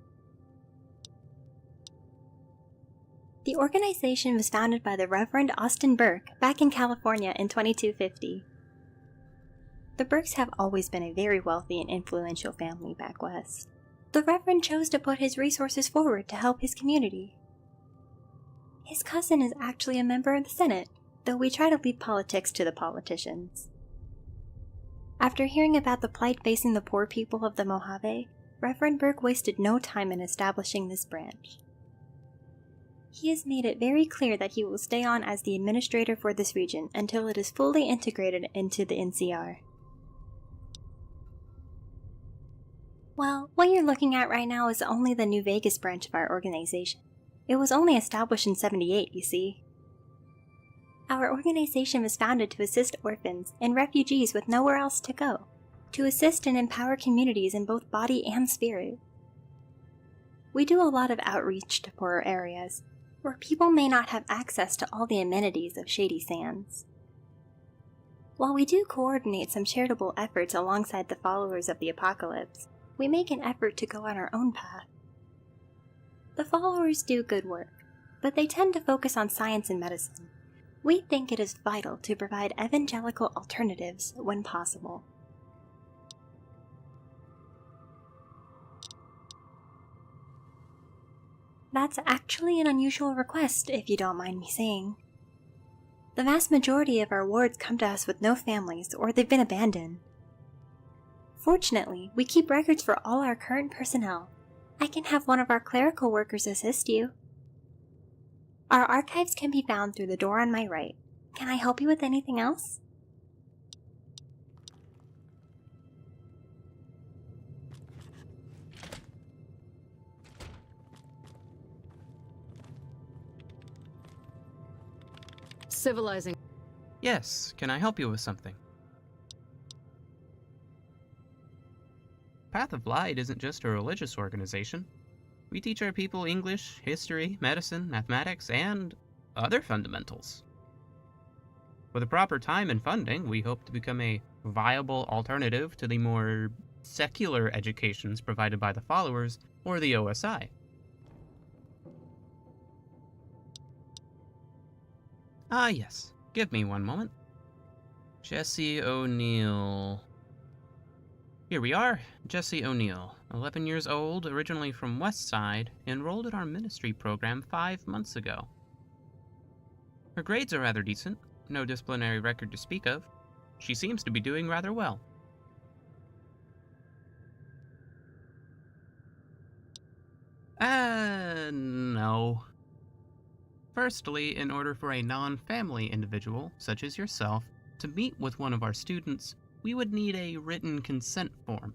The organization was founded by the Reverend Austin Burke back in California in 2250. The Burkes have always been a very wealthy and influential family back west. The Reverend chose to put his resources forward to help his community. His cousin is actually a member of the Senate, though we try to leave politics to the politicians. After hearing about the plight facing the poor people of the Mojave, Reverend Burke wasted no time in establishing this branch. He has made it very clear that he will stay on as the administrator for this region until it is fully integrated into the NCR. Well, what you're looking at right now is only the New Vegas branch of our organization. It was only established in '78, you see. Our organization was founded to assist orphans and refugees with nowhere else to go, to assist and empower communities in both body and spirit. We do a lot of outreach to poorer areas, where people may not have access to all the amenities of Shady Sands. While we do coordinate some charitable efforts alongside the followers of the apocalypse, we make an effort to go on our own path. The followers do good work, but they tend to focus on science and medicine. We think it is vital to provide evangelical alternatives when possible. That's actually an unusual request, if you don't mind me saying. The vast majority of our wards come to us with no families, or they've been abandoned. Fortunately, we keep records for all our current personnel. I can have one of our clerical workers assist you. Our archives can be found through the door on my right. Can I help you with anything else? Civilizing. Yes, can I help you with something? Path of Light isn't just a religious organization. We teach our people English, history, medicine, mathematics, and other fundamentals. With the proper time and funding, we hope to become a viable alternative to the more secular educations provided by the followers or the OSI. Ah, yes. Give me one moment. Jesse O'Neill. Here we are. Jesse O'Neill, 11 years old, originally from Westside, enrolled in our ministry program 5 months ago. Her grades are rather decent. no disciplinary record to speak of. She seems to be doing rather well. No. Firstly, in order for a non-family individual, such as yourself, to meet with one of our students, we would need a written consent form.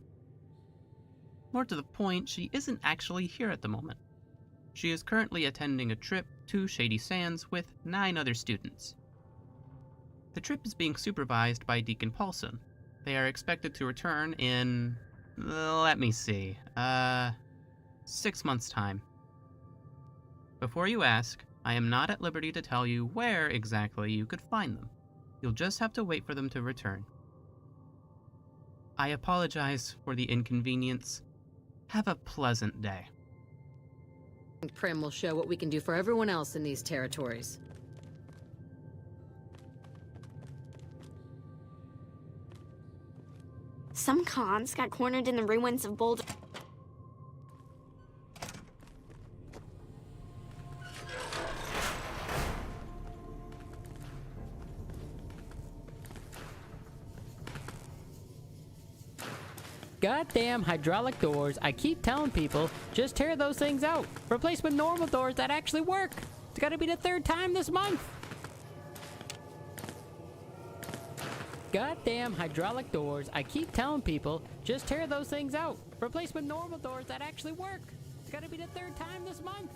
More to the point, she isn't actually here at the moment. She is currently attending a trip to Shady Sands with 9 other students. The trip is being supervised by Deacon Paulson. They are expected to return in... let me see... 6 months' time. Before you ask, I am not at liberty to tell you where exactly you could find them. You'll just have to wait for them to return. I apologize for the inconvenience. Have a pleasant day. Prim will show what we can do for everyone else in these territories. Some cons got cornered in the ruins of Boulder. Goddamn hydraulic doors. I keep telling people, just tear those things out. Replace with normal doors that actually work. It's gotta be the 3rd time this month. Goddamn hydraulic doors. I keep telling people, just tear those things out. Replace with normal doors that actually work. It's gotta be the 3rd time this month.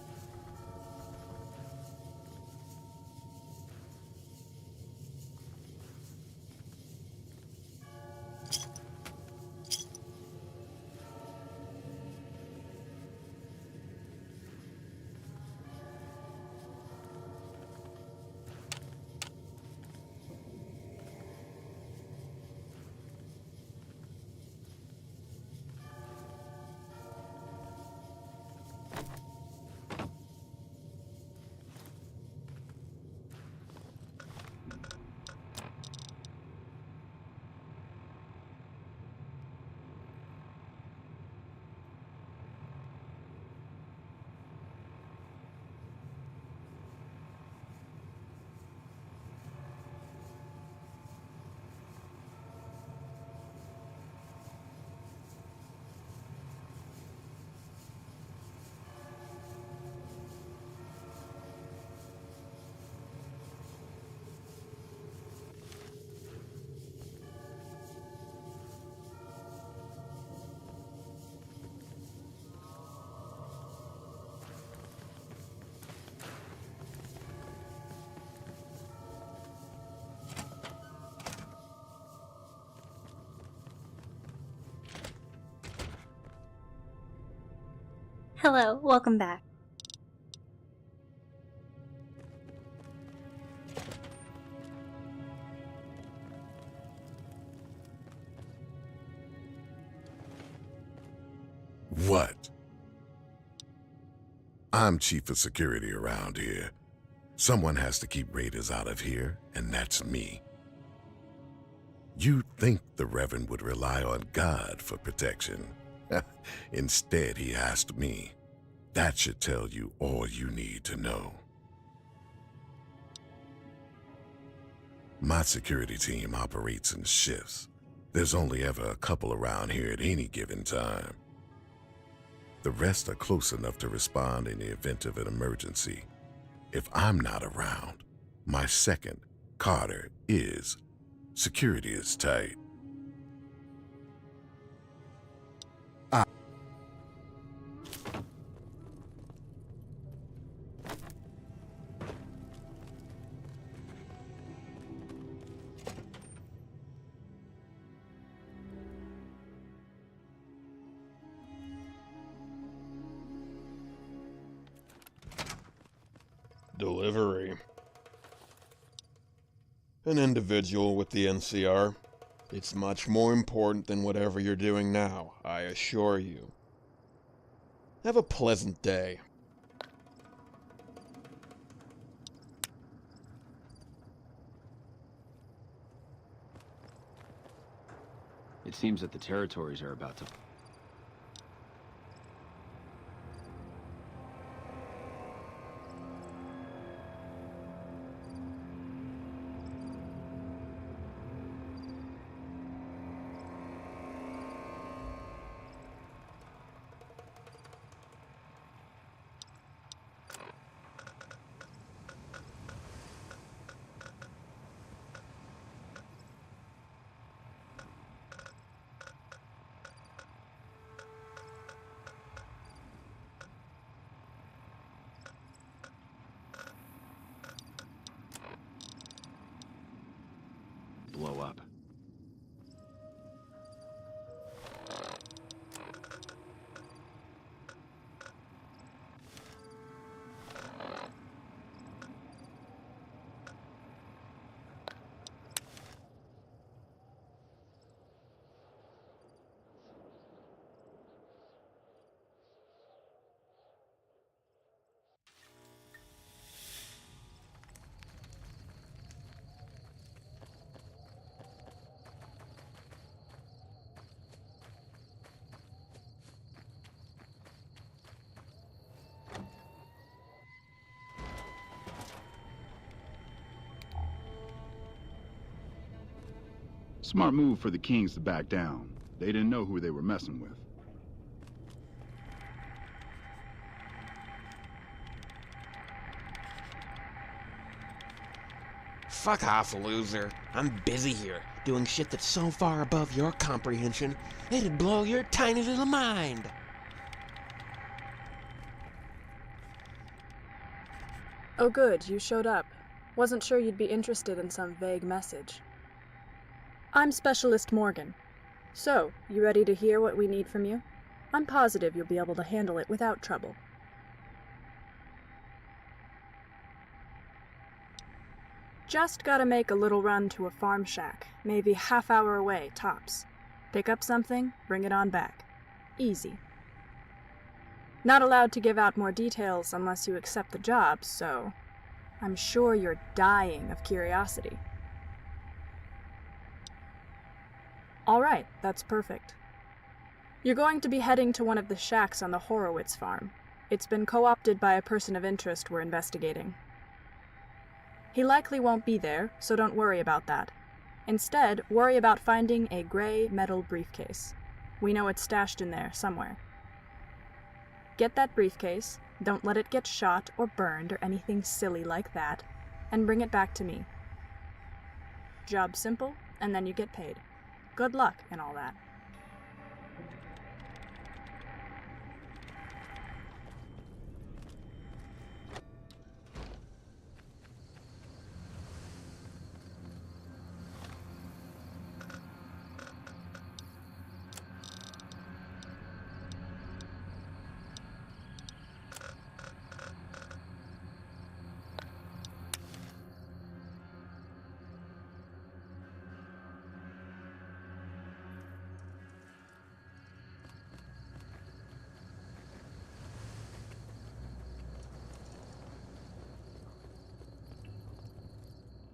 Hello, welcome back. What? I'm chief of security around here. Someone has to keep raiders out of here, and that's me. You'd think the Reverend would rely on God for protection. Instead, he asked me. That should tell you all you need to know. My security team operates in shifts. There's only ever a couple around here at any given time. The rest are close enough to respond in the event of an emergency. If I'm not around, my second, Carter, is. Security is tight. Delivery. An individual with the NCR. It's much more important than whatever you're doing now, I assure you. Have a pleasant day. It seems that the territories are about to... blow up. Smart move for the Kings to back down. They didn't know who they were messing with. Fuck off, loser. I'm busy here, doing shit that's so far above your comprehension, it'd blow your tiny little mind. Oh good, you showed up. Wasn't sure you'd be interested in some vague message. I'm Specialist Morgan. So, you ready to hear what we need from you? I'm positive you'll be able to handle it without trouble. Just gotta make a little run to a farm shack, maybe half-hour away, tops. Pick up something, bring it on back. Easy. Not allowed to give out more details unless you accept the job, so I'm sure you're dying of curiosity. Alright, that's perfect. You're going to be heading to one of the shacks on the Horowitz farm. It's been co-opted by a person of interest we're investigating. He likely won't be there, so don't worry about that. Instead, worry about finding a gray metal briefcase. We know it's stashed in there somewhere. Get that briefcase, don't let it get shot or burned or anything silly like that, and bring it back to me. Job simple, and then you get paid. Good luck and all that.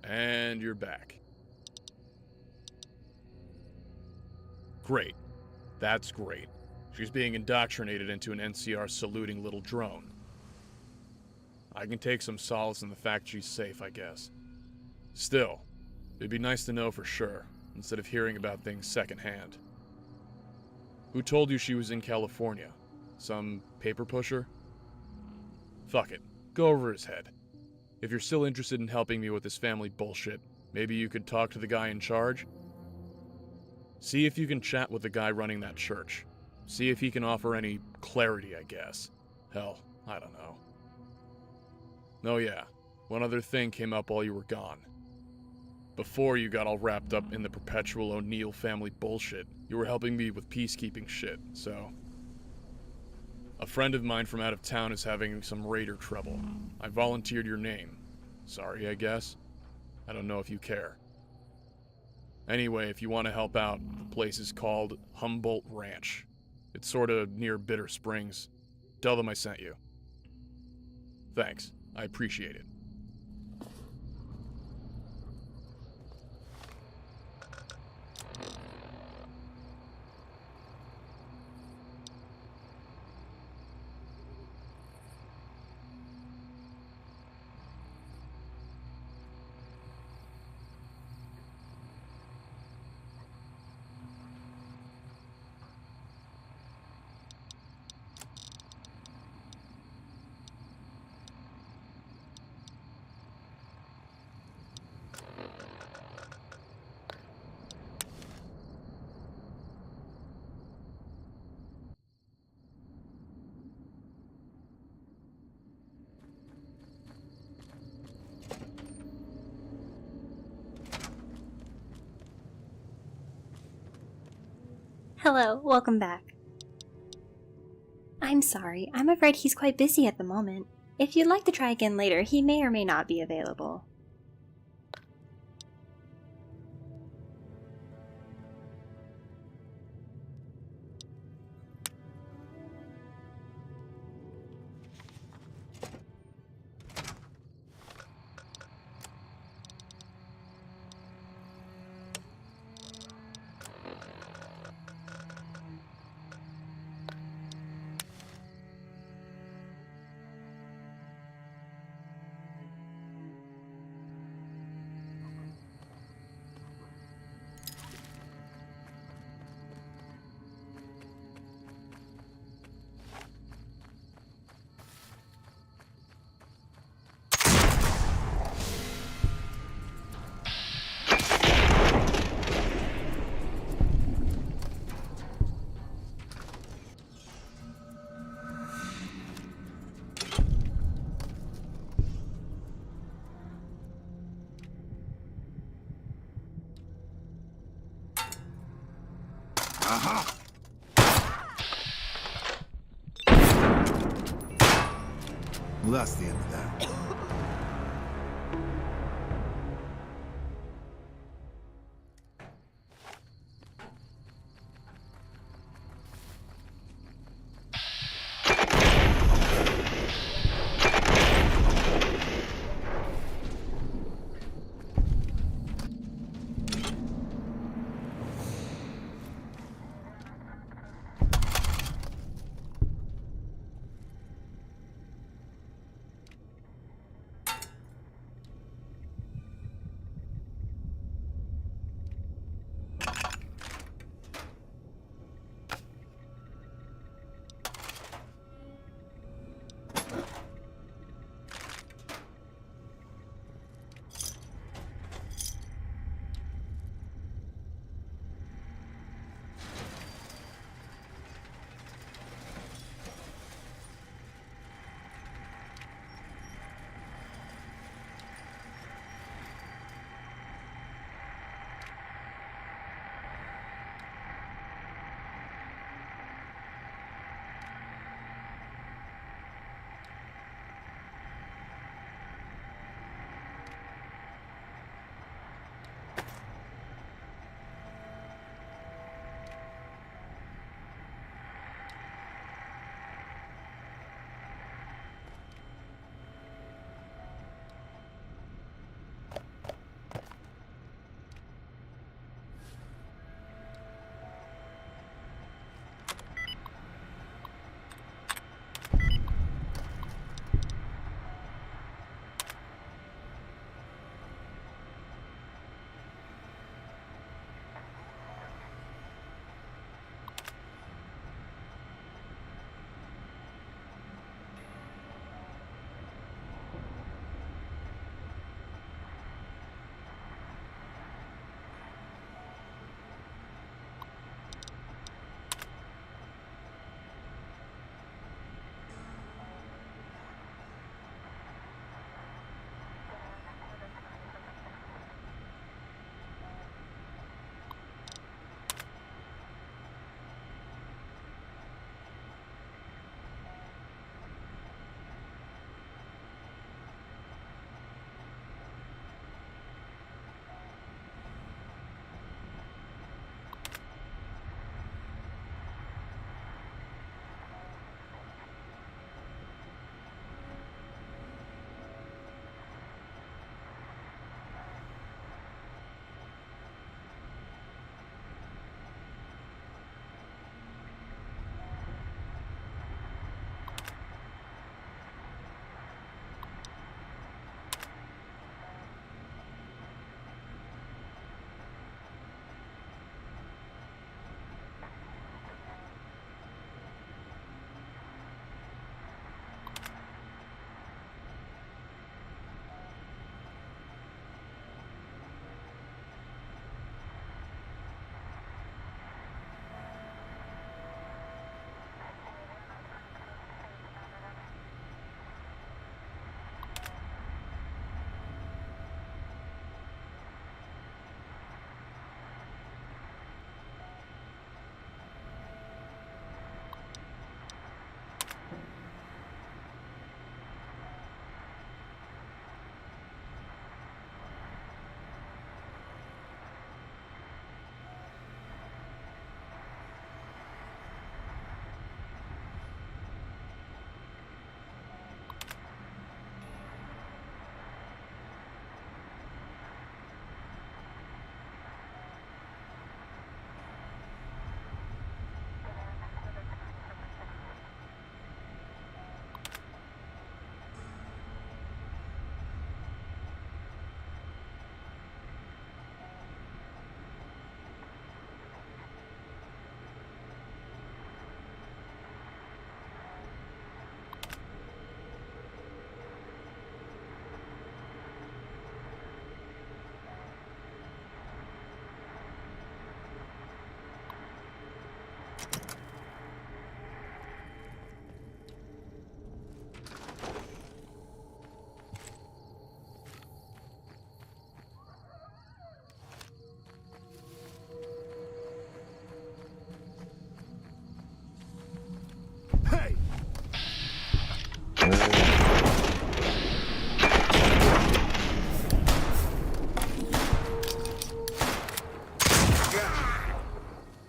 And you're back. Great. That's great. She's being indoctrinated into an NCR saluting little drone. I can take some solace in the fact she's safe, I guess. Still, it'd be nice to know for sure, instead of hearing about things secondhand. Who told you she was in California? Some paper pusher? Fuck it. Go over his head. If you're still interested in helping me with this family bullshit, maybe you could talk to the guy in charge? See if you can chat with the guy running that church. See if he can offer any clarity, I guess. Hell, I don't know. Oh yeah, one other thing came up while you were gone. Before you got all wrapped up in the perpetual O'Neill family bullshit, you were helping me with peacekeeping shit, so... A friend of mine from out of town is having some raider trouble. I volunteered your name. Sorry, I guess. I don't know if you care. Anyway, if you want to help out, the place is called Humboldt Ranch. It's sorta near Bitter Springs. Tell them I sent you. Thanks. I appreciate it. Hello, welcome back. I'm sorry, I'm afraid he's quite busy at the moment. If you'd like to try again later, he may or may not be available. Well, that's the end of that.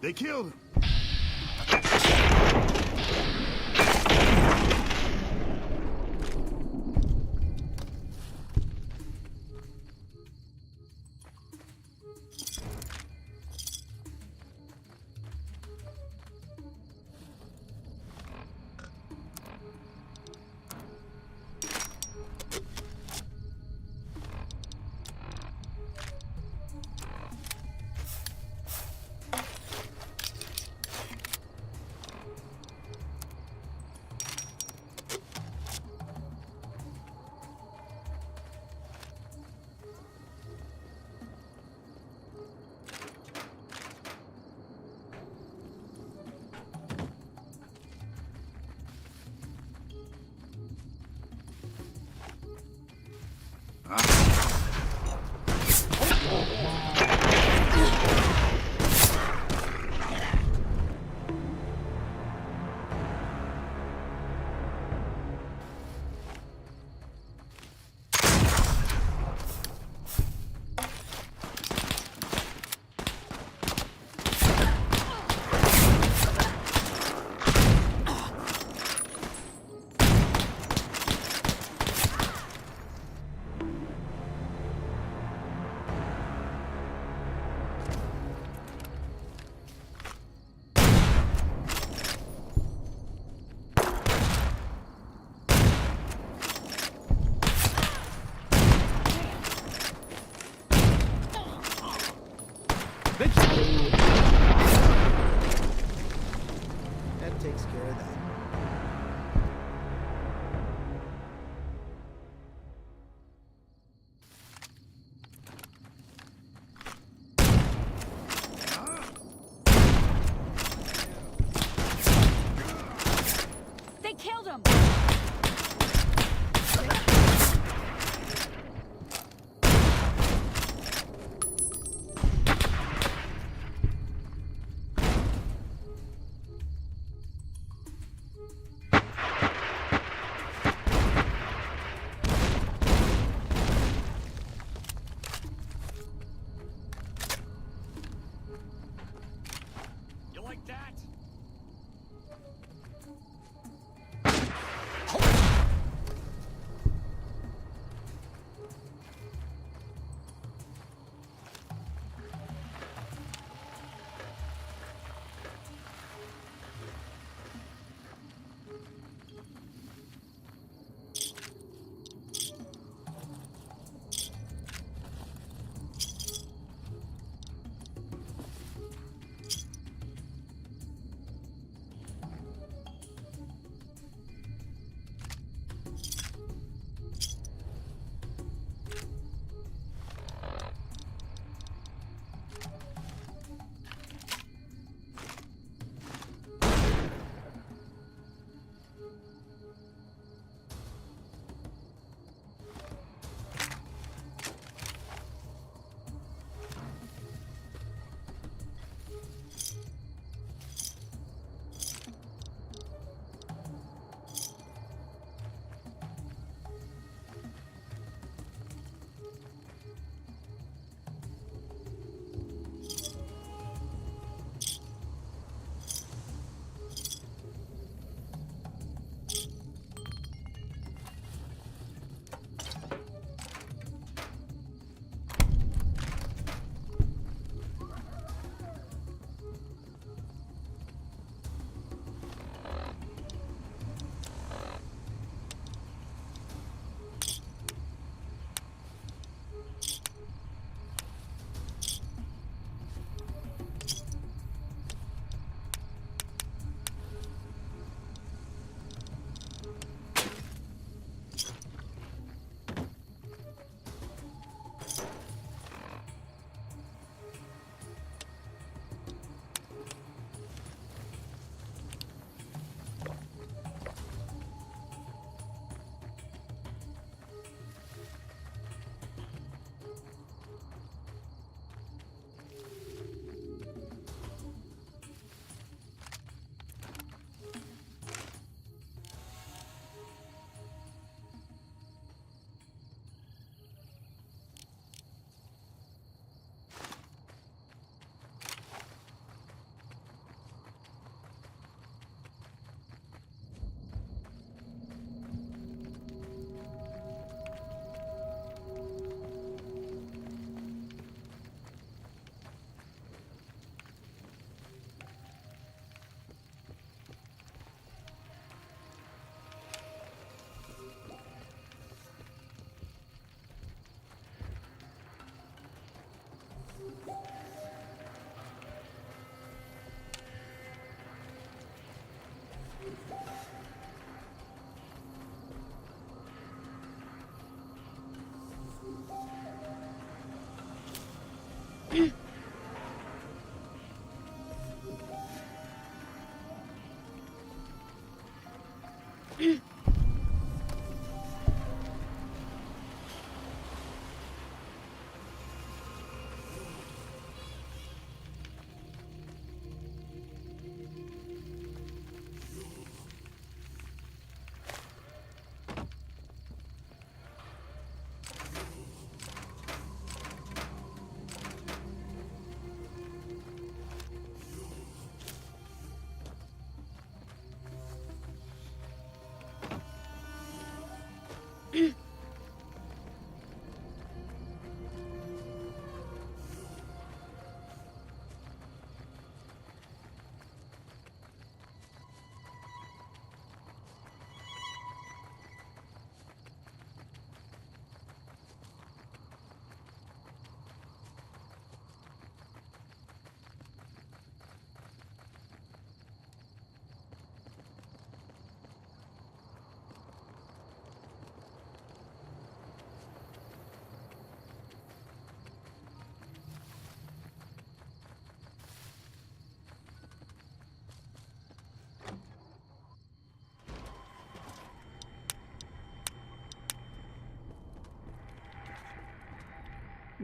They killed him. That takes care of that. They killed him!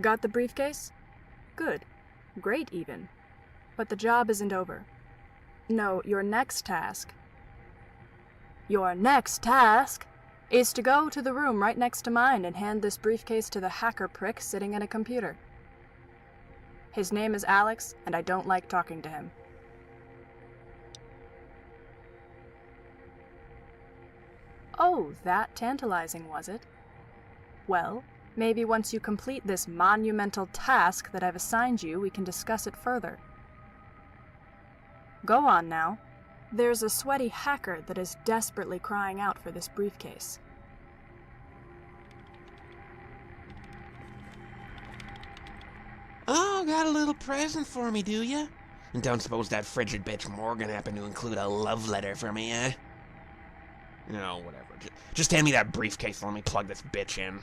Got the briefcase? Good. Great, even. But the job isn't over. No, your next task... Your next task is to go to the room right next to mine and hand this briefcase to the hacker prick sitting at a computer. His name is Alex, and I don't like talking to him. Oh, that tantalizing, was it? Well, maybe once you complete this monumental task that I've assigned you, we can discuss it further. Go on now. There's a sweaty hacker that is desperately crying out for this briefcase. Oh, got a little present for me, do ya? And don't suppose that frigid bitch Morgan happened to include a love letter for me, eh? No, whatever. Just hand me that briefcase and let me plug this bitch in.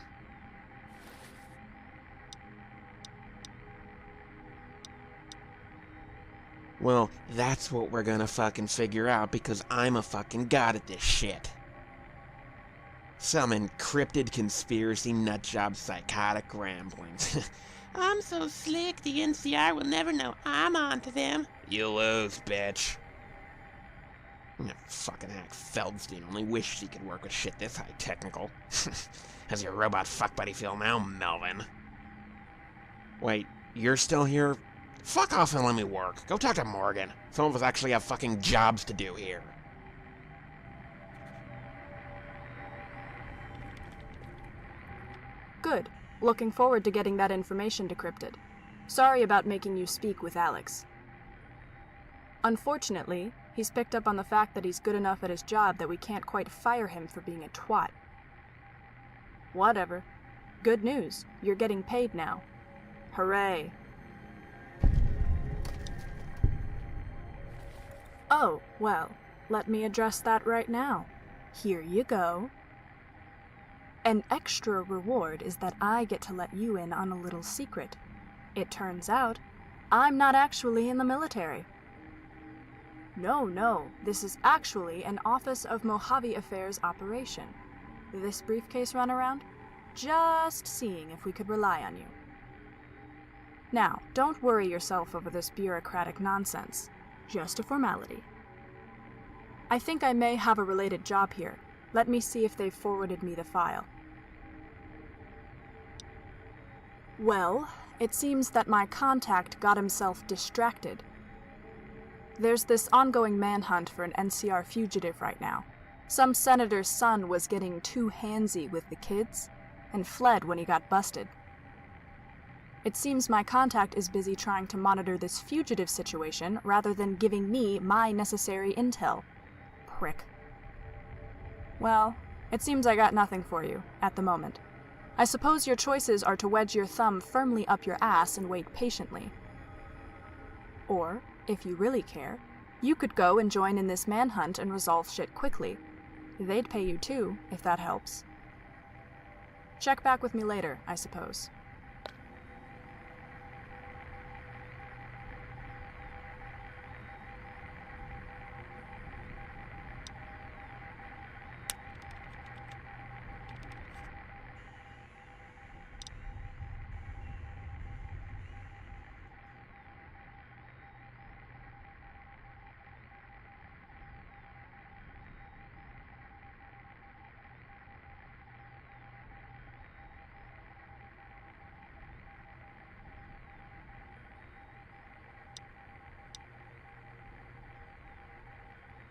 Well, that's what we're gonna fucking figure out because I'm a fucking god at this shit. Some encrypted conspiracy nutjob psychotic ramblings. I'm so slick, the NCR will never know I'm onto them. You lose, bitch. Fucking hack Feldstein only wished he could work with shit this high technical. How's your robot fuck buddy feel now, Melvin? Wait, you're still here? Fuck off and let me work. Go talk to Morgan. Some of us actually have fucking jobs to do here. Good. Looking forward to getting that information decrypted. Sorry about making you speak with Alex. Unfortunately, he's picked up on the fact that he's good enough at his job that we can't quite fire him for being a twat. Whatever. Good news. You're getting paid now. Hooray. Oh, well, let me address that right now. Here you go. An extra reward is that I get to let you in on a little secret. It turns out, I'm not actually in the military. No, this is actually an Office of Mojave Affairs operation. This briefcase runaround? Just seeing if we could rely on you. Now, don't worry yourself over this bureaucratic nonsense. Just a formality. I think I may have a related job here. Let me see if they've forwarded me the file. Well, it seems that my contact got himself distracted. There's this ongoing manhunt for an NCR fugitive right now. Some senator's son was getting too handsy with the kids and fled when he got busted. It seems my contact is busy trying to monitor this fugitive situation rather than giving me my necessary intel. Prick. Well, it seems I got nothing for you, at the moment. I suppose your choices are to wedge your thumb firmly up your ass and wait patiently. Or, if you really care, you could go and join in this manhunt and resolve shit quickly. They'd pay you too, if that helps. Check back with me later, I suppose.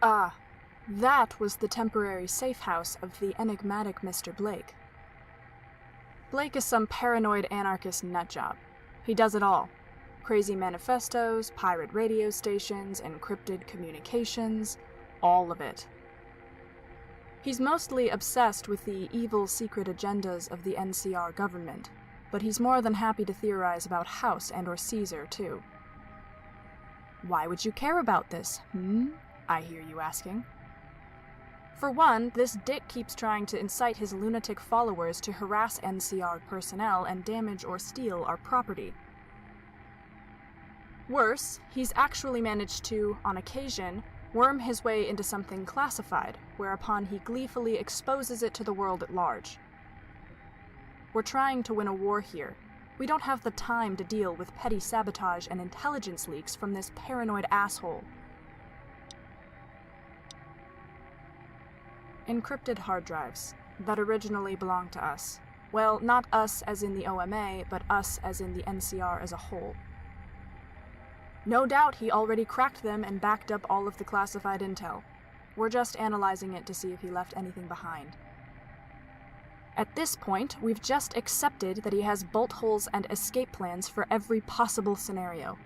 Ah, that was the temporary safe house of the enigmatic Mr. Blake. Blake is some paranoid anarchist nutjob. He does it all. Crazy manifestos, pirate radio stations, encrypted communications, all of it. He's mostly obsessed with the evil secret agendas of the NCR government, but he's more than happy to theorize about House and or Caesar, too. Why would you care about this, I hear you asking. For one, this dick keeps trying to incite his lunatic followers to harass NCR personnel and damage or steal our property. Worse, he's actually managed to, on occasion, worm his way into something classified, whereupon he gleefully exposes it to the world at large. We're trying to win a war here. We don't have the time to deal with petty sabotage and intelligence leaks from this paranoid asshole. Encrypted hard drives that originally belonged to us. Well, not us as in the OMA, but us as in the NCR as a whole. No doubt he already cracked them and backed up all of the classified intel. We're just analyzing it to see if he left anything behind. At this point, we've just accepted that he has bolt holes and escape plans for every possible scenario.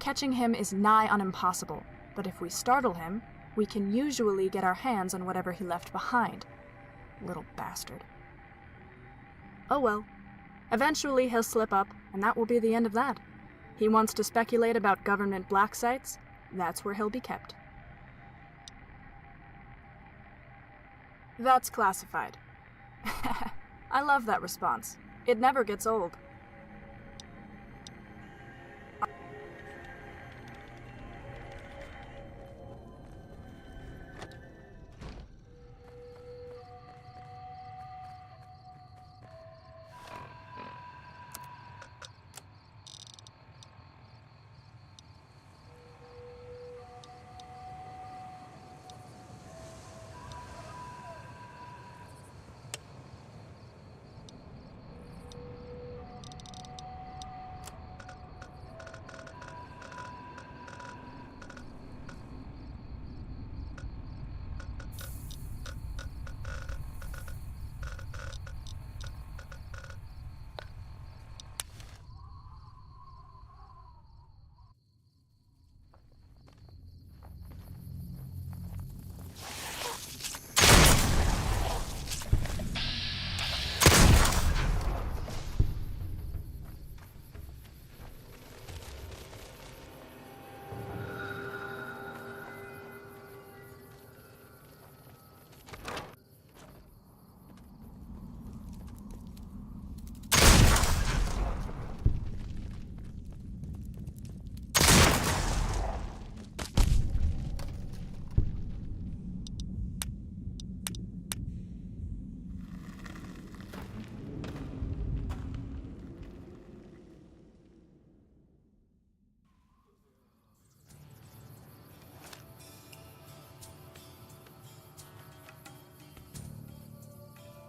Catching him is nigh on impossible, but if we startle him, we can usually get our hands on whatever he left behind. Little bastard. Oh well. Eventually he'll slip up, and that will be the end of that. He wants to speculate about government black sites? That's where he'll be kept. That's classified. I love that response. It never gets old.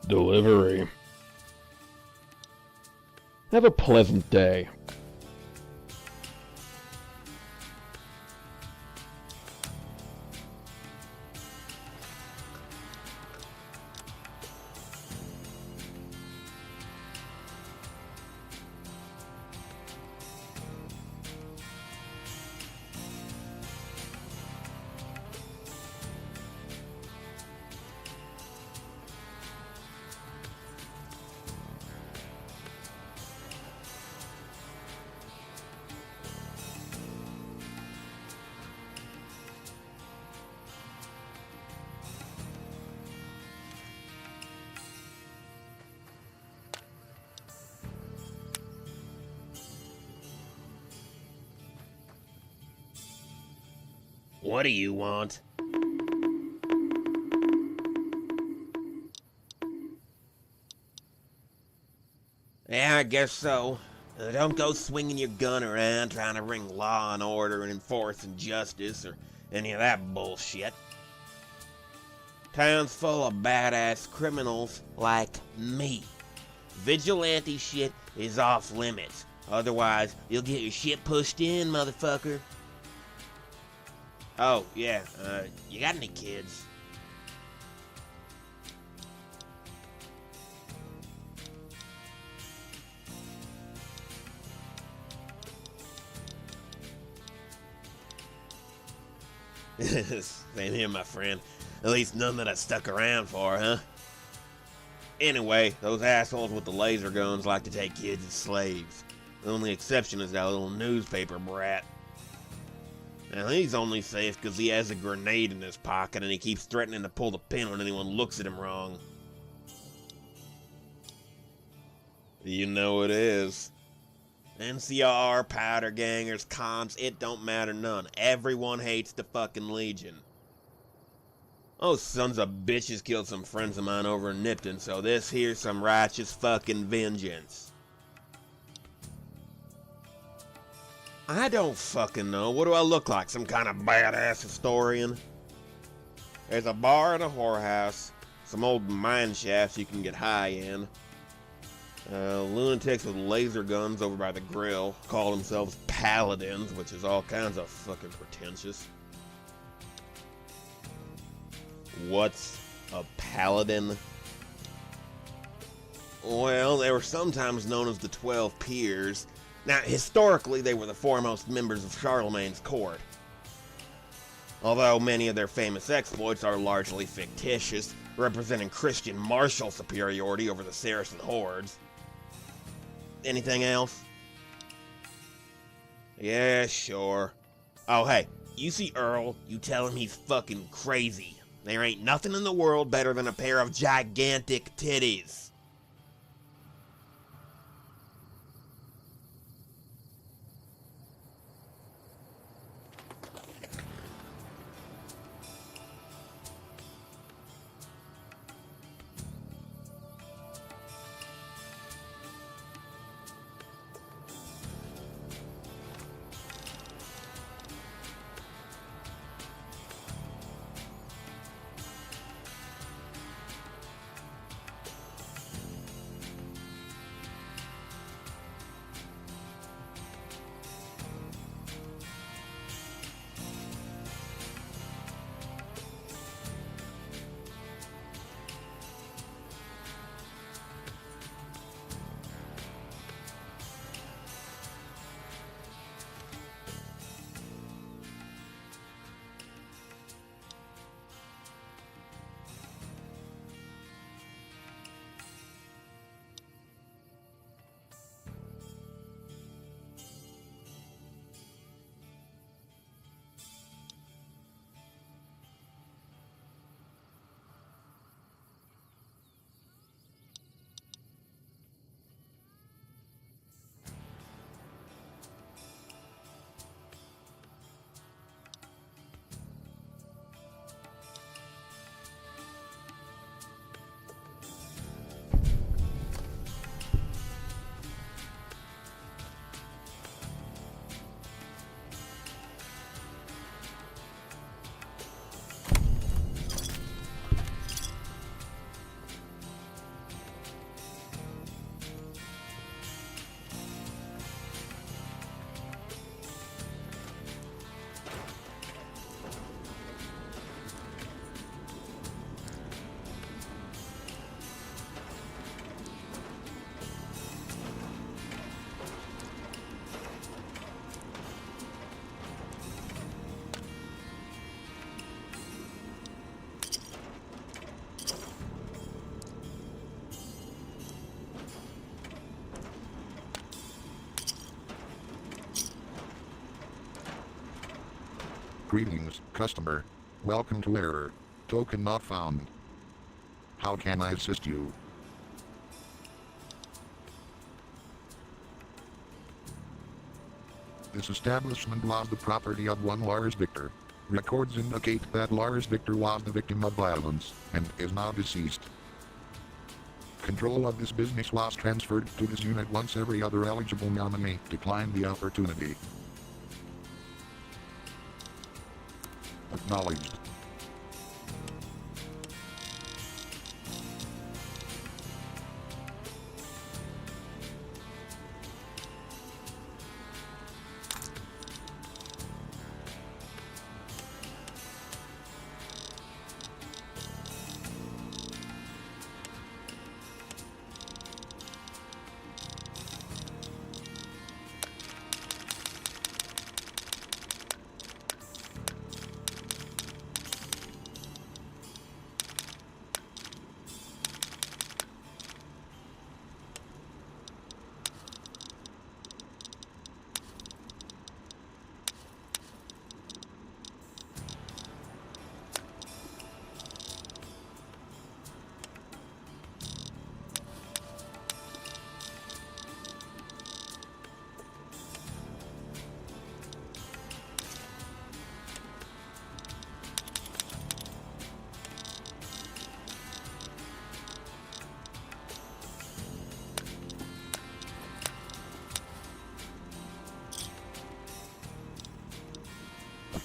Delivery. Have a pleasant day. What do you want? Yeah, I guess so. Don't go swinging your gun around trying to bring law and order and enforcing justice or any of that bullshit. Town's full of badass criminals like me. Vigilante shit is off limits. Otherwise, you'll get your shit pushed in, motherfucker. Oh, yeah, you got any kids? Same here, my friend. At least none that I stuck around for, huh? Anyway, those assholes with the laser guns like to take kids as slaves. The only exception is that little newspaper brat. Now, he's only safe because he has a grenade in his pocket and he keeps threatening to pull the pin when anyone looks at him wrong. You know it is. NCR, powder gangers, comps, it don't matter none. Everyone hates the fucking Legion. Those sons of bitches killed some friends of mine over in Nipton, so this here's some righteous fucking vengeance. I don't fucking know. What do I look like? Some kind of badass historian? There's a bar and a whorehouse. Some old mine shafts you can get high in. Lunatics with laser guns over by the grill. Call themselves paladins, which is all kinds of fucking pretentious. What's a paladin? Well, they were sometimes known as the 12 Peers. Now, historically, they were the foremost members of Charlemagne's court. Although many of their famous exploits are largely fictitious, representing Christian martial superiority over the Saracen hordes. Anything else? Yeah, sure. Oh, hey, you see Earl, you tell him he's fucking crazy. There ain't nothing in the world better than a pair of gigantic titties. Greetings, customer. Welcome to error. Token not found. How can I assist you? This establishment was the property of one Lars Victor. Records indicate that Lars Victor was the victim of violence, and is now deceased. Control of this business was transferred to this unit once every other eligible nominee declined the opportunity. Acknowledged.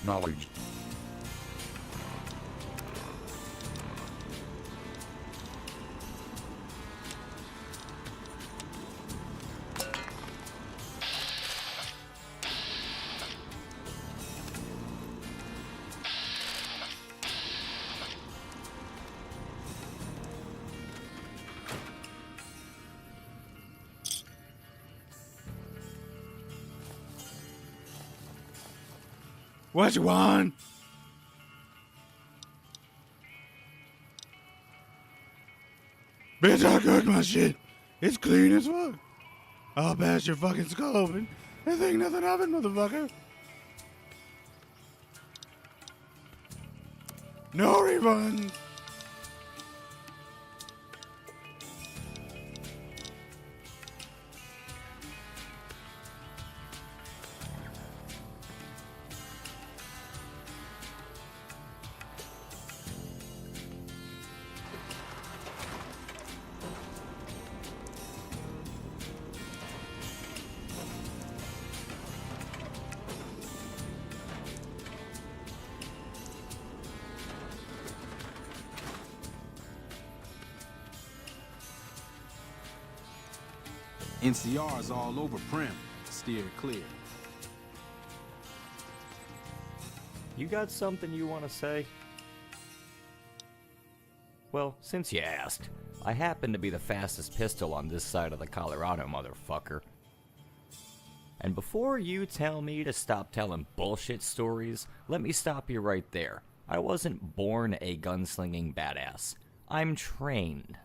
Acknowledged. What you want? Bitch, I cook my shit. It's clean as fuck. I'll bash your fucking skull open and think nothing of it, motherfucker. No refunds. NCR's all over Prim. Steer clear. You got something you want to say? Well, since you asked, I happen to be the fastest pistol on this side of the Colorado, motherfucker. And before you tell me to stop telling bullshit stories, let me stop you right there. I wasn't born a gunslinging badass. I'm trained.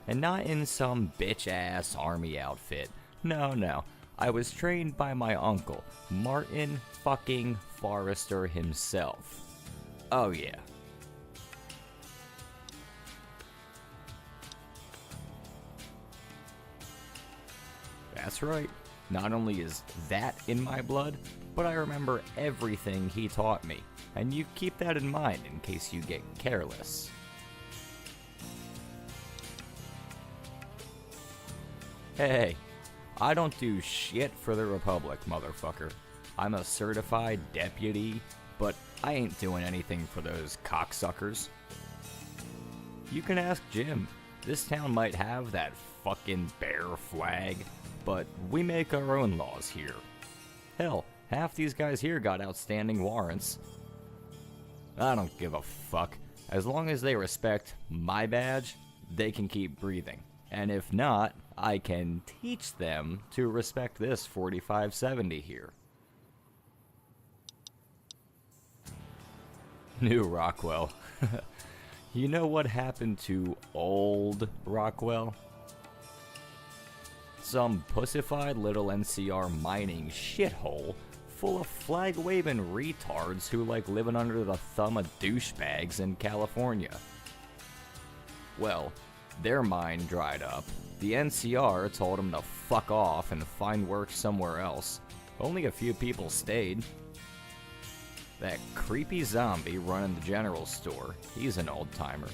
And not in some bitch-ass army outfit. No. I was trained by my uncle, Martin fucking Forrester himself. Oh yeah. That's right. Not only is that in my blood, but I remember everything he taught me. And you keep that in mind in case you get careless. Hey, I don't do shit for the Republic, motherfucker. I'm a certified deputy, but I ain't doing anything for those cocksuckers. You can ask Jim. This town might have that fucking bear flag, but we make our own laws here. Hell, half these guys here got outstanding warrants. I don't give a fuck. As long as they respect my badge, they can keep breathing. And if not, I can teach them to respect this 4570 here. New Rockwell. You know what happened to old Rockwell? Some pussified little NCR mining shithole full of flag-waving retards who like living under the thumb of douchebags in California. Well, their mine dried up. The NCR told them to fuck off and find work somewhere else. Only a few people stayed. That creepy zombie running the general store, he's an old-timer.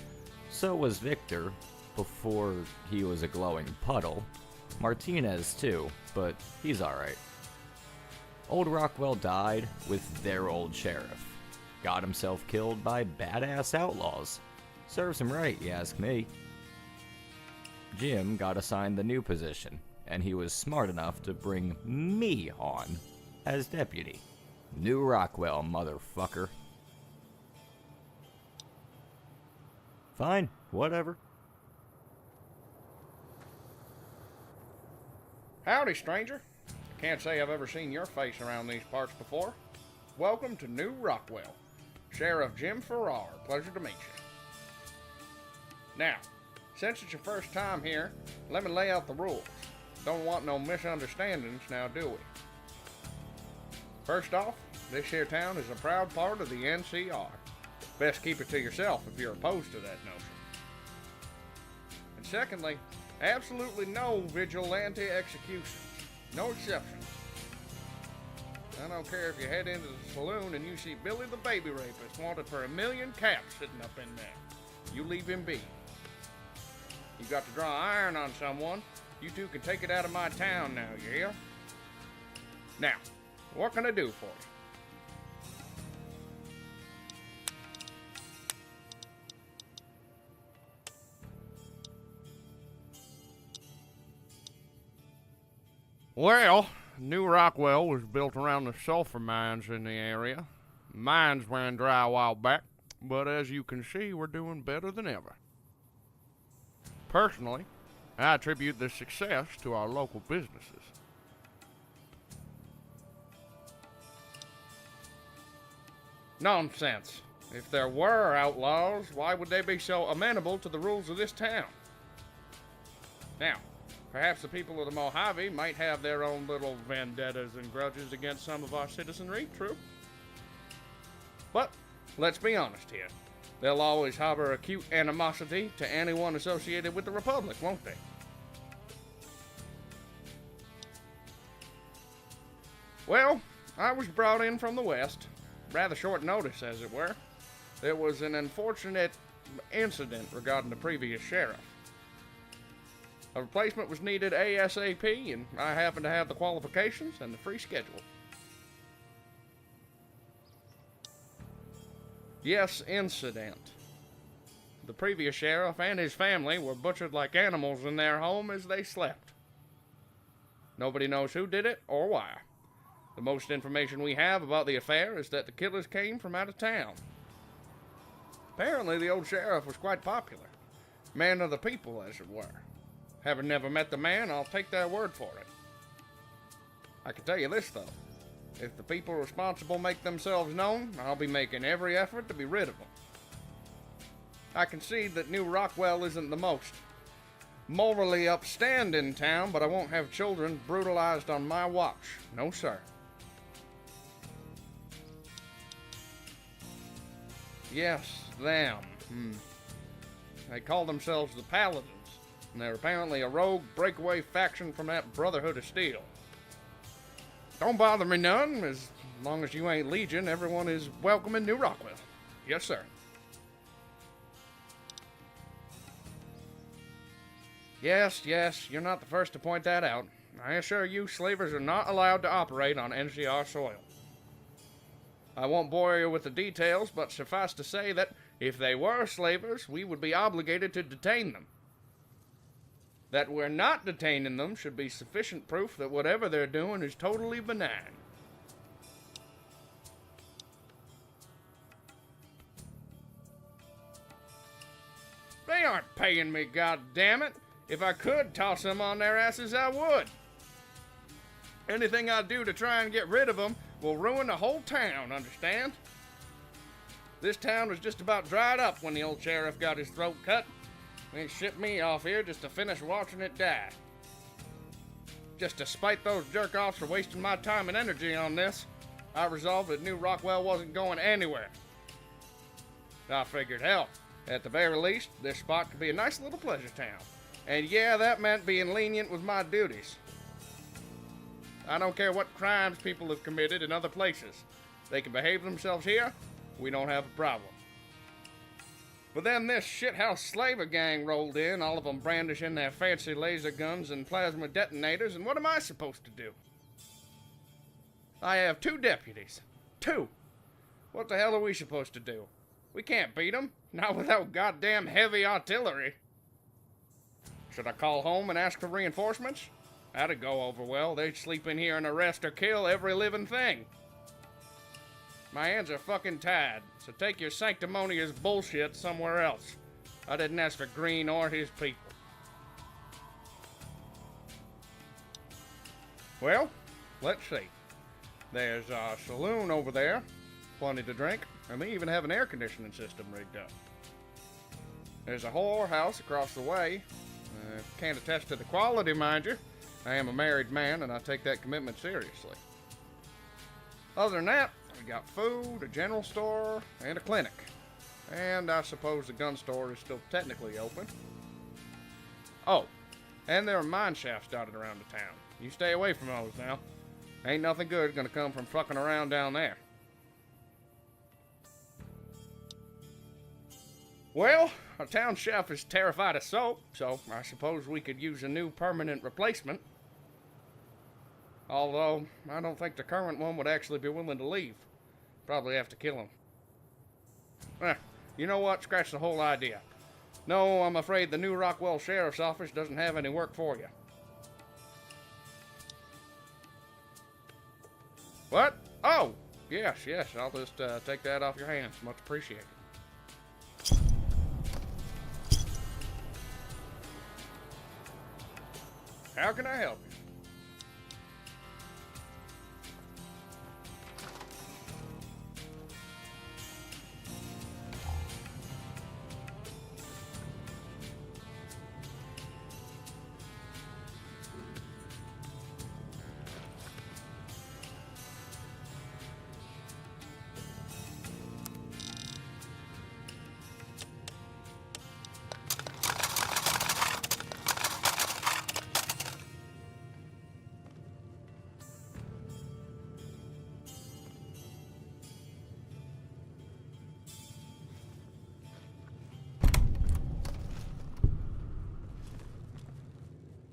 So was Victor, before he was a glowing puddle. Martinez too, but he's alright. Old Rockwell died with their old sheriff. Got himself killed by badass outlaws. Serves him right, you ask me. Jim got assigned the new position, and he was smart enough to bring me on as deputy. New Rockwell, motherfucker. Fine, whatever. Howdy, stranger. I can't say I've ever seen your face around these parts before. Welcome to New Rockwell. Sheriff Jim Farrar, pleasure to meet you. Now, since it's your first time here, let me lay out the rules. Don't want no misunderstandings now, do we? First off, this here town is a proud part of the NCR. Best keep it to yourself if you're opposed to that notion. And secondly, absolutely no vigilante executions. No exceptions. I don't care if you head into the saloon and you see Billy the baby rapist wanted for $1 million caps sitting up in there. You leave him be. You got to draw iron on someone, you two can take it out of my town now, you hear? Now, what can I do for you? Well, New Rockwell was built around the sulfur mines in the area. Mines went dry a while back, but as you can see, we're doing better than ever. Personally, I attribute this success to our local businesses. Nonsense. If there were outlaws, why would they be so amenable to the rules of this town? Now, perhaps the people of the Mojave might have their own little vendettas and grudges against some of our citizenry, true? But, let's be honest here. They'll always harbor acute animosity to anyone associated with the Republic, won't they? Well, I was brought in from the West. Rather short notice, as it were. There was an unfortunate incident regarding the previous sheriff. A replacement was needed ASAP, and I happened to have the qualifications and the free schedule. Yes, incident. The previous sheriff and his family were butchered like animals in their home as they slept. Nobody knows who did it or why. The most information we have about the affair is that the killers came from out of town. Apparently, the old sheriff was quite popular. Man of the people, as it were. Having never met the man, I'll take their word for it. I can tell you this, though. If the people responsible make themselves known, I'll be making every effort to be rid of them. I concede that New Rockwell isn't the most morally upstanding town, but I won't have children brutalized on my watch. No, sir. Yes, them. They call themselves the Paladins, and they're apparently a rogue breakaway faction from that Brotherhood of Steel. Don't bother me none. As long as you ain't Legion, everyone is welcome in New Rockwell. Yes, sir. Yes, you're not the first to point that out. I assure you, slavers are not allowed to operate on NCR soil. I won't bore you with the details, but suffice to say that if they were slavers, we would be obligated to detain them. That we're not detaining them should be sufficient proof that whatever they're doing is totally benign. They aren't paying me, goddammit. If I could toss them on their asses, I would. Anything I do to try and get rid of them will ruin the whole town, understand? This town was just about dried up when the old sheriff got his throat cut. They shipped me off here just to finish watching it die. Just to spite those jerk-offs for wasting my time and energy on this, I resolved that New Rockwell wasn't going anywhere. I figured, hell, at the very least, this spot could be a nice little pleasure town. And yeah, that meant being lenient with my duties. I don't care what crimes people have committed in other places. They can behave themselves here, we don't have a problem. But then this shithouse slaver gang rolled in, all of them brandishing their fancy laser guns and plasma detonators, and what am I supposed to do? I have 2 deputies. 2! What the hell are we supposed to do? We can't beat them, not without goddamn heavy artillery. Should I call home and ask for reinforcements? That'd go over well. They'd sleep in here and arrest or kill every living thing. My hands are fucking tied, so take your sanctimonious bullshit somewhere else. I didn't ask for Green or his people. Well, let's see. There's a saloon over there, plenty to drink, and they even have an air conditioning system rigged up. There's a whorehouse across the way. Can't attest to the quality, mind you. I am a married man, and I take that commitment seriously. Other than that, we got food, a general store, and a clinic. And I suppose the gun store is still technically open. Oh, and there are mine shafts dotted around the town. You stay away from those now. Ain't nothing good gonna come from fucking around down there. Well, our town chef is terrified of soap, so I suppose we could use a new permanent replacement. Although, I don't think the current one would actually be willing to leave. Probably have to kill him. You know what? Scratch the whole idea. No, I'm afraid the New Rockwell Sheriff's Office doesn't have any work for you. What? Oh, yes, I'll just take that off your hands. Much appreciated. How can I help you?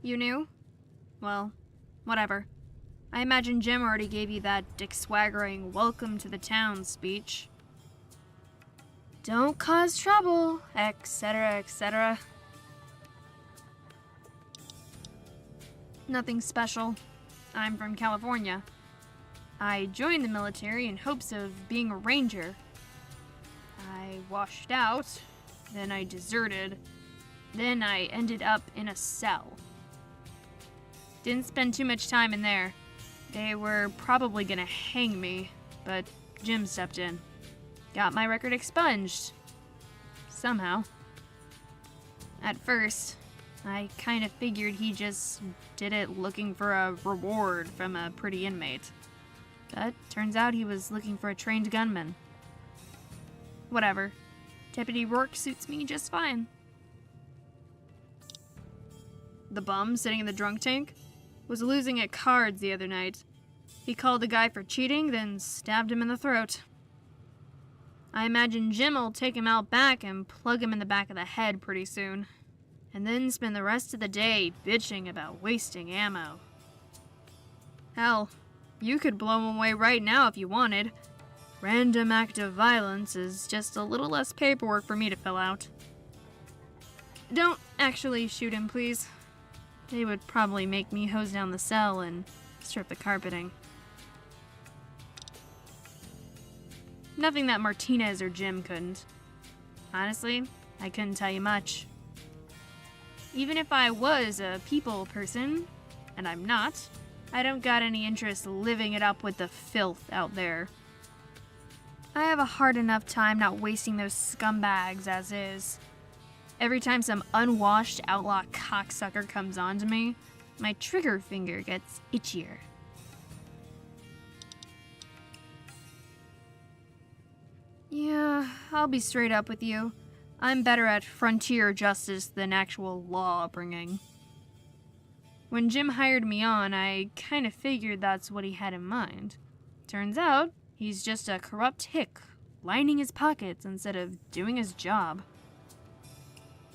You knew? Well, whatever. I imagine Jim already gave you that dick-swaggering welcome to the town speech. Don't cause trouble, etc., etc. Nothing special. I'm from California. I joined the military in hopes of being a ranger. I washed out, then I deserted, then I ended up in a cell. Didn't spend too much time in there. They were probably gonna hang me, but Jim stepped in. Got my record expunged. Somehow. At first, I kind of figured he just did it looking for a reward from a pretty inmate. But turns out he was looking for a trained gunman. Whatever. Deputy Rourke suits me just fine. The bum sitting in the drunk tank was losing at cards the other night. He called the guy for cheating, then stabbed him in the throat. I imagine Jim'll take him out back and plug him in the back of the head pretty soon, and then spend the rest of the day bitching about wasting ammo. Hell, you could blow him away right now if you wanted. Random act of violence is just a little less paperwork for me to fill out. Don't actually shoot him, please. They would probably make me hose down the cell and strip the carpeting. Nothing that Martinez or Jim couldn't. Honestly, I couldn't tell you much. Even if I was a people person, and I'm not, I don't got any interest living it up with the filth out there. I have a hard enough time not wasting those scumbags as is. Every time some unwashed outlaw cocksucker comes on to me, my trigger finger gets itchier. Yeah, I'll be straight up with you. I'm better at frontier justice than actual law bringing. When Jim hired me on, I kind of figured that's what he had in mind. Turns out, he's just a corrupt hick, lining his pockets instead of doing his job.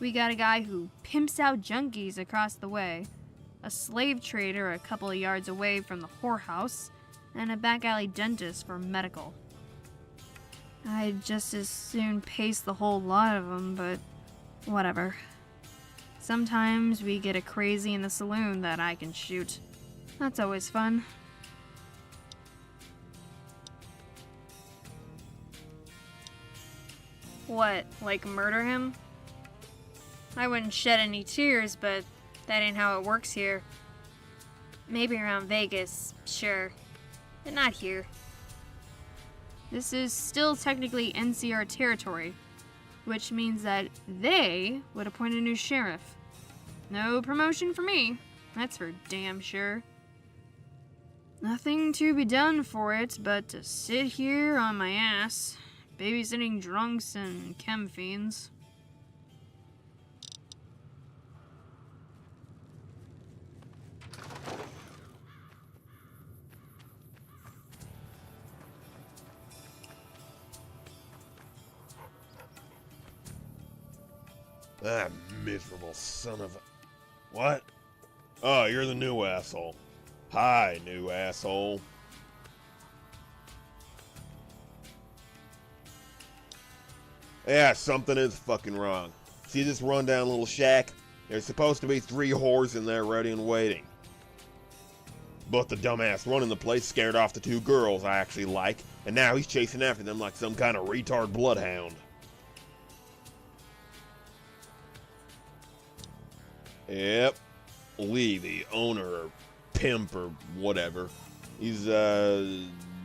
We got a guy who pimps out junkies across the way, a slave trader a couple of yards away from the whorehouse, and a back alley dentist for medical. I'd just as soon paste the whole lot of them, but whatever. Sometimes we get a crazy in the saloon that I can shoot. That's always fun. What, like murder him? I wouldn't shed any tears, but that ain't how it works here. Maybe around Vegas, sure, but not here. This is still technically NCR territory, which means that they would appoint a new sheriff. No promotion for me, that's for damn sure. Nothing to be done for it but to sit here on my ass, babysitting drunks and chem fiends. That miserable son of a... What? Oh, you're the new asshole. Hi, new asshole. Yeah, something is fucking wrong. See this rundown little shack? There's supposed to be 3 whores in there ready and waiting. But the dumbass running the place scared off the 2 girls I actually like, and now he's chasing after them like some kind of retard bloodhound. Yep. Lee, the owner or pimp or whatever. He's,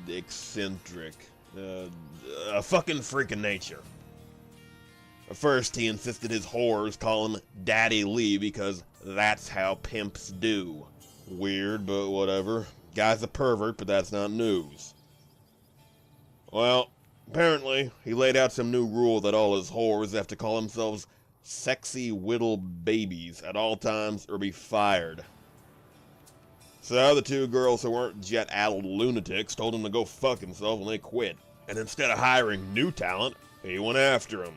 eccentric. A fucking freak of nature. At first, he insisted his whores call him Daddy Lee because that's how pimps do. Weird, but whatever. Guy's a pervert, but that's not news. Well, apparently, he laid out some new rule that all his whores have to call themselves sexy whittle babies at all times or be fired. So the 2 girls who weren't jet-addled lunatics told him to go fuck himself and they quit. And instead of hiring new talent, he went after him.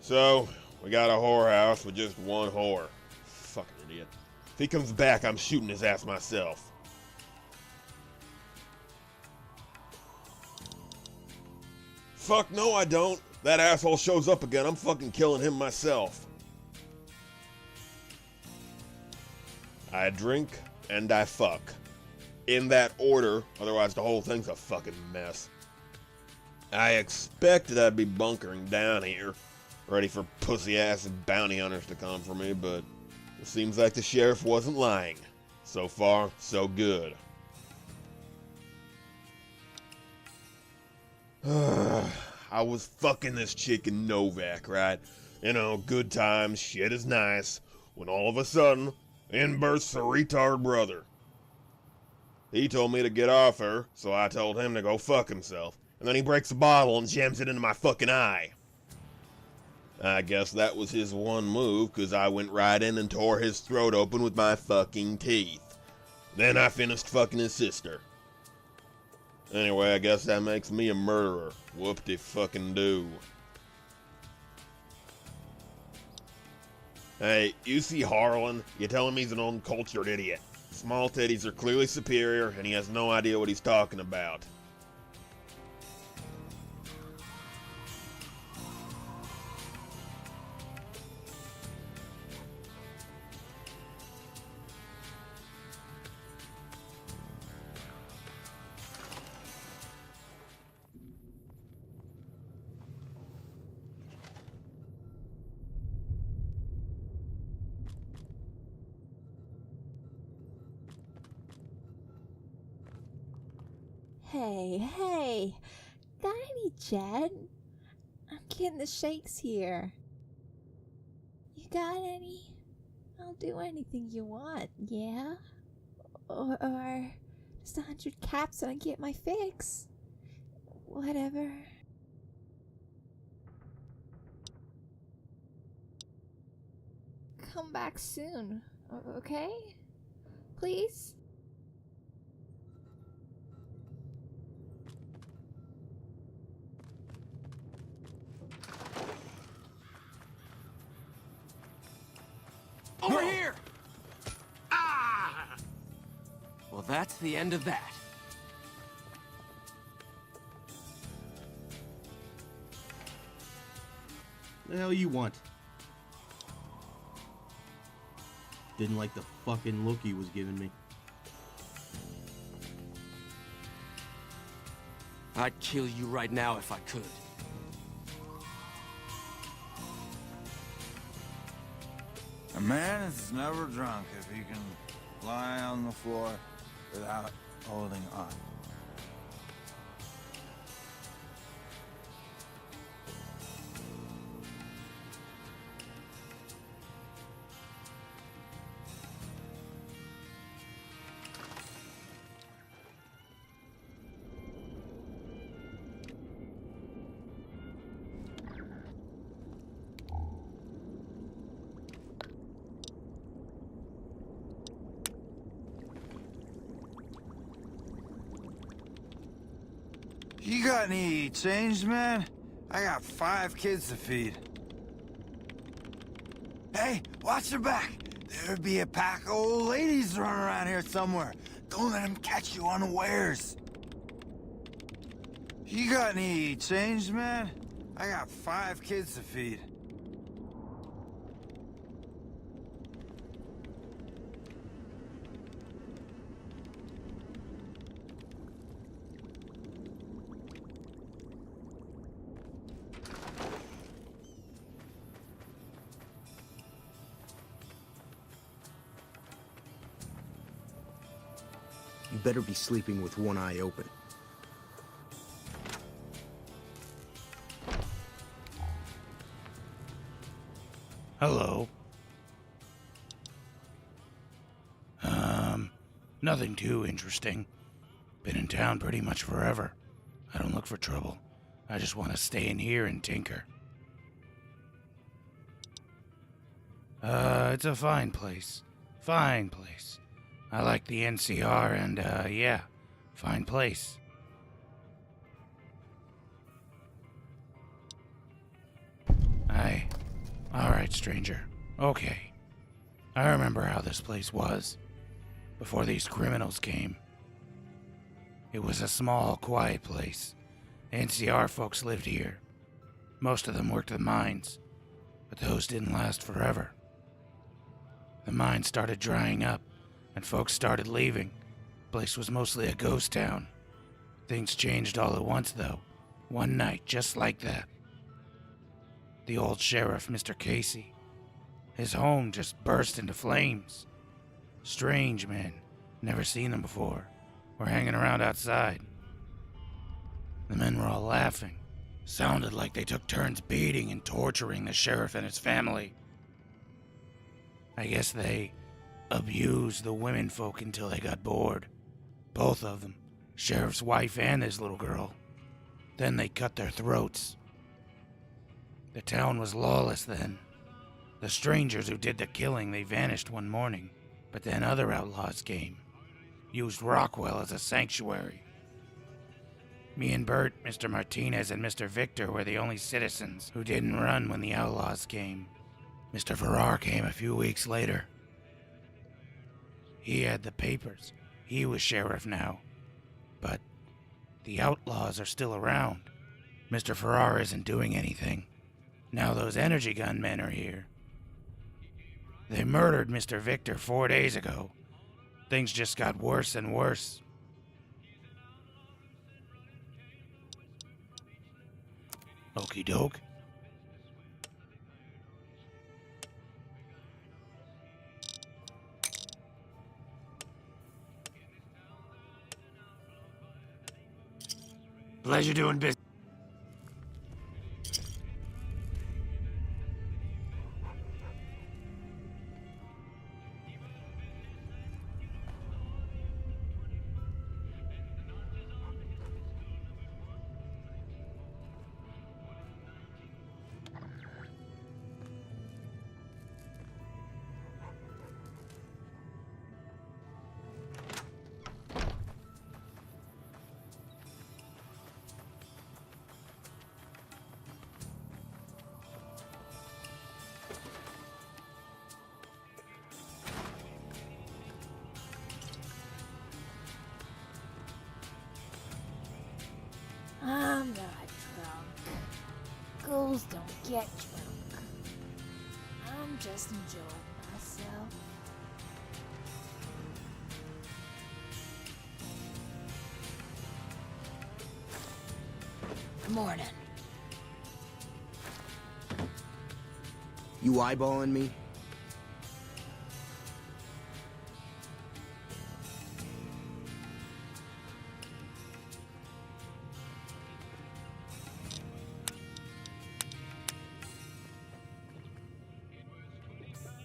So, we got a whorehouse with just 1 whore. Fucking idiot. If he comes back, I'm shooting his ass myself. Fuck no, I don't. That asshole shows up again, I'm fucking killing him myself. I drink and I fuck. In that order, otherwise the whole thing's a fucking mess. I expected I'd be bunkering down here, ready for pussy-ass bounty hunters to come for me, but it seems like the sheriff wasn't lying. So far, so good. I was fucking this chick in Novak, right? You know, good times, shit is nice, when all of a sudden, in bursts a retard brother. He told me to get off her, so I told him to go fuck himself, and then he breaks a bottle and jams it into my fucking eye. I guess that was his one move, 'cause I went right in and tore his throat open with my fucking teeth. Then I finished fucking his sister. Anyway, I guess that makes me a murderer. Whoop-de-fucking-do. Hey, you see Harlan? You tell him he's an uncultured idiot. Small titties are clearly superior, and he has no idea what he's talking about. Hey, got any Jed? I'm getting the shakes here. You got any? I'll do anything you want, yeah? Or just 100 caps and I get my fix. Whatever. Come back soon, okay? Please? Over here! Ah! Well, that's the end of that. The hell you want? Didn't like the fucking look he was giving me. I'd kill you right now if I could. A man is never drunk if he can lie on the floor without holding on. You got any change, man? I got 5 kids to feed. Hey, watch your back. There'd be a pack of old ladies running around here somewhere. Don't let them catch you unawares. You got any change, man? I got 5 kids to feed. You better be sleeping with one eye open. Hello. Nothing too interesting. Been in town pretty much forever. I don't look for trouble. I just want to stay in here and tinker. It's a fine place. Fine place. I like the NCR and, yeah, fine place. Alright, stranger. Okay. I remember how this place was. Before these criminals came. It was a small, quiet place. NCR folks lived here. Most of them worked the mines, but those didn't last forever. The mines started drying up, and folks started leaving. The place was mostly a ghost town. Things changed all at once, though. One night, just like that. The old sheriff, Mr. Casey. His home just burst into flames. Strange men, never seen them before, were hanging around outside. The men were all laughing. Sounded like they took turns beating and torturing the sheriff and his family. I guess they abused the women folk until they got bored. Both of them, sheriff's wife and his little girl. Then they cut their throats. The town was lawless then. The strangers who did the killing, they vanished one morning. But then other outlaws came, used Rockwell as a sanctuary. Me and Bert, Mr. Martinez, and Mr. Victor were the only citizens who didn't run when the outlaws came. Mr. Farrar came a few weeks later. He had the papers. He was sheriff now. But the outlaws are still around. Mr. Farrar isn't doing anything. Now those energy gun men are here. They murdered Mr. Victor 4 days ago. Things just got worse and worse. Okie doke. Pleasure doing business. I'm not drunk. Ghouls don't get drunk. I'm just enjoying myself. Good morning. You eyeballing me?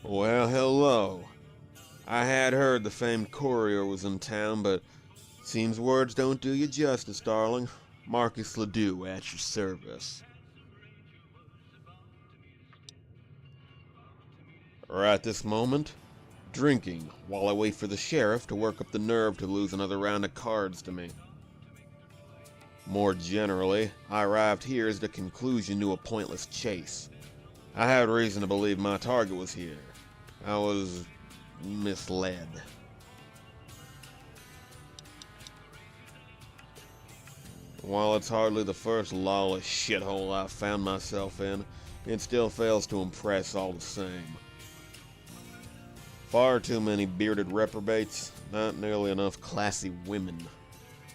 Well, hello. I had heard the famed courier was in town, but seems words don't do you justice, darling. Marcus Ledoux at your service. Right this moment, drinking while I wait for the sheriff to work up the nerve to lose another round of cards to me. More generally, I arrived here as the conclusion to a pointless chase. I had reason to believe my target was here. I was misled. While it's hardly the first lawless shithole I've found myself in, it still fails to impress all the same. Far too many bearded reprobates, not nearly enough classy women.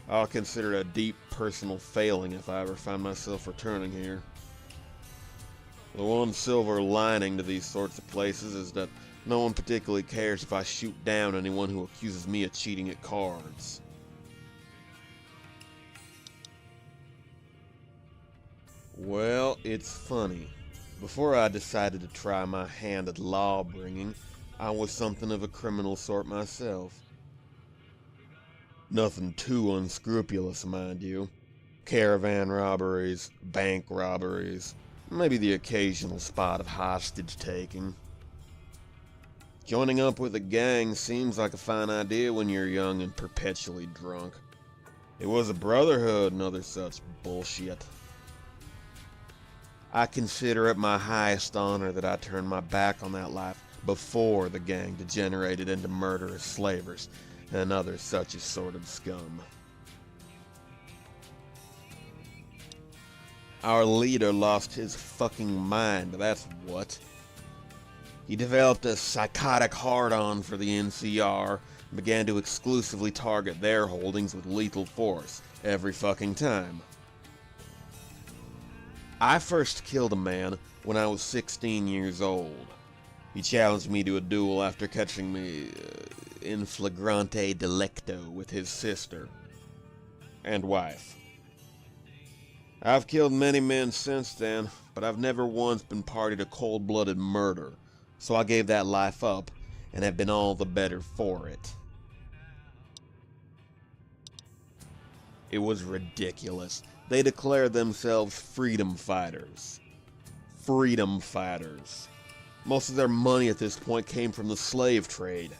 I'll consider it a deep personal failing if I ever find myself returning here. The one silver lining to these sorts of places is that No one particularly cares if I shoot down anyone who accuses me of cheating at cards. Well, it's funny. Before I decided to try my hand at law bringing, I was something of a criminal sort myself. Nothing too unscrupulous, mind you. Caravan robberies, bank robberies, maybe the occasional spot of hostage taking. Joining up with a gang seems like a fine idea when you're young and perpetually drunk. It was a brotherhood and other such bullshit. I consider it my highest honor that I turned my back on that life before the gang degenerated into murderous slavers and other such assorted scum. Our leader lost his fucking mind, that's what. He developed a psychotic hard-on for the NCR and began to exclusively target their holdings with lethal force every fucking time. I first killed a man when I was 16 years old. He challenged me to a duel after catching me in flagrante delicto with his sister and wife. I've killed many men since then, but I've never once been party to cold-blooded murder, so I gave that life up and have been all the better for it. It was ridiculous. They declared themselves freedom fighters. Freedom fighters. Most of their money at this point came from the slave trade.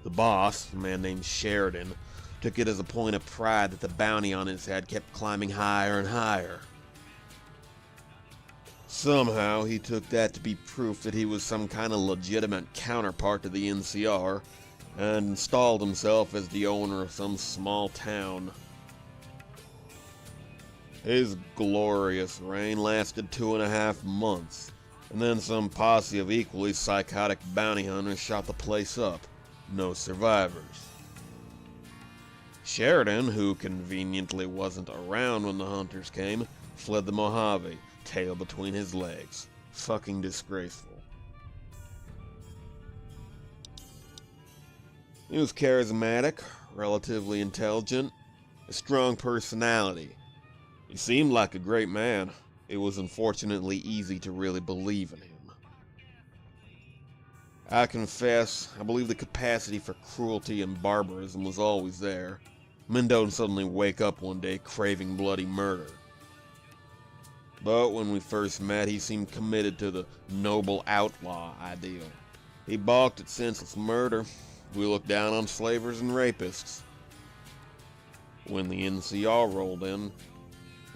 The boss, a man named Sheridan, took it as a point of pride that the bounty on his head kept climbing higher and higher. Somehow he took that to be proof that he was some kind of legitimate counterpart to the NCR and installed himself as the owner of some small town. His glorious reign lasted 2.5 months, and then some posse of equally psychotic bounty hunters shot the place up. No survivors. Sheridan, who conveniently wasn't around when the hunters came, fled the Mojave, tail between his legs. Fucking disgraceful. He was charismatic, relatively intelligent, a strong personality. He seemed like a great man. It was unfortunately easy to really believe in him. I confess, I believe the capacity for cruelty and barbarism was always there. Men don't suddenly wake up one day craving bloody murder. But when we first met, he seemed committed to the noble outlaw ideal. He balked at senseless murder. We looked down on slavers and rapists. When the NCR rolled in,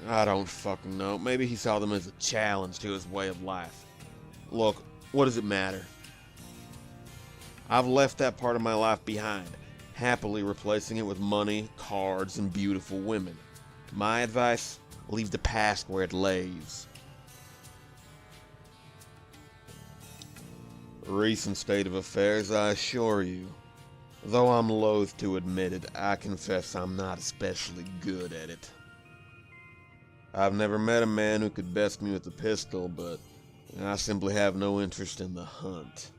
I don't fucking know. Maybe he saw them as a challenge to his way of life. Look, what does it matter? I've left that part of my life behind, happily replacing it with money, cards, and beautiful women. My advice? Leave the past where it lays. Recent state of affairs, I assure you. Though I'm loath to admit it, I confess I'm not especially good at it. I've never met a man who could best me with a pistol, but I simply have no interest in the hunt.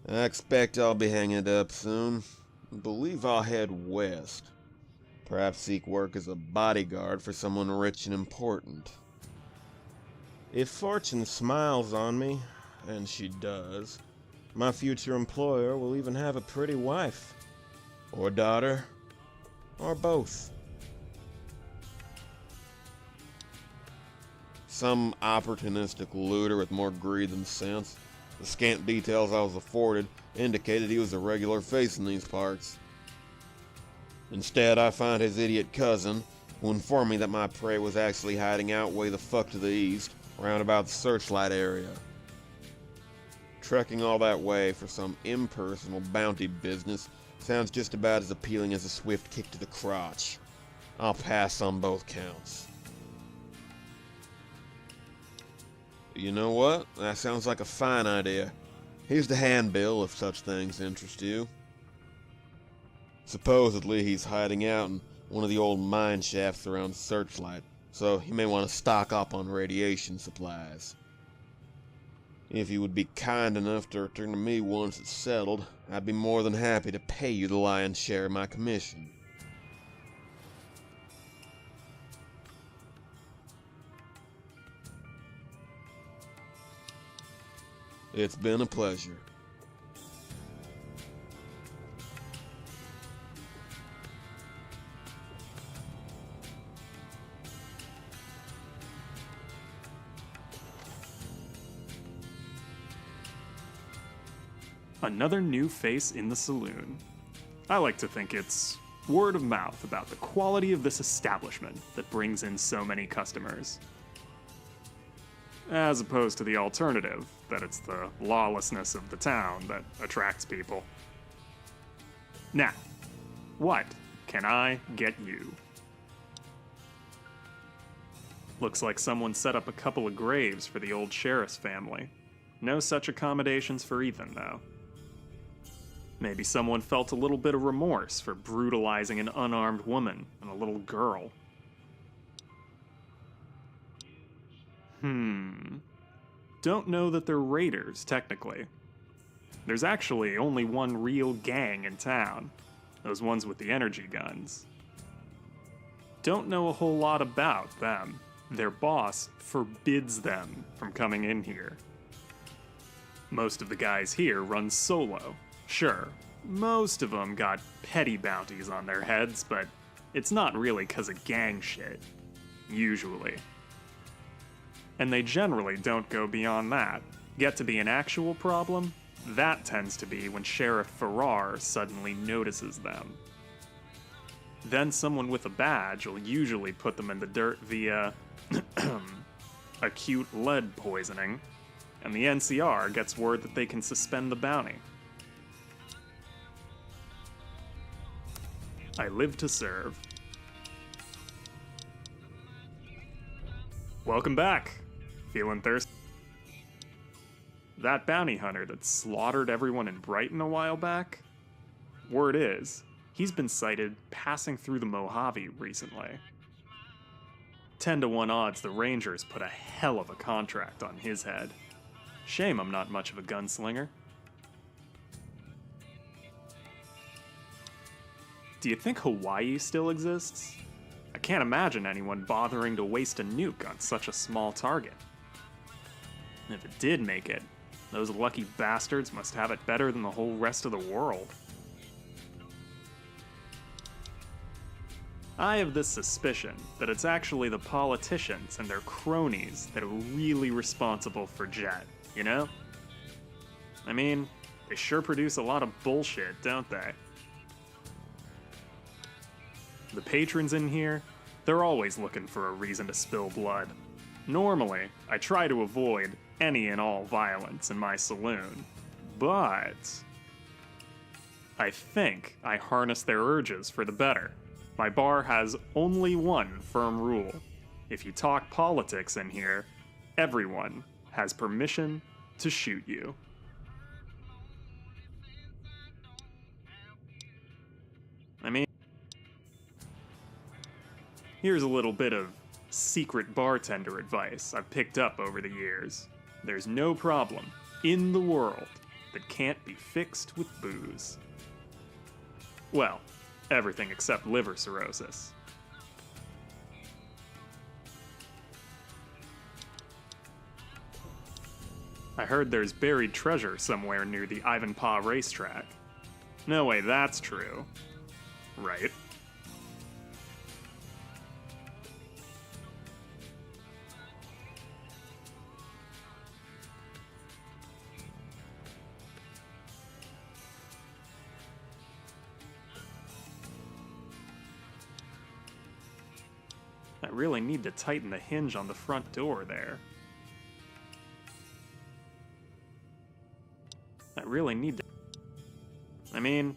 I expect I'll be hanging it up soon. I believe I'll head west. Perhaps seek work as a bodyguard for someone rich and important. If fortune smiles on me, and she does, my future employer will even have a pretty wife. Or daughter. Or both. Some opportunistic looter with more greed than sense. The scant details I was afforded indicated he was a regular face in these parts. Instead, I find his idiot cousin, who informed me that my prey was actually hiding out way the fuck to the east, round about the Searchlight area. Trekking all that way for some impersonal bounty business sounds just about as appealing as a swift kick to the crotch. I'll pass on both counts. You know what? That sounds like a fine idea. Here's the handbill if such things interest you. Supposedly he's hiding out in one of the old mine shafts around Searchlight, so you may want to stock up on radiation supplies. If you would be kind enough to return to me once it's settled, I'd be more than happy to pay you the lion's share of my commission. It's been a pleasure. Another new face in the saloon. I like to think it's word of mouth about the quality of this establishment that brings in so many customers. As opposed to the alternative, that it's the lawlessness of the town that attracts people. Now, what can I get you? Looks like someone set up a couple of graves for the old sheriff's family. No such accommodations for Ethan, though. Maybe someone felt a little bit of remorse for brutalizing an unarmed woman and a little girl. Don't know that they're raiders, technically. There's actually only one real gang in town. Those ones with the energy guns. Don't know a whole lot about them. Their boss forbids them from coming in here. Most of the guys here run solo. Sure, most of them got petty bounties on their heads, but it's not really 'cause of gang shit. Usually. And they generally don't go beyond that. Get to be an actual problem? That tends to be when Sheriff Farrar suddenly notices them. Then someone with a badge will usually put them in the dirt via acute lead poisoning, and the NCR gets word that they can suspend the bounty. I live to serve. Welcome back. Feeling thirsty? That bounty hunter that slaughtered everyone in Brighton a while back? Word is, he's been sighted passing through the Mojave recently. 10-to-1 odds the Rangers put a hell of a contract on his head. Shame I'm not much of a gunslinger. Do you think Hawaii still exists? I can't imagine anyone bothering to waste a nuke on such a small target. And if it did make it, those lucky bastards must have it better than the whole rest of the world. I have this suspicion that it's actually the politicians and their cronies that are really responsible for Jet, you know? I mean, they sure produce a lot of bullshit, don't they? The patrons in here, they're always looking for a reason to spill blood. Normally, I try to avoid any and all violence in my saloon, but I think I harness their urges for the better. My bar has only one firm rule. If you talk politics in here, everyone has permission to shoot you. I mean, here's a little bit of secret bartender advice I've picked up over the years. There's no problem in the world that can't be fixed with booze. Well, everything except liver cirrhosis. I heard there's buried treasure somewhere near the Ivanpah racetrack. No way that's true. Right? I really need to tighten the hinge on the front door there. I really need to... I mean...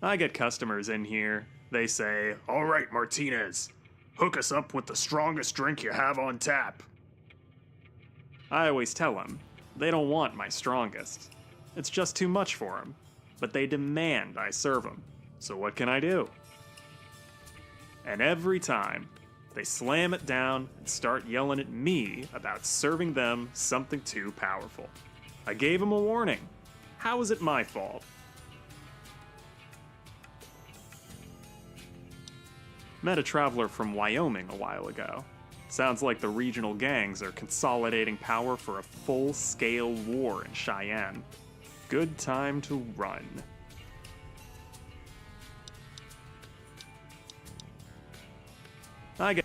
I get customers in here. They say, "All right, Martinez, hook us up with the strongest drink you have on tap." I always tell them, they don't want my strongest. It's just too much for them. But they demand I serve them. So what can I do? And every time, They slam it down and start yelling at me about serving them something too powerful. I gave them a warning. How is it my fault? Met a traveler from Wyoming a while ago. Sounds like the regional gangs are consolidating power for a full-scale war in Cheyenne. Good time to run. I get.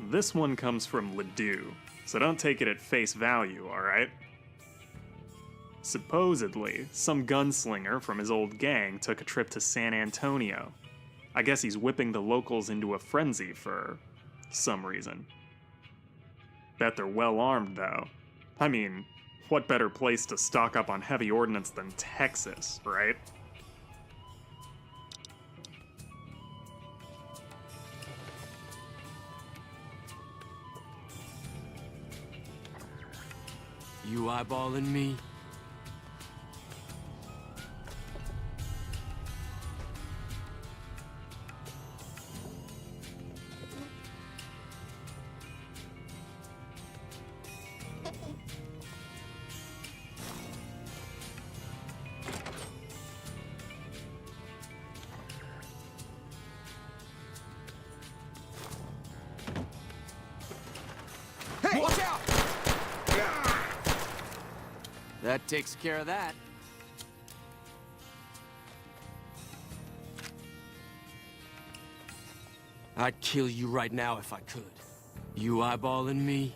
This one comes from Ledoux, so don't take it at face value, alright? Supposedly, some gunslinger from his old gang took a trip to San Antonio. I guess he's whipping the locals into a frenzy for some reason. Bet they're well armed, though. I mean, what better place to stock up on heavy ordnance than Texas, right? You eyeballing me? Hey, watch out! That takes care of that. I'd kill you right now if I could. You eyeballing me?